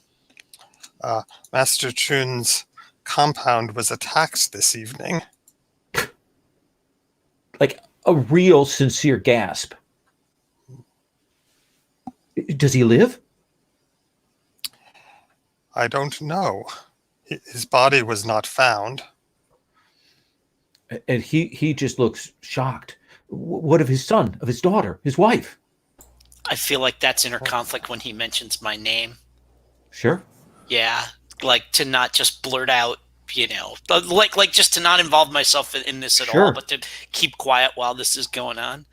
Master Chun's compound was attacked this evening? Like a real sincere gasp. Does he live? I don't know. His body was not found. And he just looks shocked. What of his son, of his daughter, his wife? I feel like that's inner conflict when he mentions my name. Sure. Yeah, like to not just blurt out, like just to not involve myself in this at all, but to keep quiet while this is going on.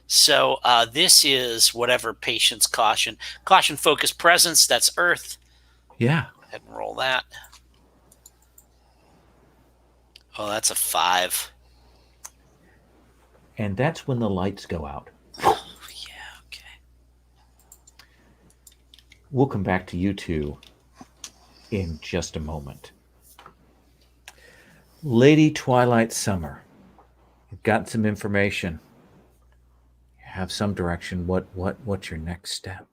So this is whatever patience, caution, focus, presence. That's Earth. Yeah. Go ahead and roll that. Oh, that's a 5. And that's when the lights go out. Oh, yeah, okay. We'll come back to you two in just a moment. Lady Twilight Summer, you've got some information. You have some direction. What's your next step?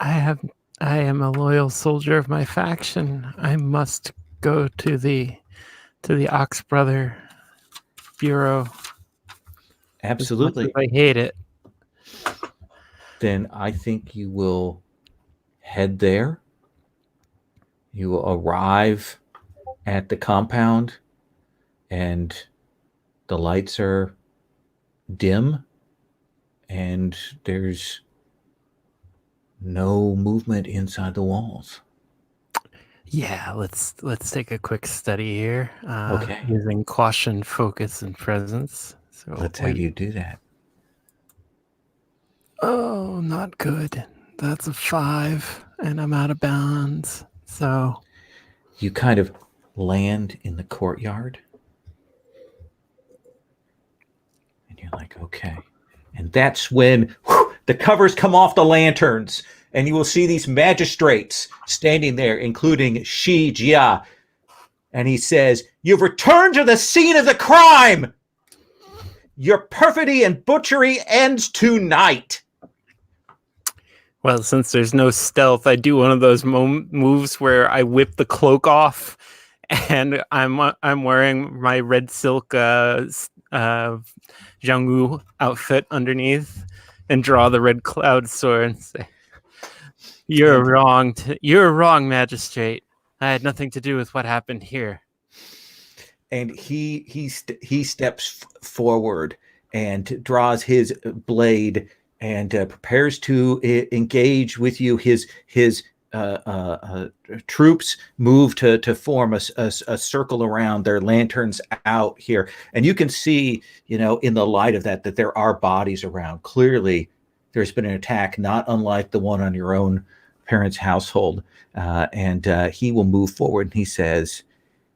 I am a loyal soldier of my faction. I must go to the Ox Brother Bureau. Absolutely. As much as I hate it. Then I think you will head there. You will arrive at the compound, and the lights are dim, and there's no movement inside the walls. Yeah, let's take a quick study here. Okay. Using caution, focus, and presence. So Let's have you do that. Oh, not good. That's a 5, and I'm out of bounds. So You kind of land in the courtyard, and you're like, okay. And that's when the covers come off the lanterns, and you will see these magistrates standing there, including Shi Jia. And he says, "You've returned to the scene of the crime. Your perfidy and butchery ends tonight." well, since there's no stealth, I do one of those moves where I whip the cloak off, and I'm wearing my red silk Zhanggu outfit underneath, and draw the red cloud sword and say, "You're wrong. You're wrong, magistrate. I had nothing to do with what happened here." And he steps forward and draws his blade and prepares to engage with you. His troops move to form a circle around, their lanterns out here, and you can see, in the light of that there are bodies around. Clearly, there's been an attack, not unlike the one on your own parents' household. And he will move forward, and he says,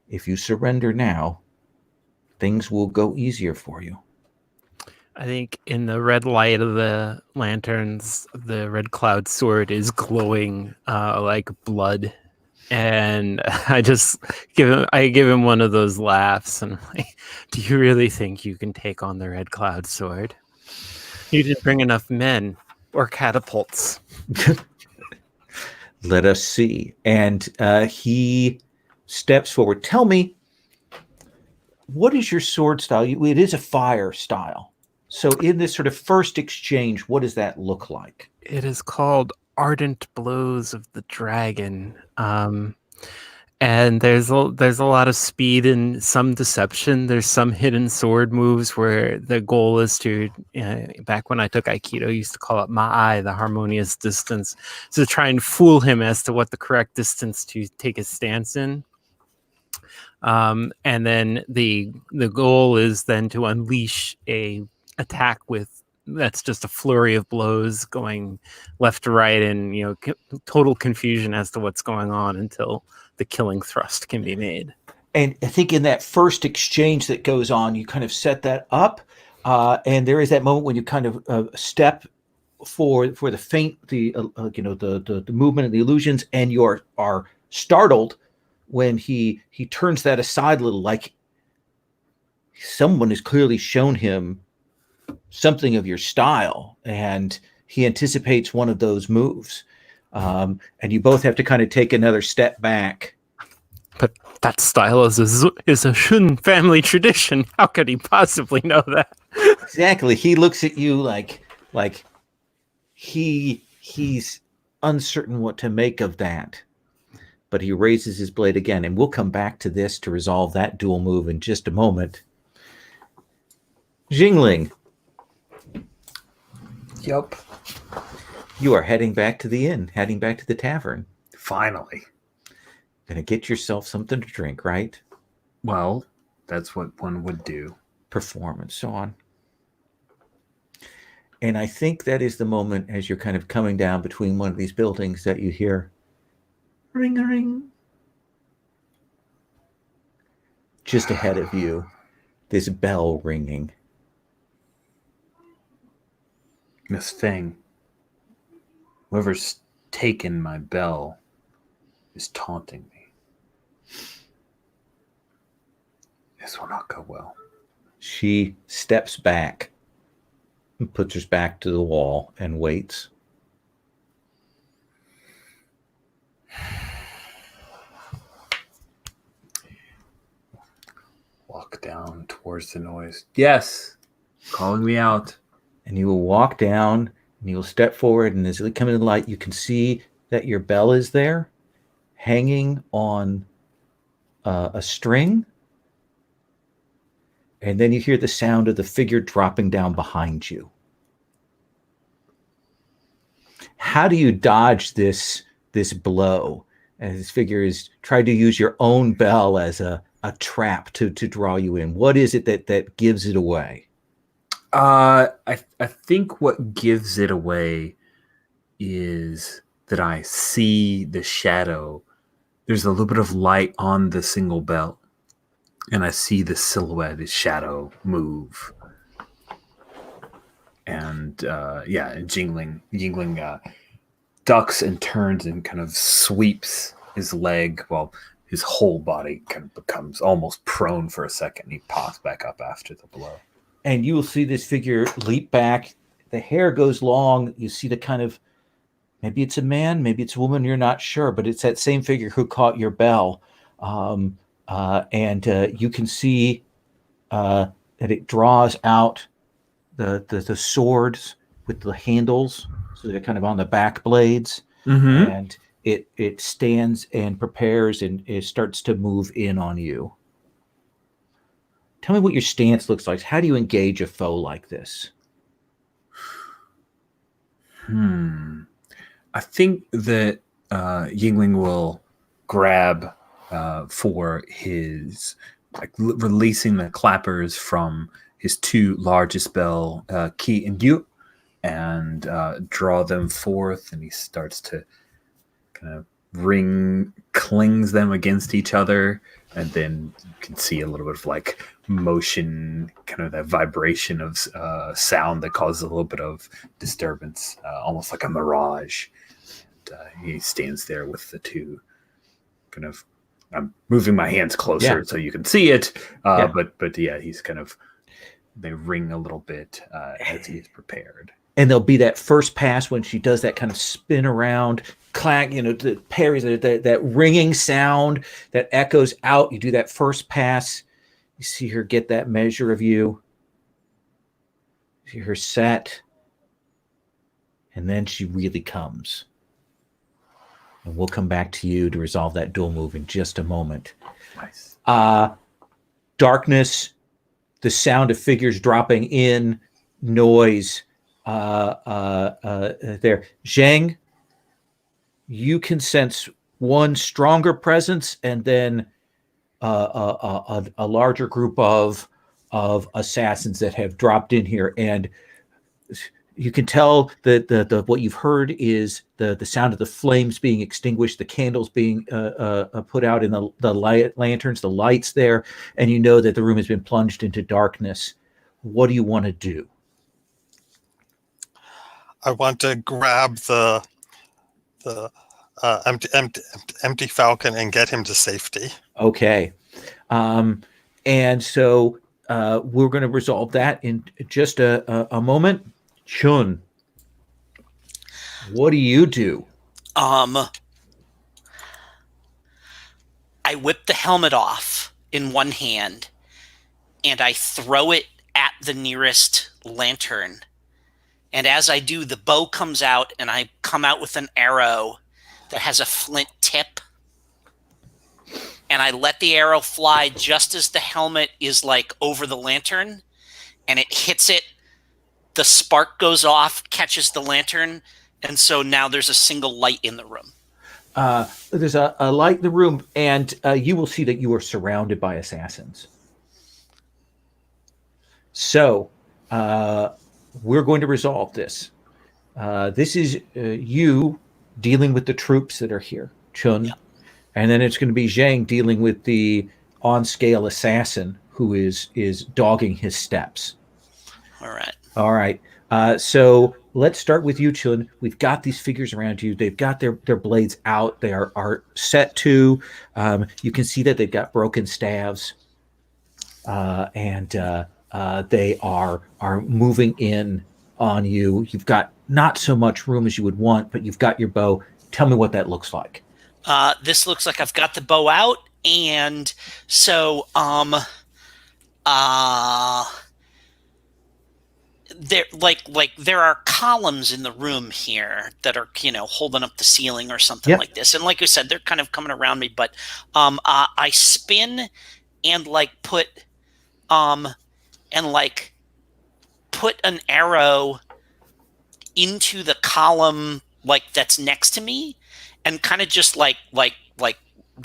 "If you surrender now, things will go easier for you." I think in the red light of the lanterns, the red cloud sword is glowing like blood, and I just give him one of those laughs, and I'm like, "Do you really think you can take on the red cloud sword? You didn't bring enough men or catapults." Let us see. And he steps forward. Tell me, what is your sword style? It is a fire style. So in this sort of first exchange, what does that look like? It is called Ardent Blows of the Dragon. And there's a lot of speed and some deception. There's some hidden sword moves where the goal is to, back when I took Aikido, I used to call it Ma'ai, the harmonious distance, to try and fool him as to what the correct distance to take his stance in. And then the goal is then to unleash a attack that's just a flurry of blows going left to right, and total confusion as to what's going on until the killing thrust can be made. And I think in that first exchange that goes on, you kind of set that up, and there is that moment when you kind of step for the feint, the the movement and the illusions, and you are startled when he turns that aside a little, like someone has clearly shown him something of your style, and he anticipates one of those moves. And you both have to kind of take another step back. But that style is a Shun family tradition. How could he possibly know that? Exactly. He looks at you like he's uncertain what to make of that. But he raises his blade again, and we'll come back to this to resolve that dual move in just a moment. Jingling. Yep. You are heading back to the inn, heading back to the tavern. Finally. Gonna get yourself something to drink, right? Well, that's what one would do. Perform and so on. And I think that is the moment as you're kind of coming down between one of these buildings that you hear ring-a-ring. Just ahead of you, this bell ringing. Miss Feng, whoever's taken my bell is taunting me. This will not go well. She steps back and puts her back to the wall and waits. Walk down towards the noise. Yes, calling me out. And you will walk down and you will step forward, and as you come into the light, you can see that your bell is there, hanging on a string. And then you hear the sound of the figure dropping down behind you. How do you dodge this blow? As this figure is trying to use your own bell as a trap to draw you in. What is it that gives it away? I think what gives it away is that I see the shadow. There's a little bit of light on the single bell, and I see the silhouette, the shadow move. And Jingling ducks and turns and kind of sweeps his leg while his whole body kind of becomes almost prone for a second. He pops back up after the blow. And you will see this figure leap back. The hair goes long. You see the kind of, maybe it's a man, maybe it's a woman, you're not sure, but it's that same figure who caught your bell. And you can see that it draws out the swords with the handles, so they're kind of on the back blades. Mm-hmm. And it stands and prepares, and it starts to move in on you. Tell me what your stance looks like. How do you engage a foe like this? I think that Yingling will grab for his, releasing the clappers from his two largest bell, Qi and Yu, and draw them forth, and he starts to kind of clings them against each other, and then you can see a little bit of motion, kind of that vibration of sound that causes a little bit of disturbance, almost like a mirage. And, he stands there with the two kind of, I'm moving my hands closer so you can see it, but he's kind of, they ring a little bit as he's prepared. And there'll be that first pass when she does that kind of spin around, clang, the parries, that ringing sound that echoes out. You do that first pass. You see her get that measure of you. See her set. And then she really comes. And we'll come back to you to resolve that dual move in just a moment. Nice. Darkness, the sound of figures dropping in, noise. There. Zhang, you can sense one stronger presence, and then a larger group of assassins that have dropped in here, and you can tell that the what you've heard is the sound of the flames being extinguished, the candles being put out in the lanterns, the lights there, and you know that the room has been plunged into darkness. What do you want to do? want to grab the empty falcon and get him to safety. Okay. And so we're going to resolve that in just a moment. Chun, what do you do? I whip the helmet off in one hand, and I throw it at the nearest lantern. And as I do, the bow comes out, and I come out with an arrow that has a flint tip. And I let the arrow fly just as the helmet is like over the lantern, and it hits it. The spark goes off, catches the lantern, and so now there's a single light in the room. There's a light in the room, and you will see that you are surrounded by assassins. So we're going to resolve this. This is you dealing with the troops that are here, Chun. Yep. And then it's going to be Zhang dealing with the on-scale assassin who is dogging his steps. All right. So let's start with you, Chun. We've got these figures around you. They've got their blades out. They are set to. You can see that they've got broken staves, and they are moving in on you. You've got not so much room as you would want, but you've got your bow. Tell me what that looks like. This looks like I've got the bow out, and so there are columns in the room here that are holding up the ceiling or something Yep. like this. And like I said, they're kind of coming around me, but I spin and put an arrow into the column that's next to me, and kind of just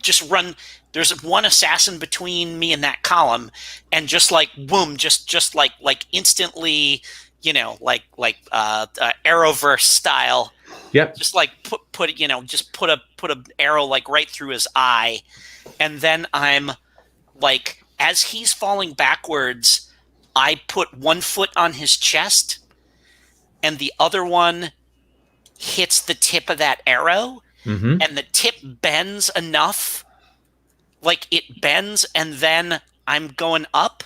just run. There's one assassin between me and that column, and just boom, just instantly, Arrowverse style. Yep. Just put an arrow right through his eye, and then I'm as he's falling backwards, I put one foot on his chest, and the other one hits the tip of that arrow. Mm-hmm. And the tip bends enough, it bends, and then I'm going up.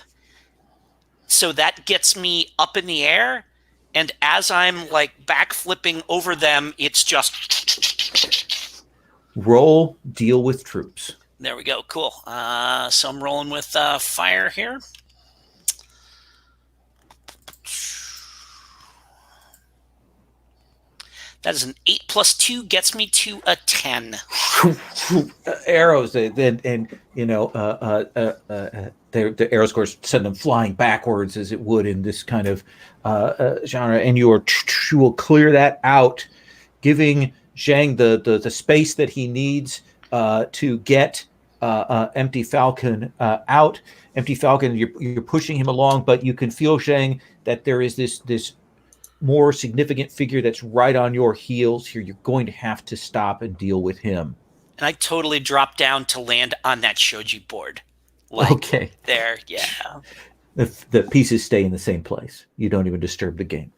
So that gets me up in the air. And as I'm back flipping over them, it's just roll deal with troops. There we go. Cool. So I'm rolling with fire here. That is an 8 + 2 gets me to a 10. Arrows, and the arrow scores send them flying backwards as it would in this kind of genre, and you will clear that out, giving Zhang the space that he needs to get Empty Falcon out. Empty Falcon, you're pushing him along, but you can feel, Zhang, that there is this more significant figure that's right on your heels here. You're going to have to stop and deal with him. And I totally dropped down to land on that shoji board. Okay. There, yeah. The pieces stay in the same place. You don't even disturb the game.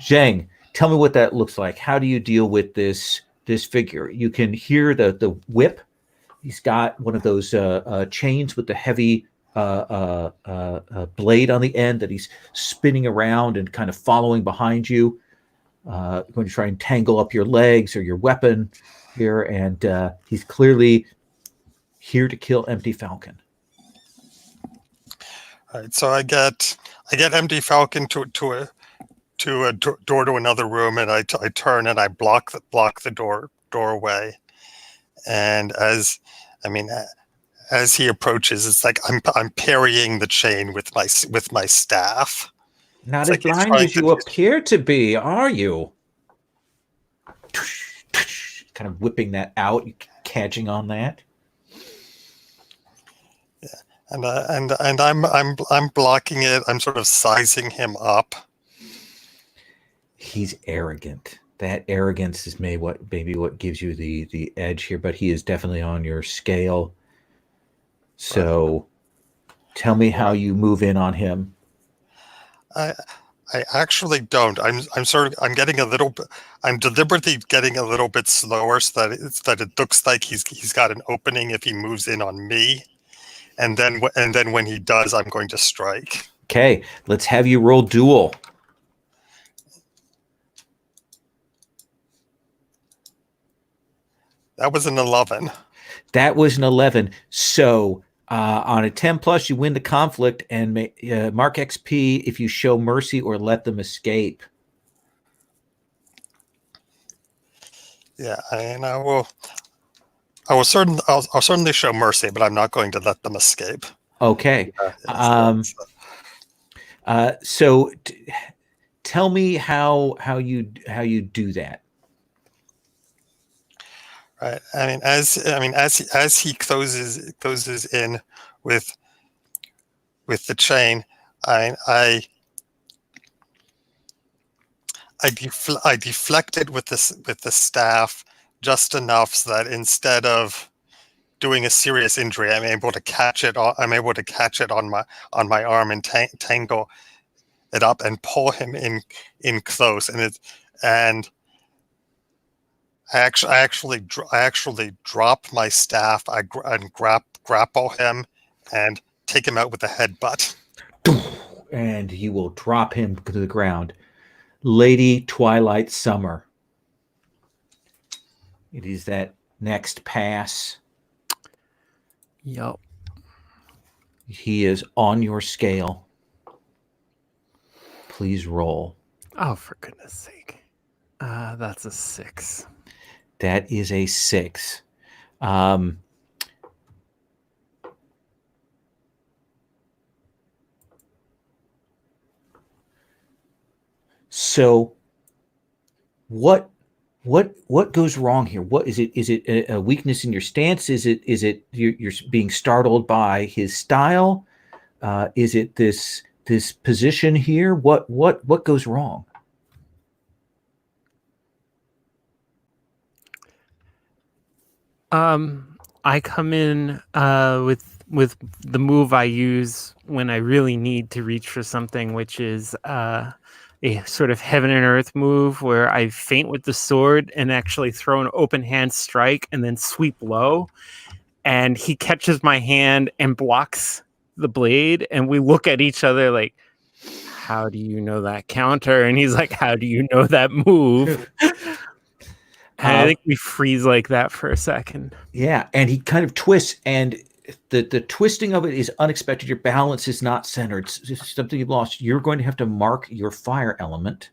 Zhang, tell me what that looks like. How do you deal with this figure? You can hear the whip. He's got one of those chains with the heavy blade on the end that he's spinning around and kind of following behind you. Going to try and tangle up your legs or your weapon here, and he's clearly here to kill Empty Falcon. All right, so I get Empty Falcon to a door to another room, and I turn and I block the doorway, and as he approaches, it's like I'm parrying the chain with my staff. Not as blind as you appear to be, are you? Kind of whipping that out, catching on that. Yeah, and I'm blocking it. I'm sort of sizing him up. He's arrogant. That arrogance is maybe what gives you the edge here, but he is definitely on your scale. So tell me how you move in on him. I I actually don't. I'm getting a little bit. I'm deliberately getting a little bit slower so that it looks like he's got an opening if he moves in on me, and then when he does, I'm going to strike. Okay, let's have you roll duel. That was an 11. That was an 11. So on a 10 plus, you win the conflict and mark XP if you show mercy or let them escape. Yeah, and I'll certainly show mercy, but I'm not going to let them escape. Okay. So tell me how you do that. Right. As he closes in with the chain, I deflect it with the staff just enough so that instead of doing a serious injury, I'm able to catch it on my arm and tangle it up and pull him in close, and I actually drop my staff. And grapple him and take him out with a headbutt. And you will drop him to the ground. Lady Twilight Summer. It is that next pass. Yup. He is on your scale. Please roll. Oh, for goodness sake. That's a 6. That is a 6. So what goes wrong here? What is it? Is it a weakness in your stance? Is it you're being startled by his style? Is it this position here? What goes wrong? I come in with the move I use when I really need to reach for something, which is a sort of heaven and earth move where I feint with the sword and actually throw an open hand strike and then sweep low. And he catches my hand and blocks the blade, and we look at each other like, how do you know that counter? And he's like, how do you know that move? And I think we freeze like that for a second. Yeah, and he kind of twists, and the twisting of it is unexpected. Your balance is not centered. It's something you've lost. You're going to have to mark your fire element.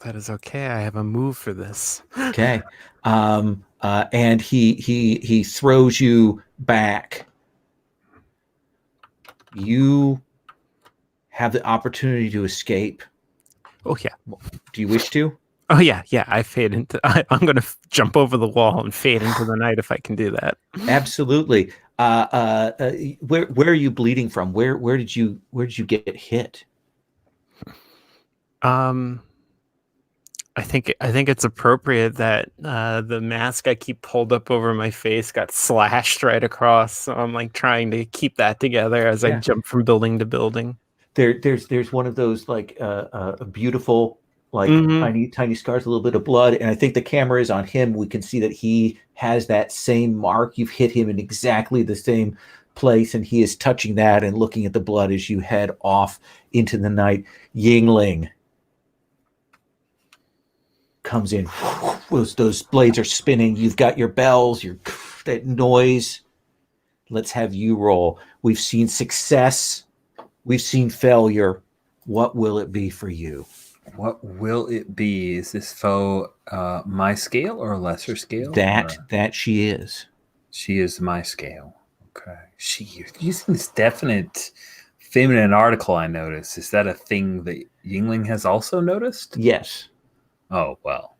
That is okay. I have a move for this. Okay. And he throws you back. You have the opportunity to escape. Oh, yeah. Do you wish to? Oh, yeah. I fade into... I'm going to jump over the wall and fade into the night if I can do that. Absolutely. Where are you bleeding from? Where did you get hit? I think it's appropriate that the mask I keep pulled up over my face got slashed right across. So I'm like trying to keep that together as I jump from building to building. There's one of those like a beautiful like tiny scars, a little bit of blood, and I think the camera is on him. We can see that he has that same mark. You've hit him in exactly the same place, and he is touching that and looking at the blood as you head off into the night. Yingling comes in. Those blades are spinning. You've got your bells, that noise. Let's have you roll. We've seen success. We've seen failure. What will it be for you? What will it be? Is this foe my scale or a lesser scale? That she is. She is my scale. Okay. You're using this definite feminine article I noticed. Is that a thing that Yingling has also noticed? Yes. Oh, well.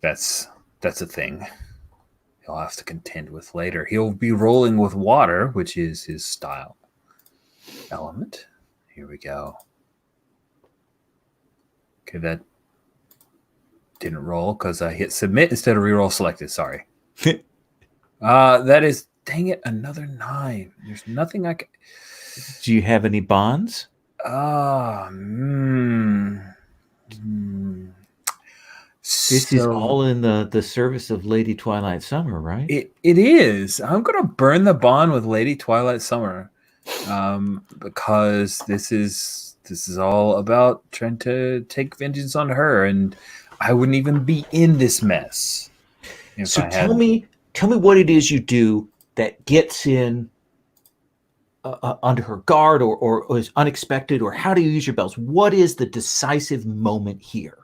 That's a thing he'll have to contend with later. He'll be rolling with water, which is his style element. Here we go. Okay, that didn't roll because I hit submit instead of reroll selected. Sorry. That is, dang it, another 9. There's nothing I can... Do you have any bonds? Ah, This is all in the service of Lady Twilight Summer, right? It is. I'm gonna burn the bond with Lady Twilight Summer, because this is all about trying to take vengeance on her, and I wouldn't even be in this mess. So tell me what it is you do that gets in under her guard, or is unexpected, or how do you use your bells? What is the decisive moment here?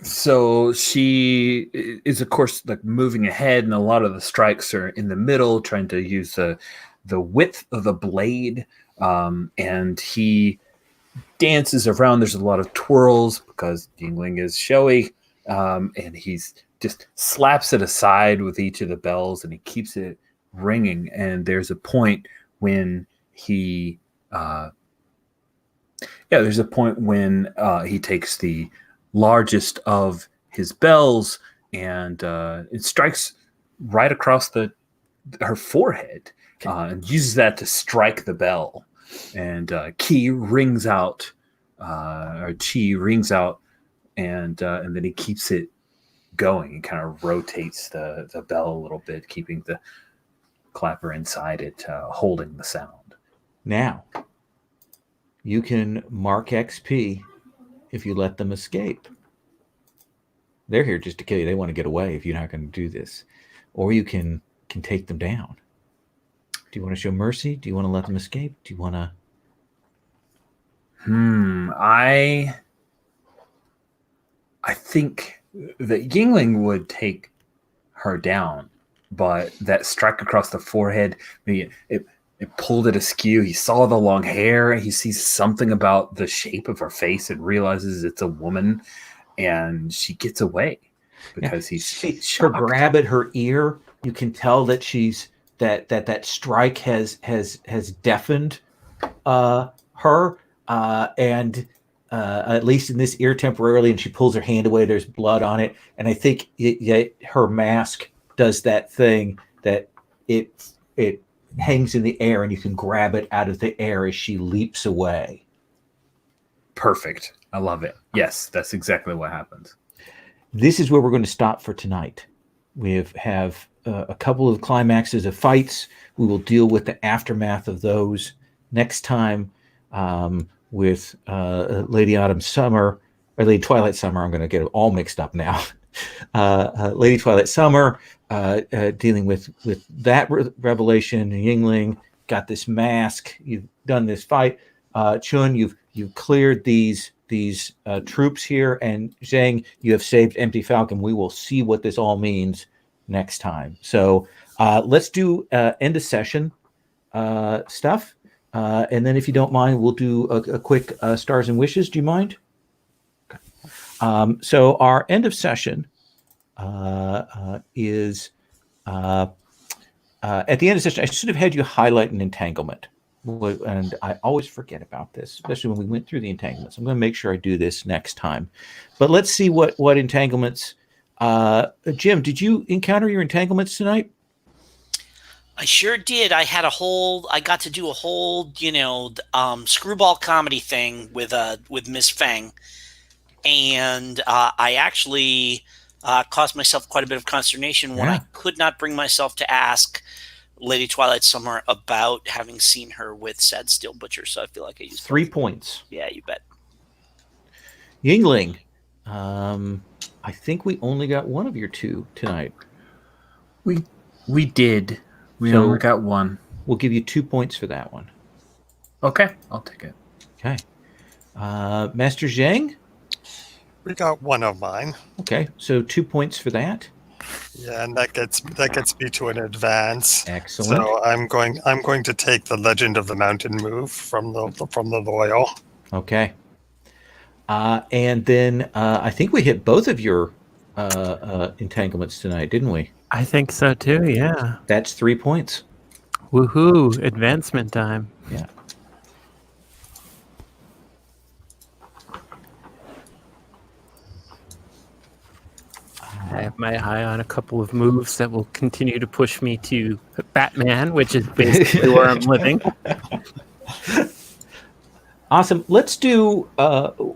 So she is, of course, like moving ahead, and a lot of the strikes are in the middle, trying to use the width of the blade. And he dances around. There's a lot of twirls because Yingling is showy, and he's just slaps it aside with each of the bells, and he keeps it ringing. And there's a point when he takes the largest of his bells, and it strikes right across her forehead, and uses that to strike the bell. And Chi rings out, and then he keeps it going. He kind of rotates the bell a little bit, keeping the clapper inside it, holding the sound. Now, you can mark XP if you let them escape. They're here just to kill you. They want to get away if you're not going to do this. Or you can take them down. Do you want to show mercy? Do you want to let them escape? Do you want to... I think that Yingling would take her down, but that strike across the forehead, maybe it pulled it askew. He saw the long hair, and he sees something about the shape of her face and realizes it's a woman, and she gets away because he's her grab at her ear. You can tell that she's that strike has deafened her, and at least in this ear temporarily, and she pulls her hand away. There's blood on it, and I think her mask does that thing that it hangs in the air, and you can grab it out of the air as she leaps away. Perfect. I love it. Yes, that's exactly what happens. This is where we're going to stop for tonight. We have a couple of climaxes of fights. We will deal with the aftermath of those next time, with Lady Autumn Summer, or Lady Twilight Summer. I'm going to get it all mixed up now. Lady Twilight Summer, dealing with that revelation. Yingling got this mask. You've done this fight. Chun, you've cleared these troops here, and Zhang, you have saved Empty Falcon. We will see what this all means next time. So let's do end of session stuff, and then if you don't mind, we'll do a quick stars and wishes. Do you mind? Okay. So our end of session is at the end of session. I should have had you highlight an entanglement, and I always forget about this, especially when we went through the entanglements. I'm going to make sure I do this next time. But let's see what entanglements. Jim, did you encounter your entanglements tonight? I sure did. I got to do a whole, screwball comedy thing with Miss Fang, and I actually caused myself quite a bit of consternation when I could not bring myself to ask Lady Twilight Summer about having seen her with Sad Steel Butcher. So I feel like I used 3 points. Yeah, you bet. Yingling, I think we only got one of your two tonight. We did. We only got one. We'll give you 2 points for that one. Okay, I'll take it. Okay. Master Zhang? We got one of mine. Okay, so 2 points for that. Yeah, and that gets me to an advance. Excellent. So I'm going to take the Legend of the Mountain move from the Loyal. Okay. And then I think we hit both of your entanglements tonight, didn't we? I think so too, yeah. That's 3 points. Woohoo, advancement time. Yeah. I have my eye on a couple of moves that will continue to push me to Batman, which is basically where I'm living. Awesome. Let's do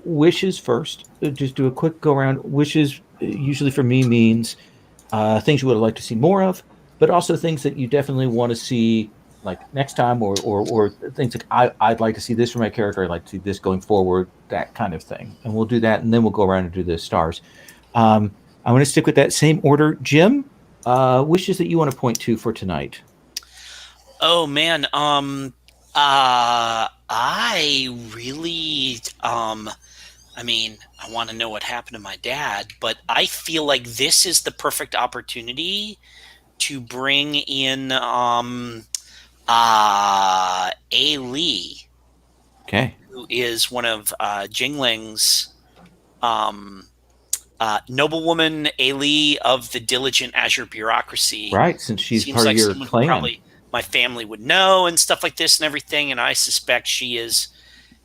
wishes first. Just do a quick go around. Wishes usually for me means things you would like to see more of, but also things that you definitely want to see like next time, or things like I'd like to see this for my character. I'd like to see this going forward, that kind of thing. And we'll do that, and then we'll go around and do the stars. I'm going to stick with that same order. Jim, wishes that you want to point to for tonight. Oh man, I really, I mean, I want to know what happened to my dad, but I feel like this is the perfect opportunity to bring in, A. Lee, Okay. who is one of Jingling's, noblewoman A. Lee of the diligent Azure bureaucracy. Right, since she's Seems part of like your someone who clan. probably my family would know and stuff like this and everything. And I suspect she is,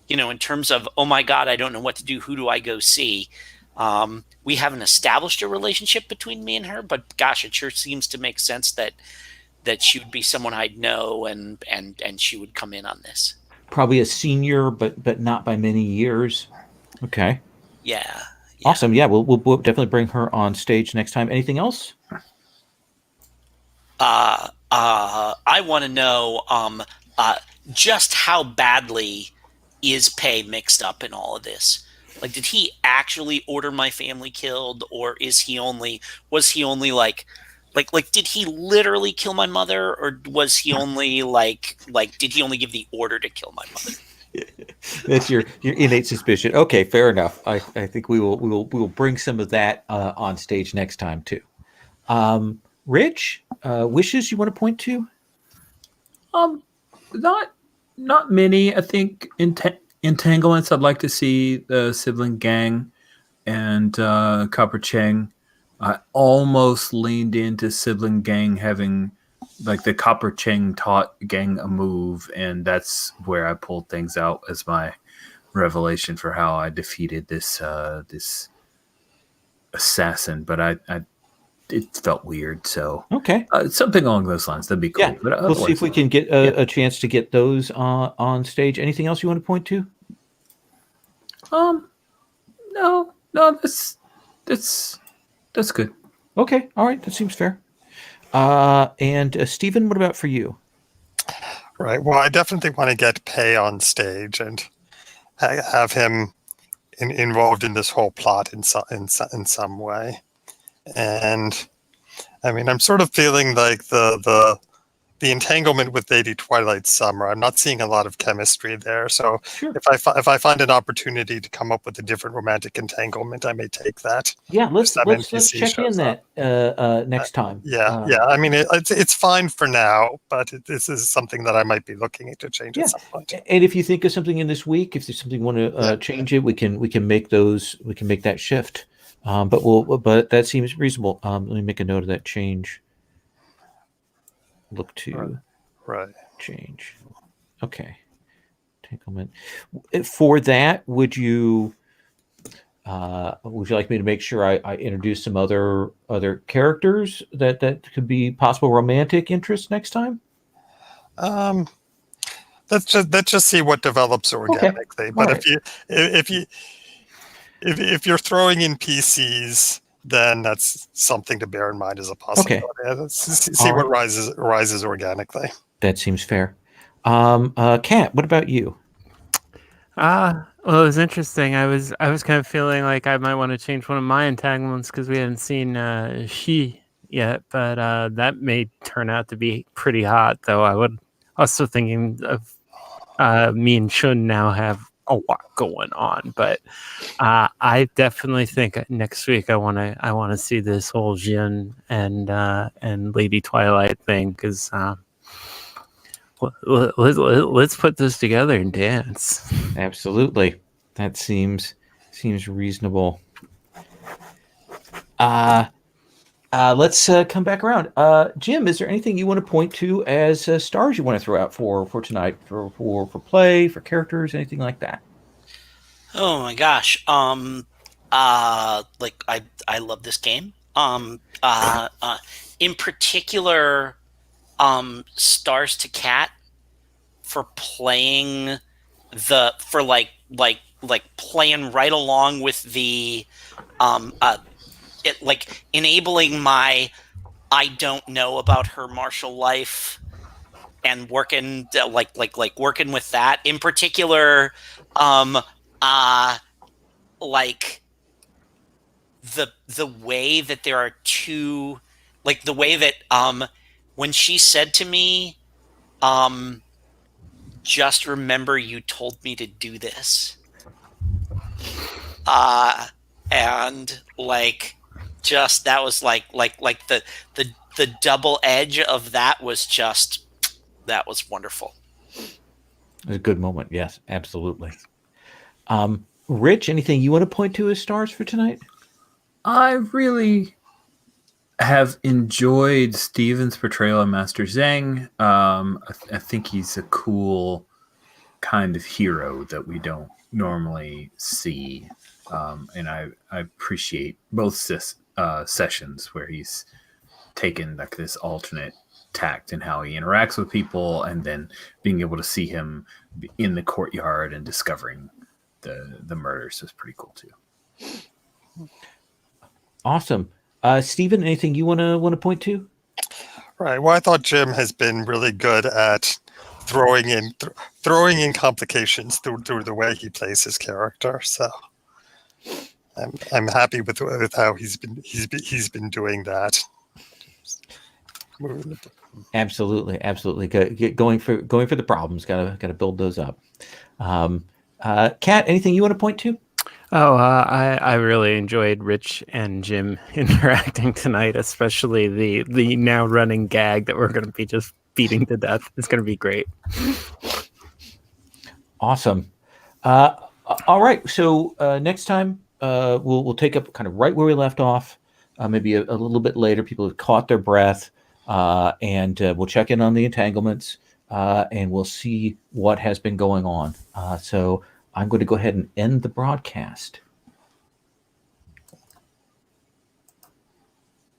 in terms of, oh my God, I don't know what to do. Who do I go see? We haven't established a relationship between me and her, but gosh, it sure seems to make sense that she would be someone I'd know and she would come in on this. Probably a senior, but not by many years. Okay. Yeah. Awesome. Yeah, we'll definitely bring her on stage next time. Anything else? I want to know just how badly is Pei mixed up in all of this. Like, did he actually order my family killed, or was he only like did he literally kill my mother, or was he only like did he only give the order to kill my mother? That's your innate suspicion. Okay, fair enough. I think we will bring some of that on stage next time too. Rich, wishes you want to point to? Not many. I think entanglements. I'd like to see the sibling gang and Copper Cheng. I almost leaned into sibling gang having like the Copper Cheng taught gang a move, and that's where I pulled things out as my revelation for how I defeated this this assassin. But I it felt weird, so Okay. something along those lines. That'd be cool. Yeah, But we'll see if we can get a chance to get those on stage. Anything else you want to point to? No, that's good. Okay, all right, that seems fair. And Stephen, what about for you? Right. Well, I definitely want to get Pei on stage and have him involved in this whole plot in some way. And I mean, I'm sort of feeling like the entanglement with Lady Twilight Summer. I'm not seeing a lot of chemistry there. So Sure. if I find an opportunity to come up with a different romantic entanglement, I may take that. Yeah, let's That let's NPC check in shows up. that next time. Yeah. I mean, it's fine for now, but this is something that I might be looking to change Yeah. at some point. And if you think of something in this week, if there's something you want to change it, we can make that shift. But that seems reasonable. Let me make a note of that change. Look to Right. change. Okay. Entanglement. For that, would you like me to make sure I introduce some other characters that could be possible romantic interests next time? Let's just see what develops organically. All But right. if you're throwing in PCs, then that's something to bear in mind as a possibility. Let's see All what right. rises organically. That seems fair. Kat, what about you? Well, it was interesting. I was kind of feeling like I might want to change one of my entanglements because we hadn't seen she yet, but that may turn out to be pretty hot. Though I would also thinking of me and Shun now have a lot going on, but I definitely think next week I want to see this whole Jin and Lady Twilight thing because. Let's put this together and dance. Absolutely. That seems reasonable. Let's come back around. Jim, is there anything you want to point to as stars you want to throw out for tonight, for play, for characters, anything like that? Oh my gosh. Like I love this game. In particular, stars to Cat for playing playing right along with the it like enabling my I don't know about her martial life and working working with that in particular, like the way that there are two, like the way that when she said to me, just remember you told me to do this, and like just that was like the double edge of that was just, that was wonderful. It was a good moment. Yes, absolutely. Rich, anything you want to point to as stars for tonight? I really have enjoyed Steven's portrayal of Master Zhang. I think he's a cool kind of hero that we don't normally see. And I appreciate both sessions where he's taken like this alternate tact in how he interacts with people, and then being able to see him in the courtyard and discovering the murders is pretty cool too. Awesome. Stephen, anything you want to point to? Right. Well, I thought Jim has been really good at throwing in complications through the way he plays his character. So I'm happy with how he's been doing that. Absolutely. Going for the problems. Got to build those up. Kat, anything you want to point to? Oh, I really enjoyed Rich and Jim interacting tonight, especially the now running gag that we're going to be just beating to death. It's going to be great. Awesome. All right. So next time we'll take up kind of right where we left off, maybe a little bit later. People have caught their breath, and we'll check in on the entanglements, and we'll see what has been going on. So I'm going to go ahead and end the broadcast.